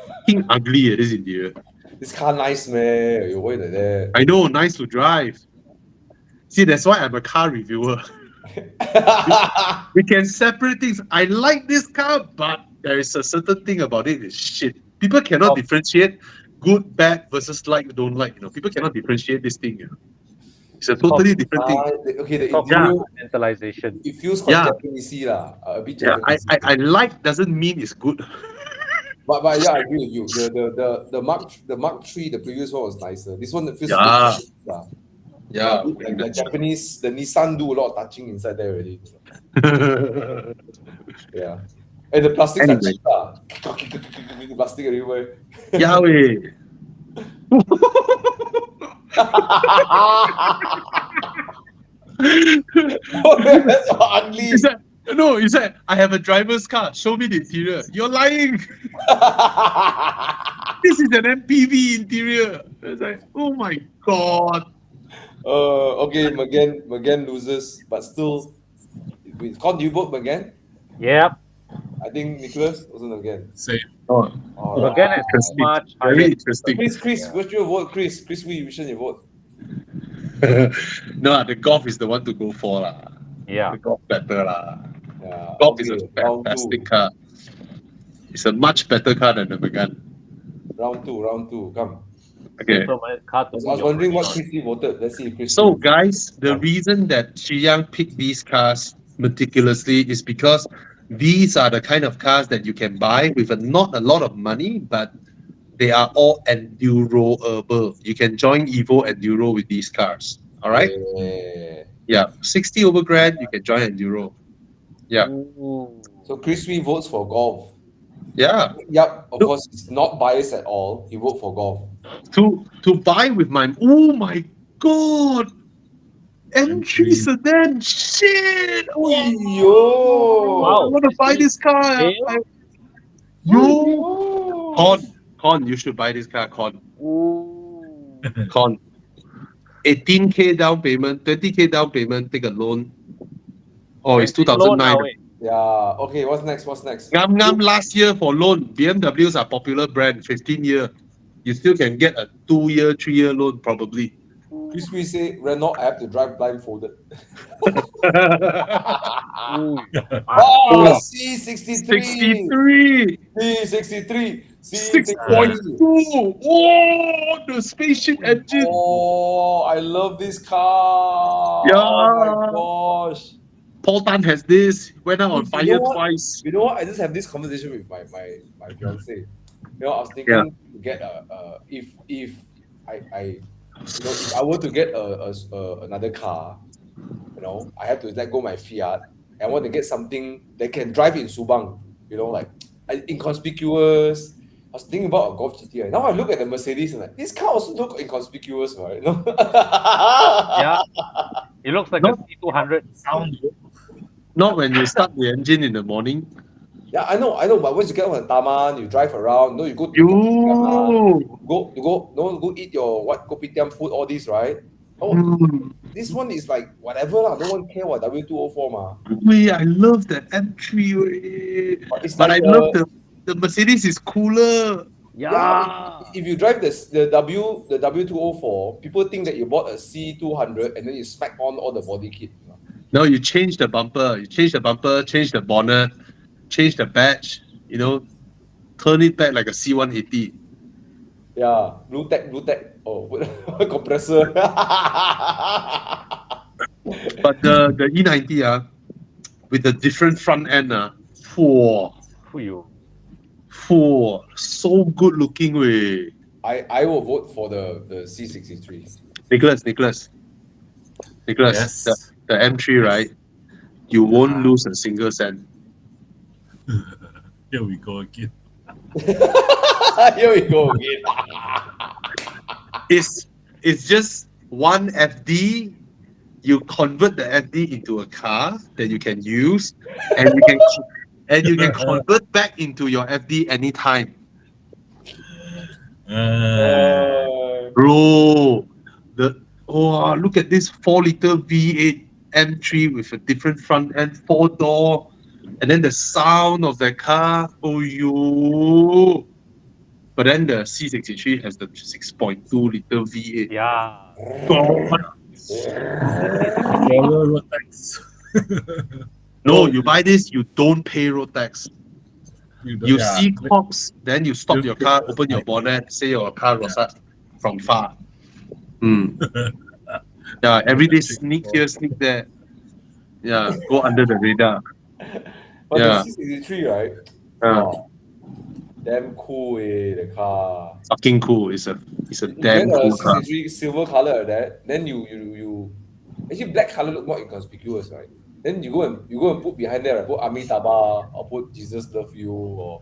Speaker 2: Fucking ugly. This interior.
Speaker 5: This car nice, man. You wait like that.
Speaker 2: I know, nice to drive. See, that's why I'm a car reviewer. We can separate things. I like this car, but there is a certain thing about it is shit. People cannot differentiate good, bad versus like, don't like. People cannot differentiate this thing. It's a totally different thing.
Speaker 5: Okay, the
Speaker 1: Talk
Speaker 5: interior,
Speaker 1: about mentalization.
Speaker 5: it feels quite
Speaker 2: Yeah.
Speaker 5: Japanesey lah. A bit
Speaker 2: Yeah,
Speaker 5: Japanese.
Speaker 2: I like doesn't mean it's good.
Speaker 5: But yeah, I agree with you. The Mark 3, the previous one was nicer. This one feels
Speaker 2: Yeah. Yeah.
Speaker 5: The Japanese, the Nissan do a lot of touching inside there already. Yeah. And the plastics are
Speaker 2: Anyway.
Speaker 5: cheap. Plastic everywhere.
Speaker 2: Yahweh.
Speaker 5: That's so ugly.
Speaker 2: He said, no, he said, I have a driver's car. Show me the interior. You're lying. This is an MPV interior. It's like, oh my God.
Speaker 5: Okay, McGann loses, but still. Con, do you vote McGann?
Speaker 1: Yep.
Speaker 5: I think Nicholas also McGann.
Speaker 4: Same.
Speaker 2: Oh,
Speaker 5: Oh,
Speaker 1: Again, it's
Speaker 2: interesting.
Speaker 1: much
Speaker 2: Very
Speaker 1: higher.
Speaker 2: interesting.
Speaker 5: Chris,
Speaker 1: Yeah.
Speaker 5: what's your vote? Chris, which one you vote?
Speaker 2: No, the Golf is the one to go for. La.
Speaker 1: Yeah.
Speaker 2: The Golf better. La.
Speaker 5: Yeah,
Speaker 2: Golf is a
Speaker 5: round
Speaker 2: fantastic
Speaker 5: two.
Speaker 2: car. It's a much better car than the Megane.
Speaker 5: Round two, come.
Speaker 2: Okay.
Speaker 1: So my card
Speaker 5: I
Speaker 1: to
Speaker 5: was
Speaker 1: put your
Speaker 5: wondering
Speaker 1: money
Speaker 5: what
Speaker 1: on.
Speaker 5: Christy voted. Let's see if Christy.
Speaker 2: So, guys, the reason that Xiyang picked these cars meticulously is because these are the kind of cars that you can buy with not a lot of money, but they are all enduroable. You can join Evo Enduro with these cars. All right? Yeah. 60 over grand, you can join Enduro. Yeah.
Speaker 1: Ooh.
Speaker 5: So Christy votes for golf.
Speaker 2: Yeah.
Speaker 5: Yep, of course, it's not biased at all. He vote for golf.
Speaker 2: To buy with my, oh my God, M3 sedan, shit. Oh,
Speaker 5: Yo!
Speaker 2: I want to buy this car.
Speaker 1: Yeah.
Speaker 2: Yo, Con, you should buy this car, Con.
Speaker 1: Ooh.
Speaker 2: Con. 18K down payment, 20K down payment, take a loan. Oh, it's
Speaker 1: Loan now,
Speaker 2: 2009.
Speaker 1: eh.
Speaker 5: Yeah. Okay. What's next?
Speaker 2: Ngam last year for loan. BMWs are popular brand, 15 year. You still can get a 2-year, 3-year loan probably.
Speaker 5: Christy say Renault I have to drive blindfolded.
Speaker 1: Ooh.
Speaker 5: Oh, C63.
Speaker 2: 63.
Speaker 5: C63.
Speaker 2: 6.2. Oh, the spaceship engine.
Speaker 5: Oh, I love this car.
Speaker 2: Yeah.
Speaker 5: Oh my gosh.
Speaker 2: Paul Tan has this. Went out on
Speaker 5: You
Speaker 2: fire
Speaker 5: know what?
Speaker 2: twice.
Speaker 5: You know what? I just have this conversation with my fiance. You know, I was thinking to get if I if I were to get another car, you know, I have to let go my Fiat. I want to get something that can drive in Subang. You know, like inconspicuous. I was thinking about a Golf GTI. Now I look at the Mercedes and like this car also look inconspicuous, right? No?
Speaker 1: Yeah. It looks like
Speaker 2: No.
Speaker 1: a C200.
Speaker 4: Sound.
Speaker 2: Not when you start the engine in the morning.
Speaker 5: Yeah, I know. But once you get on the taman, you drive around. No, you go to
Speaker 2: You.
Speaker 5: go eat your kopitiam food, all this, right? Oh, this one is like whatever lah. No one care what W204 ma.
Speaker 2: Wait, I love that M3.
Speaker 5: It's
Speaker 2: But
Speaker 5: like
Speaker 2: I love the Mercedes is cooler.
Speaker 1: Yeah.
Speaker 5: If you drive the W204, people think that you bought a C200 and then you smack on all the body kit. You know?
Speaker 2: No, you change the bumper. You change the bumper, change the bonnet, change the badge. You know, turn it back like a C180.
Speaker 5: Yeah, blue tech. Oh, compressor.
Speaker 2: But the E90 with the different front end for so good looking way.
Speaker 5: I will vote for the C63.
Speaker 2: Nicholas,
Speaker 4: Yes.
Speaker 2: the M3, right? You won't lose a single cent.
Speaker 4: Here we go again.
Speaker 5: Here we go again.
Speaker 2: It's just one FD. You convert the FD into a car that you can use, and you can convert back into your FD anytime. Bro, look at this 4-liter V8 M3 with a different front end, 4-door, and then the sound of the car. Oh, yo. But then the C63 has the 6.2 liter V8.
Speaker 1: Yeah.
Speaker 2: No, you buy this, you don't pay road tax. You see cops, then you stop your car, open your bonnet, say your car was from far. Yeah, every day sneak here, sneak there. Yeah, go under the radar.
Speaker 5: But
Speaker 2: Yeah.
Speaker 5: the C63, right? Damn cool, the car.
Speaker 2: Fucking cool. It's a
Speaker 5: You
Speaker 2: damn
Speaker 5: get a
Speaker 2: cool car.
Speaker 5: 63 silver color like that, then you actually black color look more inconspicuous, right? Then you go and put behind there, right? Put Amitabha or put Jesus Love You or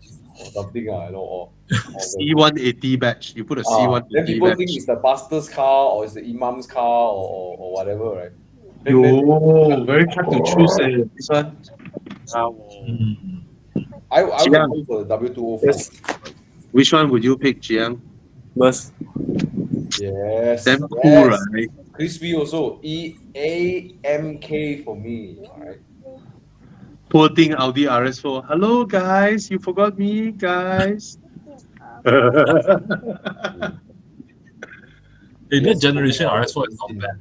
Speaker 5: something, or
Speaker 2: C180 badge. You put a C180
Speaker 5: then people
Speaker 2: badge.
Speaker 5: think it's the pastor's car or it's the imam's car or whatever, right?
Speaker 2: Yo, very hard to choose. This one.
Speaker 4: Mm.
Speaker 5: I would
Speaker 2: Jiang.
Speaker 5: go for the W204.
Speaker 3: Yes.
Speaker 2: Which one would you pick, Jiang?
Speaker 3: Must.
Speaker 5: Yes.
Speaker 2: Damn cool,
Speaker 5: yes.
Speaker 2: right?
Speaker 5: Crispy also. EAMK for me. Alright.
Speaker 2: Poor thing, Audi RS4. Hello, guys. You forgot me, guys.
Speaker 4: Hey, that generation RS4 is not bad.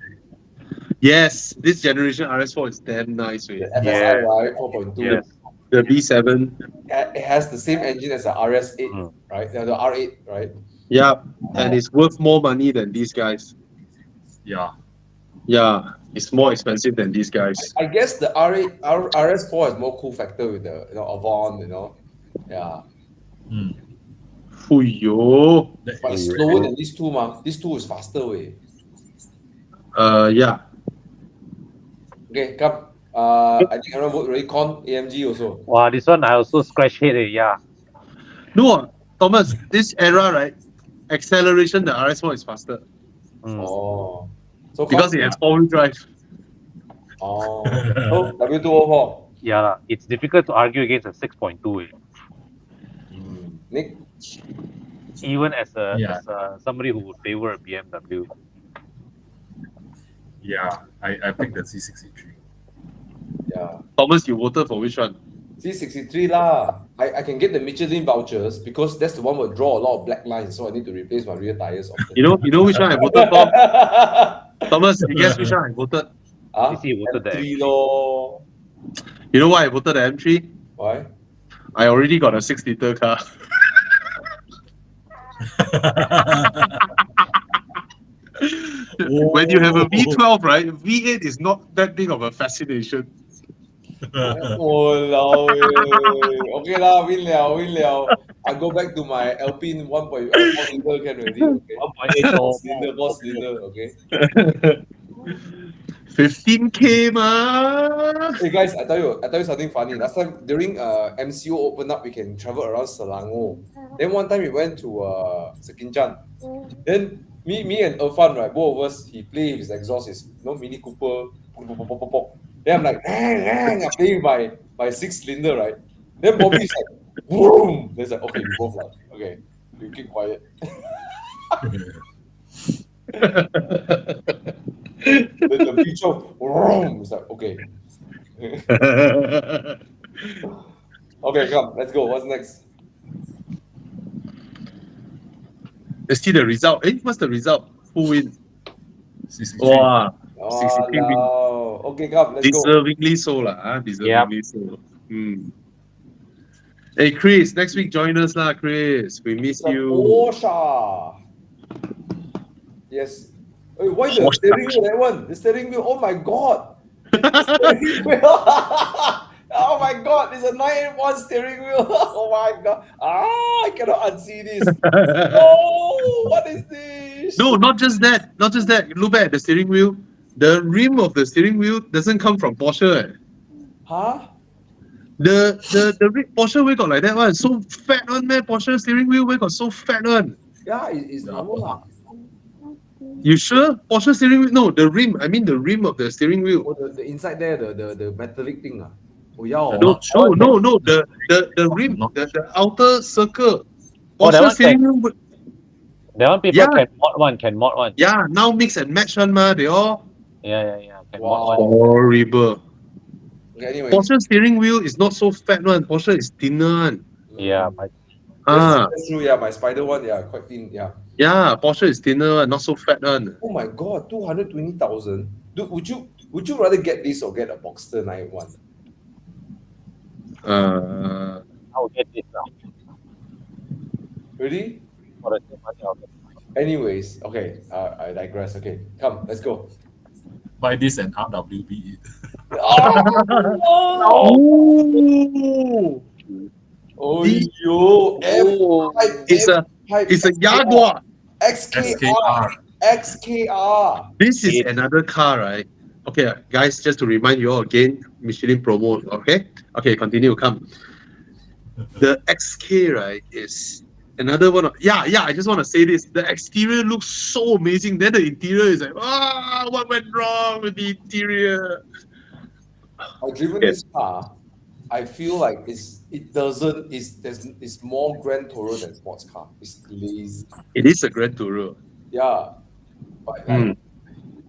Speaker 2: Yes, this generation RS4 is damn nice.
Speaker 5: The
Speaker 2: Wait.
Speaker 5: FSI,
Speaker 1: Yeah.
Speaker 5: right? 4.2.
Speaker 1: Yes.
Speaker 2: The B7.
Speaker 5: It has the same engine as the RS8,
Speaker 1: Mm.
Speaker 5: right? The R8, right?
Speaker 2: Yeah, and it's worth more money than these guys.
Speaker 4: Yeah.
Speaker 2: Yeah, it's more expensive than these guys.
Speaker 5: I guess the RS4 has more cool factor with the Avant, Yeah.
Speaker 4: Mm.
Speaker 2: Fuyo.
Speaker 4: That
Speaker 5: But it's
Speaker 4: is-
Speaker 5: slower than these two, man. These two is faster way.
Speaker 2: Yeah.
Speaker 5: Okay, come. I think everyone vote Raycon AMG also.
Speaker 1: Wow, this one I also scratch head. Yeah.
Speaker 2: No, Thomas, this era, right? Acceleration, the RS4 is faster
Speaker 1: Mm.
Speaker 5: Oh. So
Speaker 2: because it has four-wheel drive.
Speaker 5: Oh. So W204.
Speaker 1: Yeah, lah. It's difficult to argue against a 6.2.
Speaker 5: Nick.
Speaker 1: Even as a
Speaker 4: Yeah.
Speaker 1: somebody who would favor a BMW.
Speaker 4: Yeah, I picked the C63.
Speaker 5: Yeah.
Speaker 2: Thomas, you voted for which one?
Speaker 5: C63 lah. I can get the Michelin vouchers because that's the one will draw a lot of black lines, so I need to replace my rear tires often.
Speaker 2: You know which one I voted for? Thomas, you guess which one I voted?
Speaker 5: Huh?
Speaker 1: You see, you voted the
Speaker 5: M3 lor.
Speaker 2: You know why I voted the M3?
Speaker 5: Why?
Speaker 2: I already got a 6-liter car. When you have a V12, right? V8 is not that big of a fascination.
Speaker 5: Walao eh. Okay lah, win liao. I go back to my Alpine 1.4 liter can already. Okay.
Speaker 1: 1.8
Speaker 5: Four cylinder, okay.
Speaker 2: 15K ma.
Speaker 5: Hey guys, I tell you something funny. Last time during MCO open up, we can travel around Selangor. Then one time we went to Sekinchan. Then me and Irfan, right, both of us, he play his exhaust, his Mini Cooper. Then I'm like, I'm playing by 6-cylinder, right? Then Bobby's like, boom. There's like, okay, we both like, okay, you keep quiet. Then the V12, boom. It's like, okay. Okay, come, let's go. What's next?
Speaker 2: Let's see the result. What's the result? Who wins?
Speaker 4: C63.
Speaker 2: Wow.
Speaker 5: Oh,
Speaker 2: 63 win.
Speaker 5: no. Okay, come, let's go.
Speaker 2: Deservingly so lah. Deservingly so. Hey Chris, next week join us lah, Chris. We miss
Speaker 5: It's a
Speaker 2: you.
Speaker 5: Porsche. Yes. Hey, why the
Speaker 2: Porsche.
Speaker 5: steering wheel? That one, the steering wheel. Oh my god. The steering wheel. Oh my god, it's a 981 steering wheel. Oh my god. I cannot unsee this. Oh, what is this?
Speaker 2: No, not just that. Look back at the steering wheel. The rim of the steering wheel doesn't come from Porsche.
Speaker 5: Huh?
Speaker 2: The Porsche where got like that one? So fat one, man. Porsche steering wheel where got so fat one?
Speaker 5: Yeah, it's normal lah.
Speaker 2: You sure? Porsche steering wheel? No, the rim. I mean the rim of the steering wheel.
Speaker 5: Oh, the inside there, the metallic thing. Oh, yeah.
Speaker 4: I'm
Speaker 2: No,
Speaker 4: not sure.
Speaker 2: no. The rim, the outer circle.
Speaker 1: Oh, that
Speaker 2: Porsche
Speaker 1: one
Speaker 2: steering wheel.
Speaker 1: That one people
Speaker 2: Yeah.
Speaker 1: can mod one.
Speaker 2: Yeah, now mix and match one, ma. They all
Speaker 1: Yeah. Can
Speaker 5: Wow.
Speaker 1: mod one.
Speaker 2: horrible.
Speaker 5: Okay, anyways.
Speaker 2: Porsche steering wheel is not so fat one. Porsche is thinner one.
Speaker 1: Yeah, but
Speaker 5: That's true. Yeah, my Spider one, yeah, quite thin. Yeah.
Speaker 2: Yeah, Porsche is thinner one, not so fat one.
Speaker 5: Oh my god, 220,000. Dude, would you rather get this or get a Boxster 91?
Speaker 2: Uh,
Speaker 1: I will get this now.
Speaker 5: Really?
Speaker 1: For the same money, I'll get it.
Speaker 5: Anyways, okay. I digress. Okay, come, let's go.
Speaker 4: Buy this and RWB it.
Speaker 5: Oh!
Speaker 2: oh,
Speaker 5: Oh! Oh, yo,
Speaker 2: It's a Jaguar.
Speaker 5: XKR. XKR.
Speaker 2: This is another car, right? Okay, guys, just to remind you all again, Michelin promo, okay? Okay, continue, come. The XK, right, is another one. I just want to say this. The exterior looks so amazing. Then the interior is like, what went wrong with the interior?
Speaker 5: I've driven this car. I feel like it's more Grand Tourer than sports car. It's lazy.
Speaker 2: It is a Grand Tourer.
Speaker 5: Yeah. But like,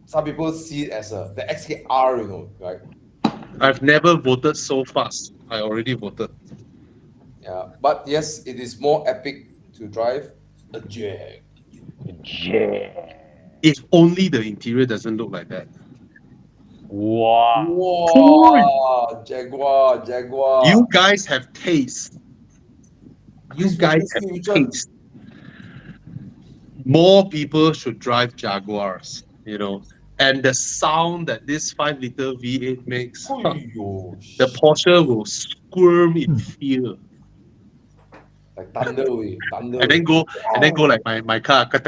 Speaker 5: some people see it as the XKR, you know, right?
Speaker 2: I've never voted so fast. I already voted.
Speaker 5: Yeah. But yes, it is more epic to drive a Jag.
Speaker 2: If only the interior doesn't look like that.
Speaker 1: Wow.
Speaker 5: Wow. Jaguar.
Speaker 2: You guys have taste. You guys have
Speaker 5: Which one?
Speaker 2: taste. More people should drive Jaguars, you know. And the sound that this 5-liter V8 makes, the Porsche will squirm in fear.
Speaker 5: Like thunder.
Speaker 2: And then go like my car.
Speaker 5: And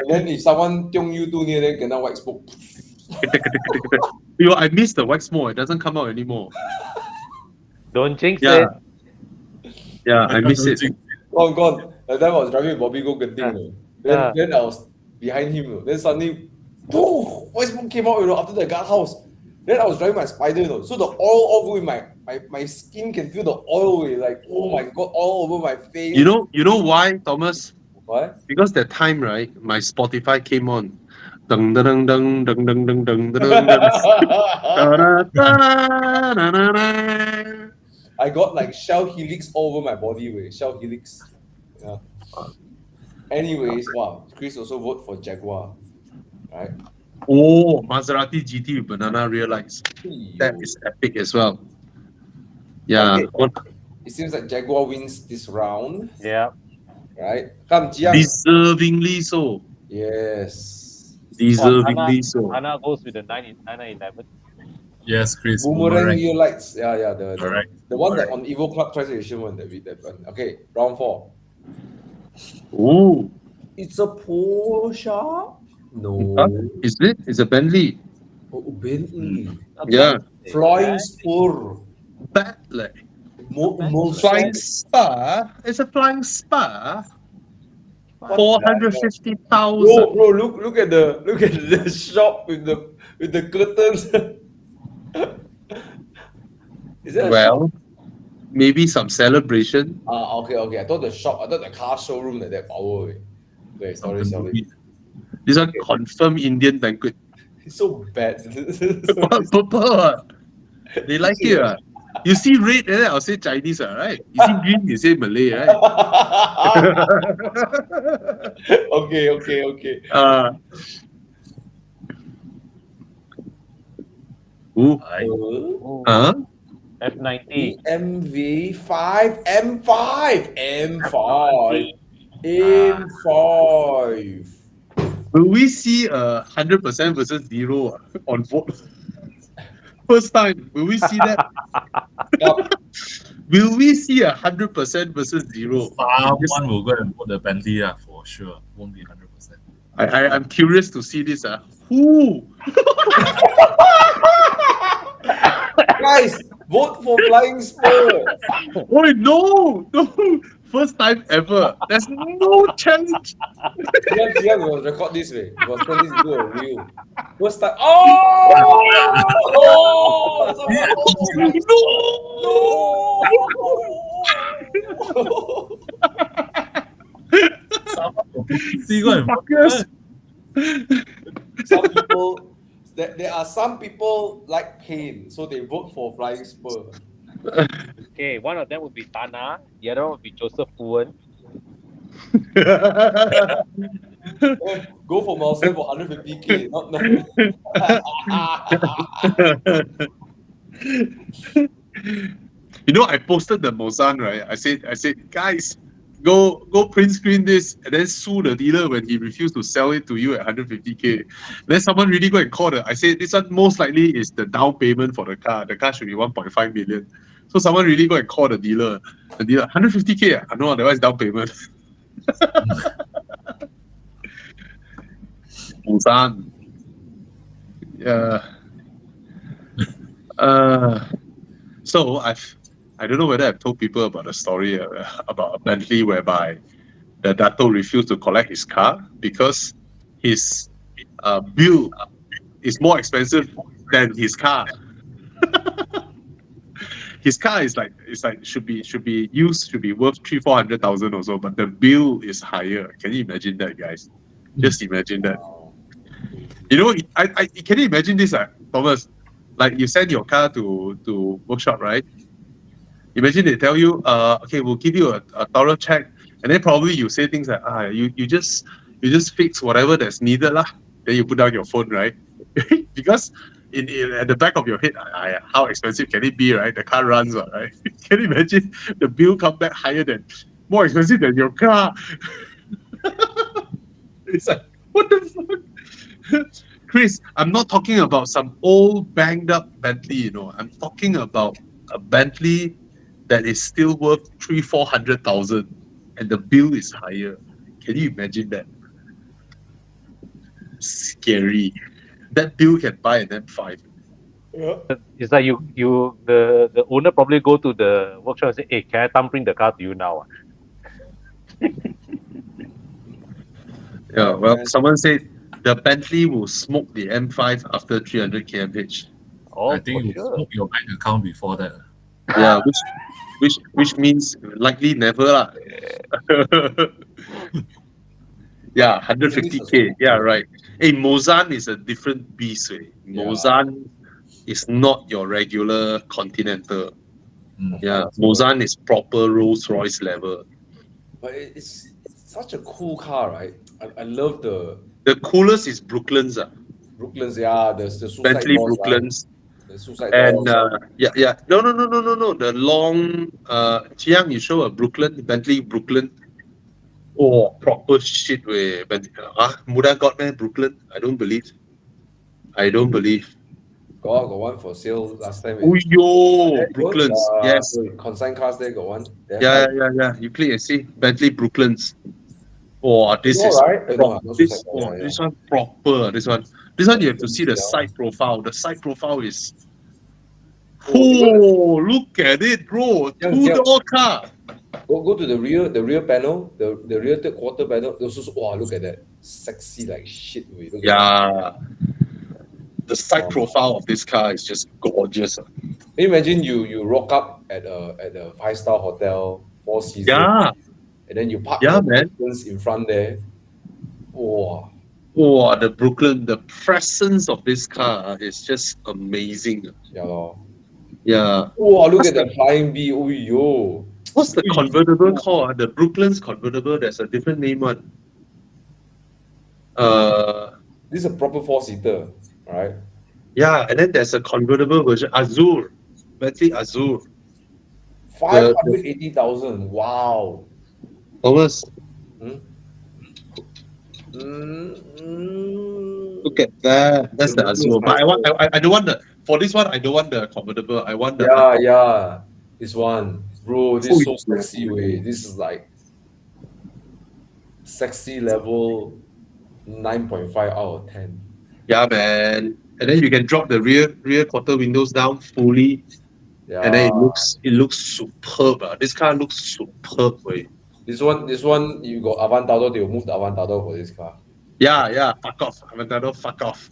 Speaker 5: then if someone tiong you too near, then kena white smoke.
Speaker 2: I miss the white smoke. It doesn't come out anymore.
Speaker 1: Don't jinx
Speaker 2: Yeah.
Speaker 1: it.
Speaker 2: Yeah, I miss it.
Speaker 5: Gone. That time I was driving Bobby Go Genting. Then I was behind him. Then suddenly, white smoke came out, after the guardhouse. Then I was driving my Spider, so the oil all over my skin can feel the oil, like, oh my god, all over my face.
Speaker 2: You know why, Thomas?
Speaker 5: What?
Speaker 2: Because that time, right, my Spotify came on. Dung, dung, dung, dung, dung, dung, dung, dung, dung.
Speaker 5: I got like shell helix all over my body, shell helix. Yeah. Anyways, wow, Chris also vote for Jaguar, right?
Speaker 2: Oh, Maserati GT with banana rear lights. That is epic as well. Yeah.
Speaker 5: Okay. It seems like Jaguar wins this round,
Speaker 1: Yeah.
Speaker 5: right? Come, Jiang.
Speaker 2: Deservingly so.
Speaker 5: Yes.
Speaker 2: Deservingly so.
Speaker 1: Hana goes with the 911.
Speaker 4: Yes, Chris.
Speaker 5: Boomerang rear lights. Yeah.
Speaker 4: Correct.
Speaker 5: The one that on Evo Club Translation one that one. Okay, round 4.
Speaker 2: Ooh.
Speaker 5: It's a Porsche? No.
Speaker 2: Huh? Is it? It's a Bentley.
Speaker 5: Oh, Bentley.
Speaker 2: Yeah.
Speaker 5: Flying Spur.
Speaker 2: Bentley.
Speaker 5: Flying
Speaker 2: Flying Spur? It's a flying spur? 450,000.
Speaker 5: Bro, look at the shop with the curtains. Is that
Speaker 2: Well, maybe some celebration.
Speaker 5: okay. I thought the car showroom that power. Okay, sorry.
Speaker 2: This one confirm Indian banquet.
Speaker 5: It's so bad.
Speaker 2: Purple. They like it. You see red, and then I'll say Chinese, right? You see green, you say Malay, right?
Speaker 5: Okay.
Speaker 1: F90.
Speaker 5: MV5 M5.
Speaker 2: Will we see 100% versus 0 on vote? First time, will we see that? Will we see 100% versus 0?
Speaker 4: Someone will go and vote the Bentley for sure. Won't be 100%.
Speaker 2: I'm curious to see this. Who?
Speaker 5: Guys, vote for Flying Spur.
Speaker 2: Oh no! First time ever. There's no challenge.
Speaker 5: Jiang will record this way. He will turn this into a reel. First time.
Speaker 4: Someone will see go and vote.
Speaker 5: Some people, there are some people like pain, so they vote for Flying Spur.
Speaker 1: Okay, one of them would be Tana, the other one would be Joseph Fuan.
Speaker 5: Go for Marcel for 150k. Not.
Speaker 2: You know, I posted the Mozan, right? I said, guys, go print screen this and then sue the dealer when he refused to sell it to you at 150K. Then someone really go and call I say this one most likely is the down payment for the car. The car should be 1.5 million. So someone really go and call the dealer. The dealer 150K. I know otherwise down payment. Busan. Yeah. So I don't know whether I've told people about a story about a Bentley whereby the Dato refused to collect his car because his bill is more expensive than his car. His car is like should be used, should be worth 300,000-400,000 or so, but the bill is higher. Can you imagine that, guys? Just imagine that. You know, I can you imagine this, Thomas? Like you send your car to workshop, right? Imagine they tell you, okay, we'll give you a thorough check, and then probably you say things like, you just fix whatever that's needed lah. Then you put down your phone, right? Because at the back of your head, how expensive can it be, right? The car runs, right? Can you imagine the bill come back more expensive than your car? It's like, what the fuck? Chris, I'm not talking about some old banged up Bentley, you know. I'm talking about a Bentley that is still worth 300,000-400,000 and the bill is higher. Can you imagine that? Scary. That bill can buy an M5.
Speaker 5: Yeah.
Speaker 1: It's like the owner probably go to the workshop and say, hey, can I thumbprint the car to you now?
Speaker 2: Yeah, well, someone said the Bentley will smoke the M5 after 300 km/h.
Speaker 1: Oh,
Speaker 4: I think you smoke your bank account before that.
Speaker 2: Yeah, which means likely never lah. Yeah, 150K. Yeah, right. Hey, Mozan is a different beast. Mozan is not your regular Continental. Yeah, Mozan is proper Rolls Royce level.
Speaker 5: But it's such a cool car, right? I love the
Speaker 2: coolest is Brooklands.
Speaker 5: Brooklands, yeah, the suicide
Speaker 2: Bentley
Speaker 5: doors,
Speaker 2: Brooklands.
Speaker 5: the suicide
Speaker 2: And
Speaker 5: doors.
Speaker 2: yeah. No. The long Chiang, you show a Bentley Brookland. Oh, proper shit way. Muda got man Brookland. I don't believe.
Speaker 5: Got one for sale last time.
Speaker 2: Oh yo, Brooklands. Yes.
Speaker 5: Consign cars there got one.
Speaker 2: Yeah. You click and see Bentley Brooklands. Oh, this is
Speaker 5: right?
Speaker 2: this one proper. This one you have to see the side profile. The side profile is. Oh, look at it, bro! Two-door car.
Speaker 5: Go to the rear panel, the rear third quarter panel. Wow, look at that, sexy like shit.
Speaker 2: Yeah, the side profile of this car is just gorgeous.
Speaker 5: Can you imagine you rock up at a 5-star hotel, Four Seasons.
Speaker 2: Yeah.
Speaker 5: And then you park in front there. Wow.
Speaker 2: Oh, the Brooklyn, the presence of this car is just amazing.
Speaker 5: Yeah, lor.
Speaker 2: Yeah.
Speaker 5: Oh, look at the flying bee. Oh, yo.
Speaker 2: What's the convertible called? The Brooklands convertible. There's a different name one.
Speaker 5: This is a proper 4-seater, right?
Speaker 2: Yeah, and then there's a convertible version, Azure, Bentley Azure.
Speaker 5: 580,000. Wow.
Speaker 2: Thomas,
Speaker 5: Look
Speaker 2: look at that. That's the Azure. But I don't want for this one. I don't want the convertible. I want the.
Speaker 5: Yeah. This one, bro. This is so sexy way. This is like sexy level 9.5 out of 10.
Speaker 2: Yeah, man. And then you can drop the rear quarter windows down fully.
Speaker 5: Yeah.
Speaker 2: And then it looks superb. This car looks superb, way.
Speaker 5: This one, you got Avantador. They will move the Avantador for this car.
Speaker 2: Yeah. Fuck off, Avantador. Fuck off.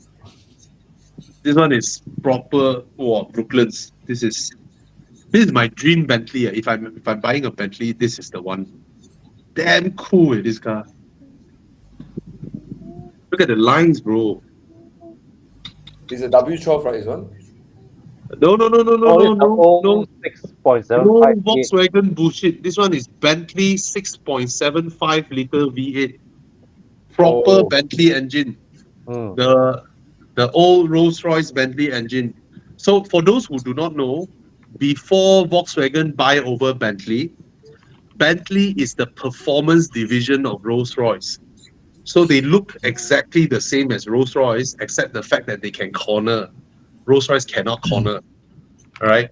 Speaker 2: This one is proper. Oh, Brooklands. This is my dream Bentley. If I'm buying a Bentley, this is the one. Damn cool, this car. Look at the lines, bro.
Speaker 5: It's a W12, right? This one.
Speaker 2: No.
Speaker 1: 6.75.
Speaker 2: No Volkswagen bullshit. This one is Bentley 6.75 liter V8. Proper Bentley engine. The old Rolls-Royce Bentley engine. So for those who do not know, before Volkswagen buy over Bentley Bentley is the performance division of Rolls-Royce. So they look exactly the same as Rolls-Royce, except the fact that they can corner. Rolls-Royce cannot corner. All right.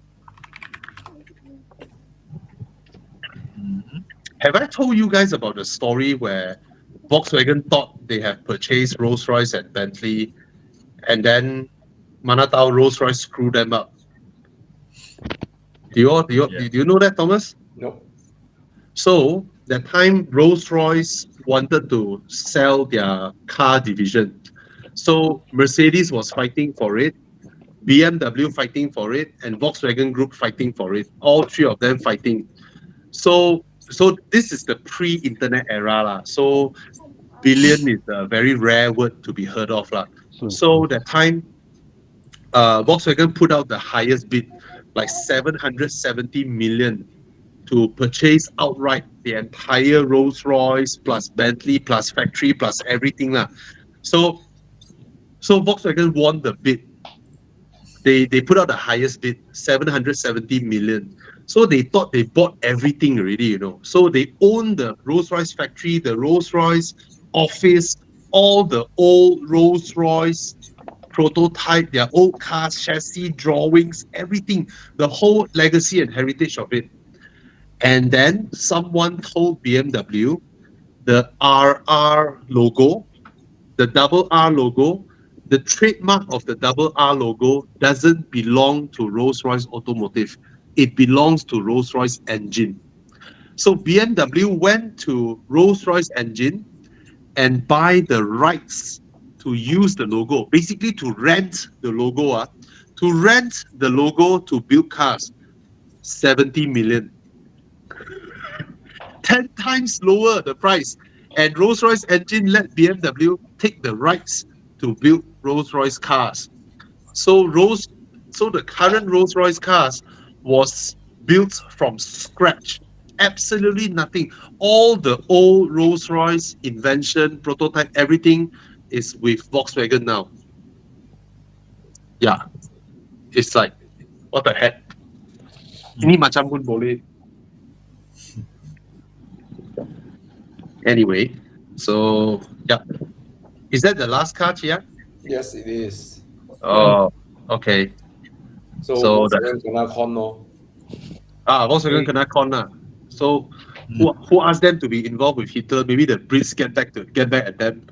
Speaker 2: Have I told you guys about the story where Volkswagen thought they have purchased Rolls-Royce and Bentley, and then Manatao Rolls-Royce screwed them up? Do you know that, Thomas?
Speaker 5: No.
Speaker 2: So that time Rolls-Royce wanted to sell their car division. So Mercedes was fighting for it, BMW fighting for it, and Volkswagen Group fighting for it. All three of them fighting. So this is the pre-internet era lah. So billion is a very rare word to be heard of lah. So that time, Volkswagen put out the highest bid, like 770 million, to purchase outright the entire Rolls-Royce plus Bentley plus factory plus everything lah. So Volkswagen won the bid. They put out the highest bid, 770 million. So they thought they bought everything already, you know. So they own the Rolls-Royce factory, the Rolls-Royce office, all the old Rolls-Royce prototype, their old cars, chassis, drawings, everything, the whole legacy and heritage of it. And then someone told BMW the RR logo, the double R logo, the trademark of the double R logo doesn't belong to Rolls-Royce Automotive. It belongs to Rolls-Royce Engine. So BMW went to Rolls-Royce Engine and buy the rights to use the logo, basically to rent the logo, to build cars, 70 million. 10 times lower the price. And Rolls-Royce Engine let BMW take the rights to build Rolls-Royce cars. So the current Rolls-Royce cars was built from scratch. Absolutely nothing. All the old Rolls-Royce invention, prototype, everything is with Volkswagen now. Yeah. It's like, what the heck? Ini macam pun boleh. Anyway, so yeah. Is that the last car, Chia?
Speaker 5: Yes, it is.
Speaker 2: Oh, okay.
Speaker 5: So
Speaker 2: that-
Speaker 5: kena con lor.
Speaker 2: Volkswagen kena con lah. So who asked them to be involved with Hitler? Maybe the Brits get back at them.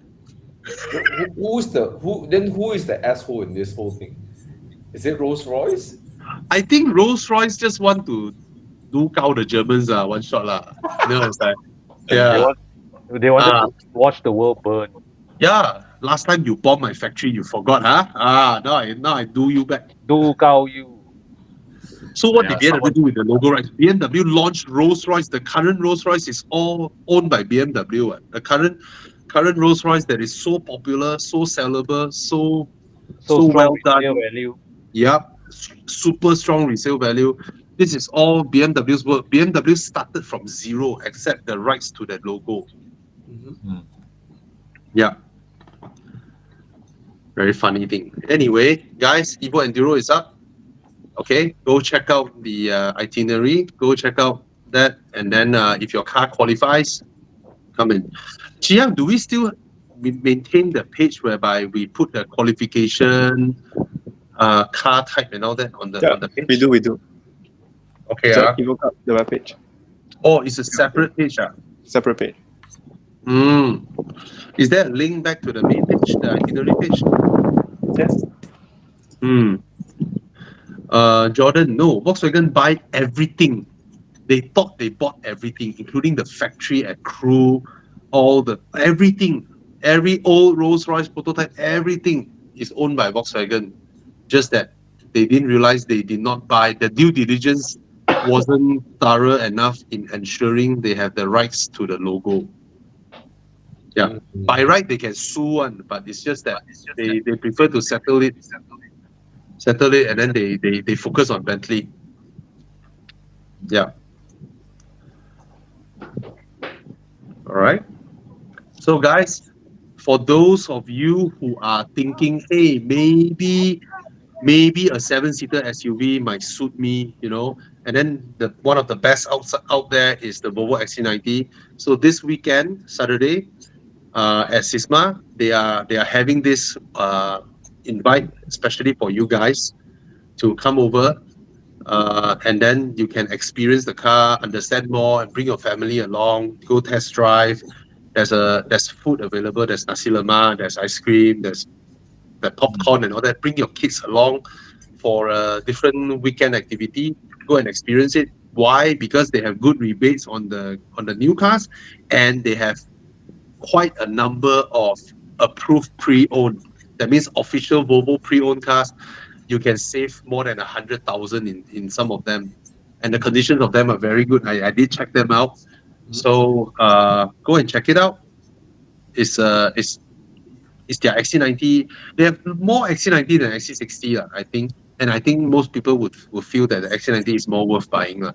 Speaker 5: Who is the asshole in this whole thing? Is it Rolls-Royce?
Speaker 2: I think Rolls-Royce just want to do cow the Germans one shot lah. You know, it's like yeah.
Speaker 1: They wanted to watch the world burn.
Speaker 2: Yeah. Last time you bombed my factory, you forgot, huh? Now I do you back.
Speaker 1: Do cow you.
Speaker 2: So what
Speaker 4: Yeah,
Speaker 2: did BMW do with the logo rights? BMW launched Rolls-Royce. The current Rolls-Royce is all owned by BMW. The current Rolls-Royce that is so popular, so sellable, so
Speaker 1: strong
Speaker 2: well done.
Speaker 1: resale value.
Speaker 2: Yep, super strong resale value. This is all BMW's work. BMW started from zero, except the rights to that logo.
Speaker 5: Mm-hmm.
Speaker 2: Yeah. Very funny thing. Anyway, guys, Evo Enduro is up. Okay, go check out the itinerary. Go check out that, and then if your car qualifies, come in. Chiang, do we still maintain the page whereby we put the qualification, car type, and all that on the page?
Speaker 3: We do.
Speaker 2: Okay.
Speaker 3: So you look up the web page.
Speaker 2: Oh, it's a separate page.
Speaker 3: Separate page.
Speaker 2: Is there a link back to the main page, the itinerary page?
Speaker 3: Yes.
Speaker 2: Jordan, no. Volkswagen buy everything. They thought they bought everything, including the factory and crew, everything. Every old Rolls-Royce prototype, everything is owned by Volkswagen. Just that they didn't realize they did not buy. The due diligence wasn't thorough enough in ensuring they have the rights to the logo. Yeah, by right they can sue one, but it's just that they prefer to settle it, and then they focus on Bentley. Yeah. All right. So guys, for those of you who are thinking, hey, maybe a 7-seater SUV might suit me, you know, And then one of the best out there is the Volvo XC90. So this weekend, Saturday, at SISMA, they are having this invite, especially for you guys, to come over, and then you can experience the car, understand more, and bring your family along, go test drive. There's food available. There's nasi lemak, there's ice cream, there's the popcorn and all that. Bring your kids along for a different weekend activity. Go and experience it. Why? Because they have good rebates on the new cars, and they have quite a number of approved pre-owned. That means official Volvo pre-owned cars. You can save more than 100,000 in some of them, and the conditions of them are very good. I did check them out. So go and check it out. It's their XC90. They have more XC90 than XC60, I think. And I think most people would feel that the XC90 is more worth buying. All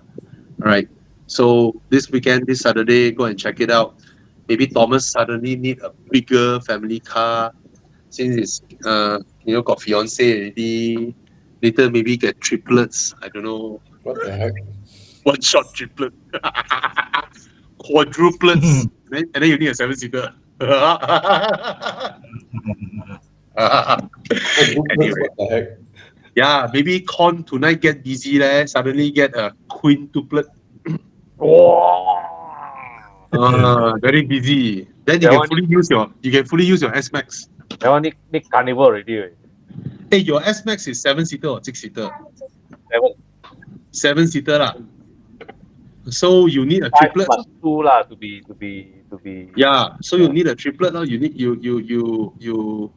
Speaker 2: right. So this weekend, this Saturday, go and check it out. Maybe Thomas suddenly need a bigger family car since it's got fiance already. Later maybe get triplets. I don't know.
Speaker 5: What the heck?
Speaker 2: One shot triplet. Quadruplets. And then you need a 7-seater. Anyway.
Speaker 5: What the heck?
Speaker 2: Yeah, maybe Con tonight get busy there. Suddenly get a quintuplet. Very busy. Then you can fully use your S-Max.
Speaker 1: That one need carnival already. Right?
Speaker 2: Hey, your S-Max is 7-seater or 6-seater? 7-seater lah. So you need a triplet.
Speaker 1: 5+2 lah to be.
Speaker 2: Yeah, so you need a triplet. You need you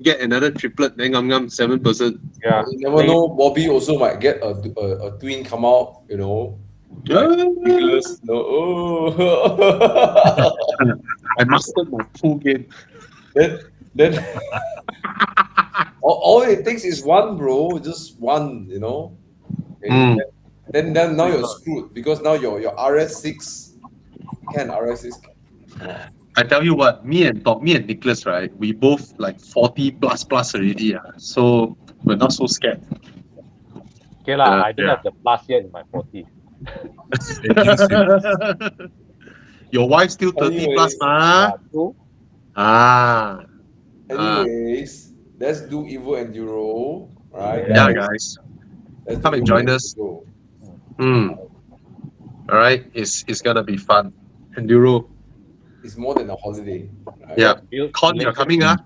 Speaker 2: get another triplet. Then 7-person.
Speaker 1: Yeah.
Speaker 5: You never know. Bobby also might get a twin come out. Nicholas, no.
Speaker 2: I mastered my full game.
Speaker 5: Then all it takes is one, bro. Just one, Okay. Then now you're screwed because now your RS6 RS6.
Speaker 2: I tell you what, me and Nicholas, right? We both like 40 plus already. So we're not so scared.
Speaker 1: Okay lah, I don't have the plus yet in my 40.
Speaker 2: Your wife still 30 plus,
Speaker 5: Anyways, let's do Evo Enduro, right?
Speaker 2: Yeah, guys.
Speaker 5: Let's
Speaker 2: come and join us. All right, it's gonna be fun. Enduro.
Speaker 5: It's more than a holiday. Right?
Speaker 2: Yeah. Con, you're coming,
Speaker 1: Yes.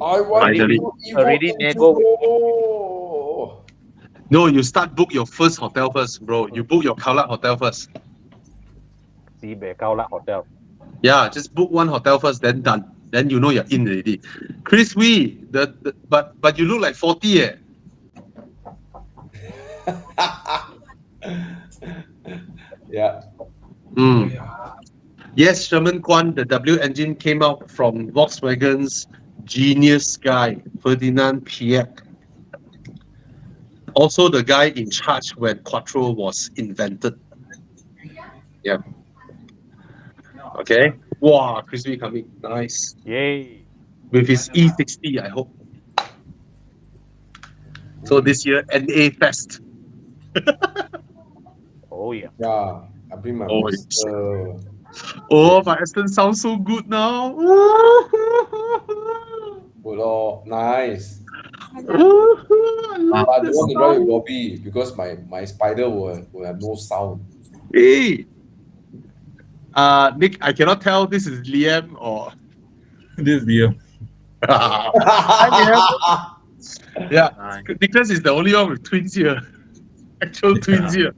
Speaker 5: I want to do Evo
Speaker 1: already
Speaker 5: Enduro.
Speaker 2: No, you book your first hotel first, bro. You book your Khao Lak hotel first.
Speaker 1: Khao Lak hotel.
Speaker 2: Yeah, just book one hotel first, then done. Then you know you're in already. Chris Wee, but you look like 40, eh?
Speaker 5: Yeah.
Speaker 2: Yes, Sherman Kwan, the W engine came out from Volkswagen's genius guy, Ferdinand Piëch. Also the guy in charge when Quattro was invented. Yeah. Okay. Wow, Chris Wee coming. Nice.
Speaker 1: Yay.
Speaker 2: With his E60, I hope. So this year, NA Fest.
Speaker 1: Oh, yeah.
Speaker 5: Yeah. I bring my
Speaker 2: Oh, my Aston sounds so good now.
Speaker 5: Nice. I don't want to drive with Bobby because my Spider will have no sound.
Speaker 2: Hey. Nick, I cannot tell this is Liam or
Speaker 4: This is Liam.
Speaker 2: Yeah, Nicholas is the only one with twins here. Actual twins here.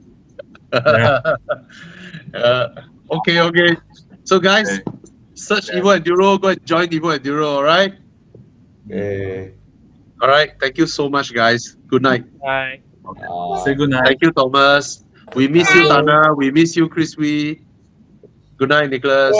Speaker 2: Okay. So guys, search Evo Enduro, go and join Evo Enduro, alright?
Speaker 5: Okay.
Speaker 2: Alright, thank you so much, guys. Good night.
Speaker 1: Bye.
Speaker 4: Say good night.
Speaker 2: Thank you, Thomas. We miss you, Tana. We miss you, Chris Wee. Good night, Nicholas.